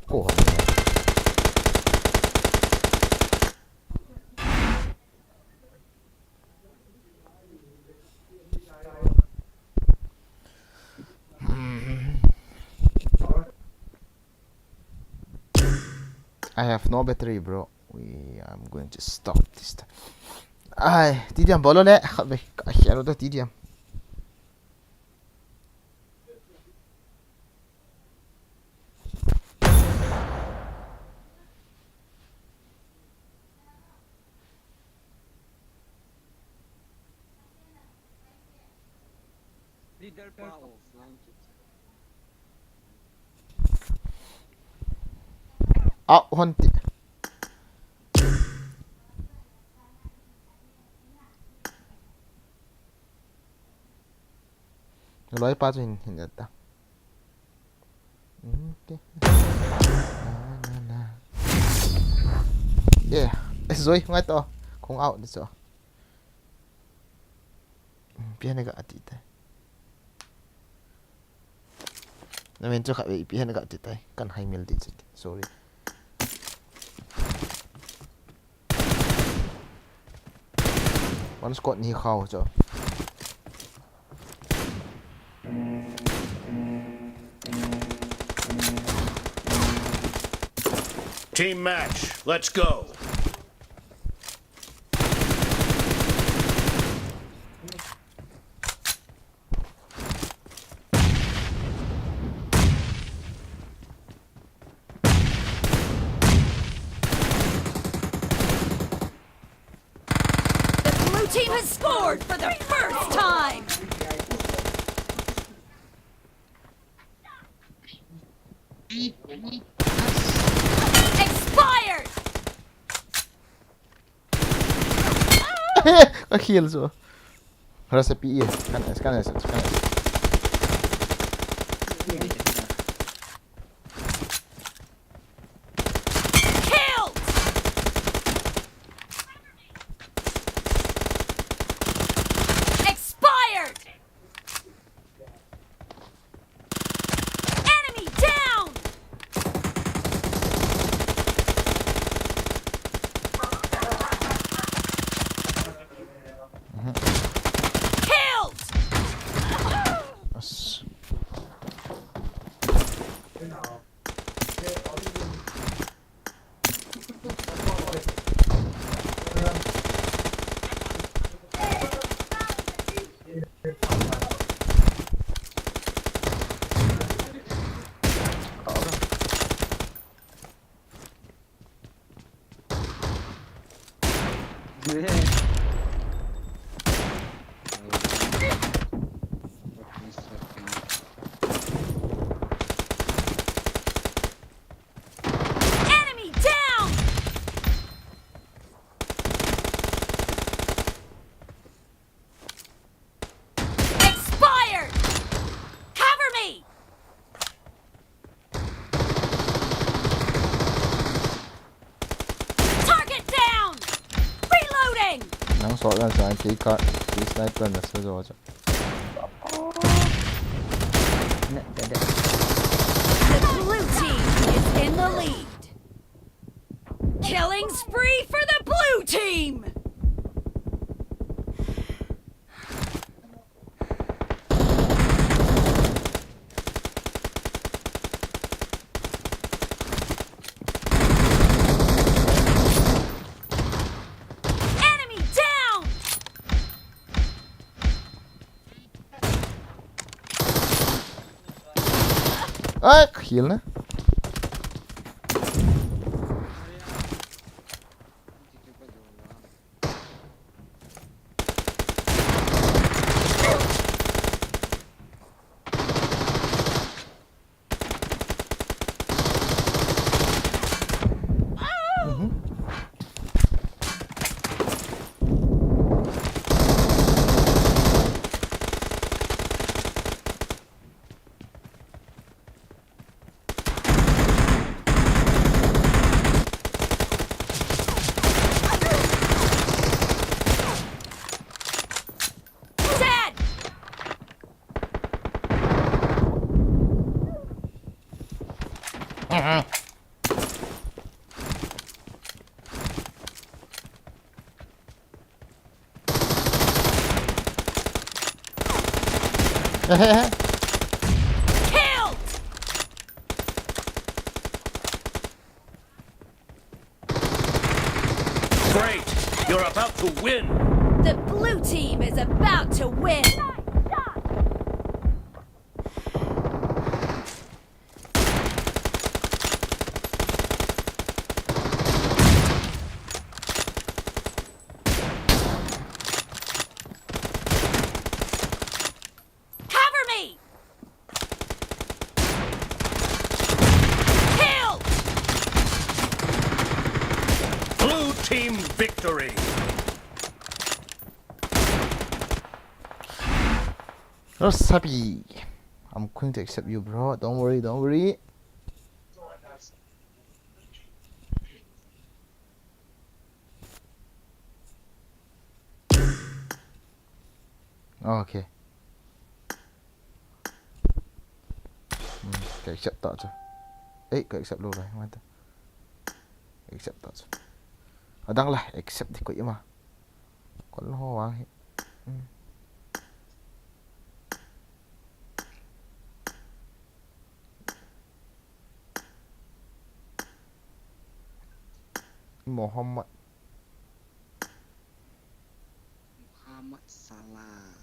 Kau. I have no battery, bro. I'm going to stop this time. Ai, tí điểm bỏ luôn đấy. Khát về, cả khẽ nó tí điểm. leader power Hon tí. Lối pa cho hình ta. Yeah, rồi ngay to, không out đi sao? Pian này gạt tít. Na mình cho khai pian này gạt tít tay, kan hai mil đi chứ. Sorry. One squad ni khao cho. Team match, let's go. The blue team has scored for the first time. Expired. Có heal rồi. Recipe ya, kan es. Killed. Expired. Enemy down. Killed. Yes. Enemy down! Expired! Cover me! Target down! Reloading! Nắng soi ra sai kỹ sniper là sao rồi chứ. The blue team is in the lead. Killing spree for the blue team! Enemy down! À, heal nè. Dead! Killed! Great! You're about to win! The blue team is about to win! Cover me! Killed! Blue team victory! Rất happy. I'm going to accept you, bro. Don't worry, don't worry. Okay. Cái accept tạo cho. Ấy, cái accept luôn rồi, không ta. Accept tạo cho. Ở đăng lại accept thì quỷ mà. Còn ho vàng hết. Muhammad Salah.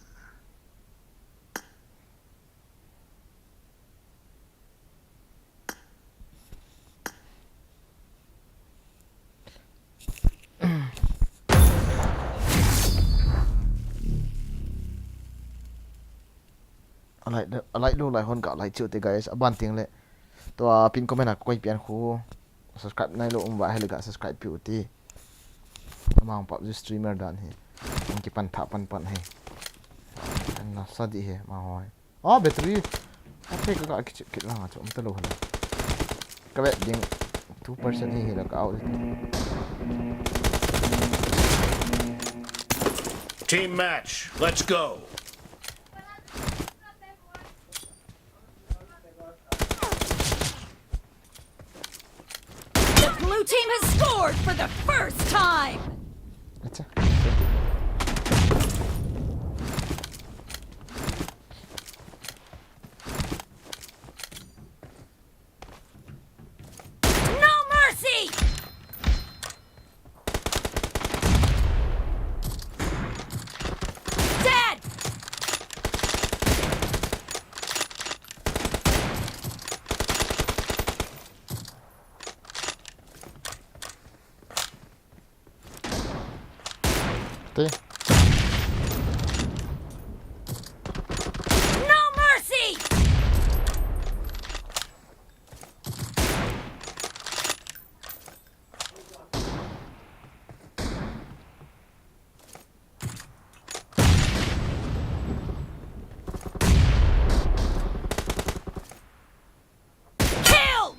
lại đâu lại hôn cả lại chịu thì guys ban tiếng lệ tôi pin comment là quay pian khu subscribe này lo ông hay là cả subscribe piu ti mang PUBG streamer dan he ông ki pan pan he anh là sao đi he mà hỏi battery apa cái kit lang acho ông ta lo hana các bạn ding 2% he là cao Team match, let's go! The blue team has scored for the first time! acha No mercy! Dead! te No mercy! Killed!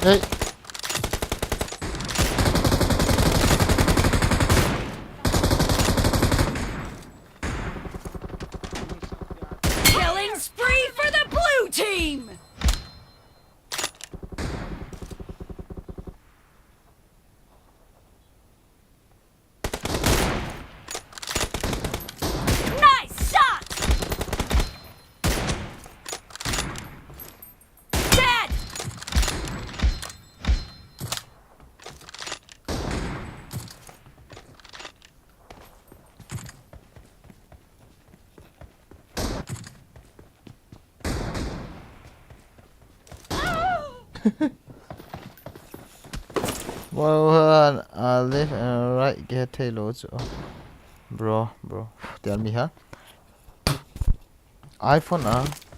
hey Killing spree for the blue team! Nice shot! Dead! well left and right get hello bro tell me huh iPhone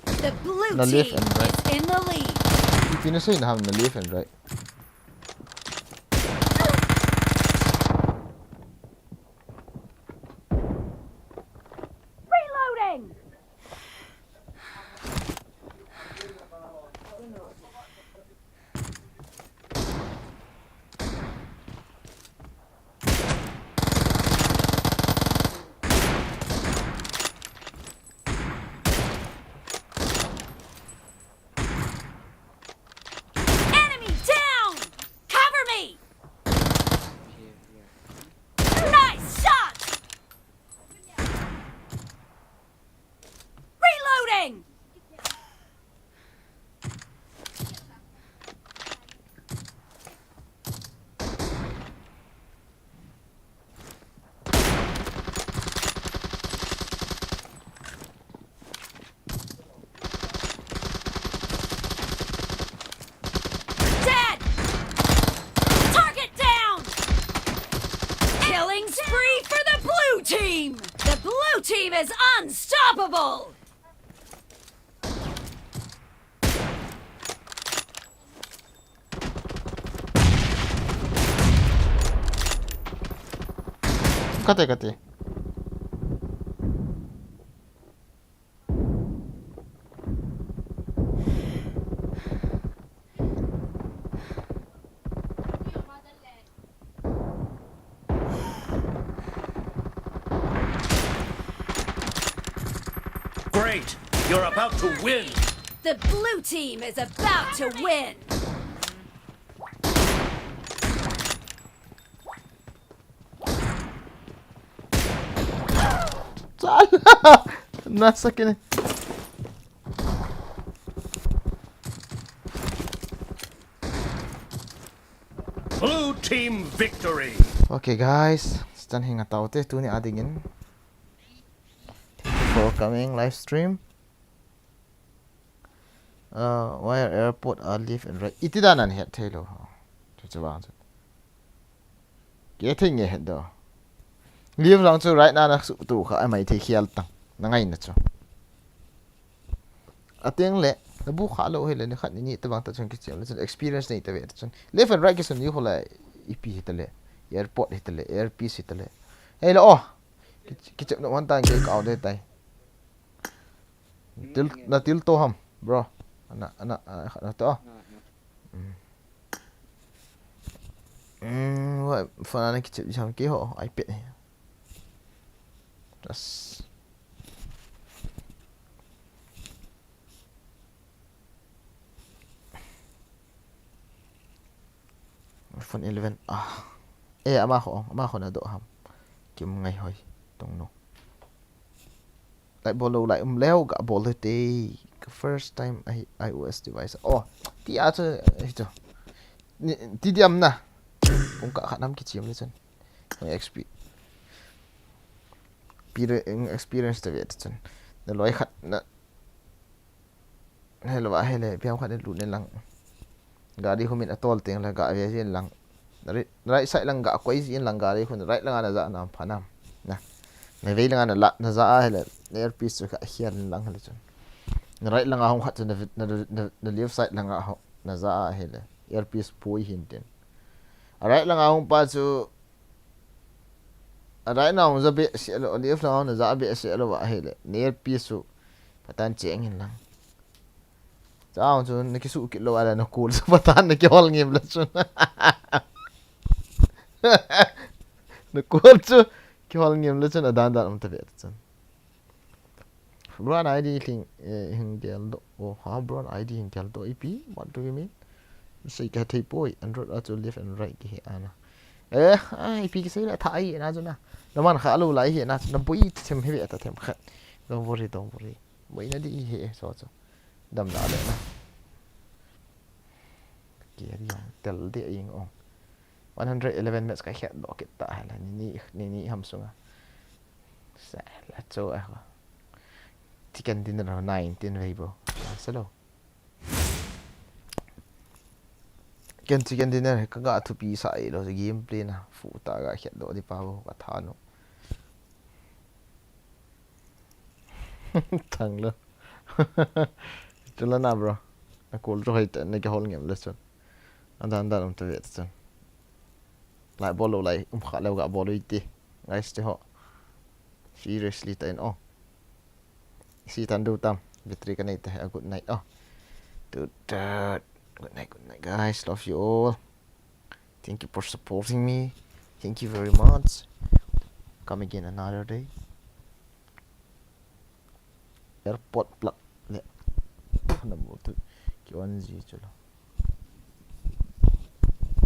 The blue na left team and right is in the lead. you say na have na left and right Reloading! Enemy down! Cover me! Nice shot! Reloading! Dead! Target down! Killing spree for the blue team! The blue team is unstoppable! kate Great! You're about to win! The blue team is about to win! nasa kini Blue team victory! okay guys stan hinga taute tu ni adingin for coming live stream wire airport live and right itidanan het hello chuwa getting it do live lang chu right na su tu kha mai the khial tang na ngai na chu ateng le na bu kha lo hele ni khat ni ta bang ta chung ki chem le experience nei ta ve ta chung left and right ki sun yu hola ep hitale airport hitale airpiece hitale hey lo ki chem no one time ke ka de tai til to ham bro ana to what fana ki chem jam ki ho ipad ni just iPhone 11 ama ko na do ham kim ngai hoi tong no lại bolo lại leo ga bolo te first time iOS device ti a chu to ti diam na ong ka khanam ki chiam le chen experience te vet chen na loi khat na hello wa hele piao khat lu ne lang gari khumin atol teng la ga ve jin lang right side lang ga koi jin lang gari khun right lang ana za nam phanam na mai ve lang ana la na za hele air piece ka hian lang hele chun right lang a hong khat na left side lang a na za hele air piece pui hin ten right lang a hong pa chu right now za be se lo left lang na za be se lo wa hele air piece chu patan cheng hin lang cháu chú nó cái sự kiện lo là nó cool sao tan nó cái hol nghiêm lên chú nó cool chú cái hol nghiêm lên chú nó đan đan ông ta biết chú brown ID hình del do oh ha brown ID hình del do IP what do you mean say cái thầy boy Android auto left and right cái ana IP cái gì là thay na chú na nó mà khá lâu lại hiện na nó bui thêm hết ta thêm khát don't worry mấy nó đi hệ sao chú đâm đã đấy na kia đi tel dia ing ong 111 minutes ka khet do kita hala ni hamsunga sa la cho a chicken dinner 19 weibo salo chicken dinner ka ga thu pi sai lo game play na fu ta ga khet do di pa bo ka tha no thang lo chula na bro na kol ro hait na ke hol ngem lesson anda om ta vet chun lại bolo lại khá lâu gặp bolo ít guys thì họ seriously tại nó si tan du tam vitri cái này thì good night good night guys, love you all, thank you for supporting me, thank you very much, come again another day. Airport plug lẹ nằm một thứ kiểu ăn gì chứ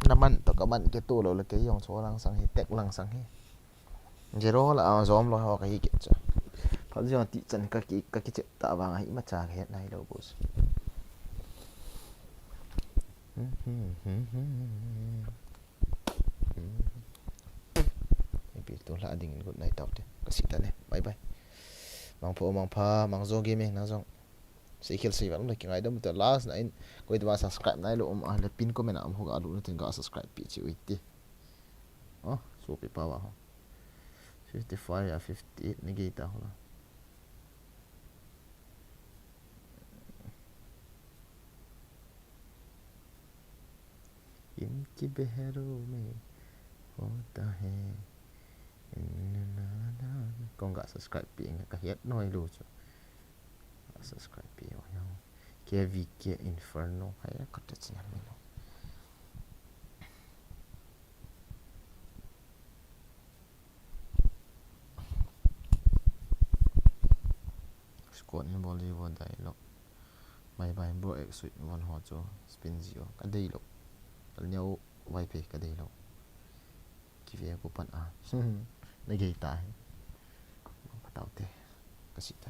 naman to kaman ke tulo le ke yong so lang sang he tek lang sang he zero la zom lo ho ka hi ke cha phal jo ti chan ka ki che ta wang hi ma cha he nai lo bos maybe to la ding good night out ka si ta ne bye bye mang pho mang pha mang zo game na zong si khel si wang le ki ngai dam to last nine koi to subscribe nai lo le pin comment am ho ga lu tin ga subscribe pi chi uiti so pi pa wa 55 ya 58 negata ho इनकी बहरों में होता है con gak subscribe pi ka hiat noi lu chu subscribe pi yo KVK Inferno hay ka ta channel ni squad in Bollywood dialogue bye bye bro ek sweet one ho cho spin zero ka dei lo al nhau vai pe ka dei lo ki ve ko pan a na ge ta patau te ka si ta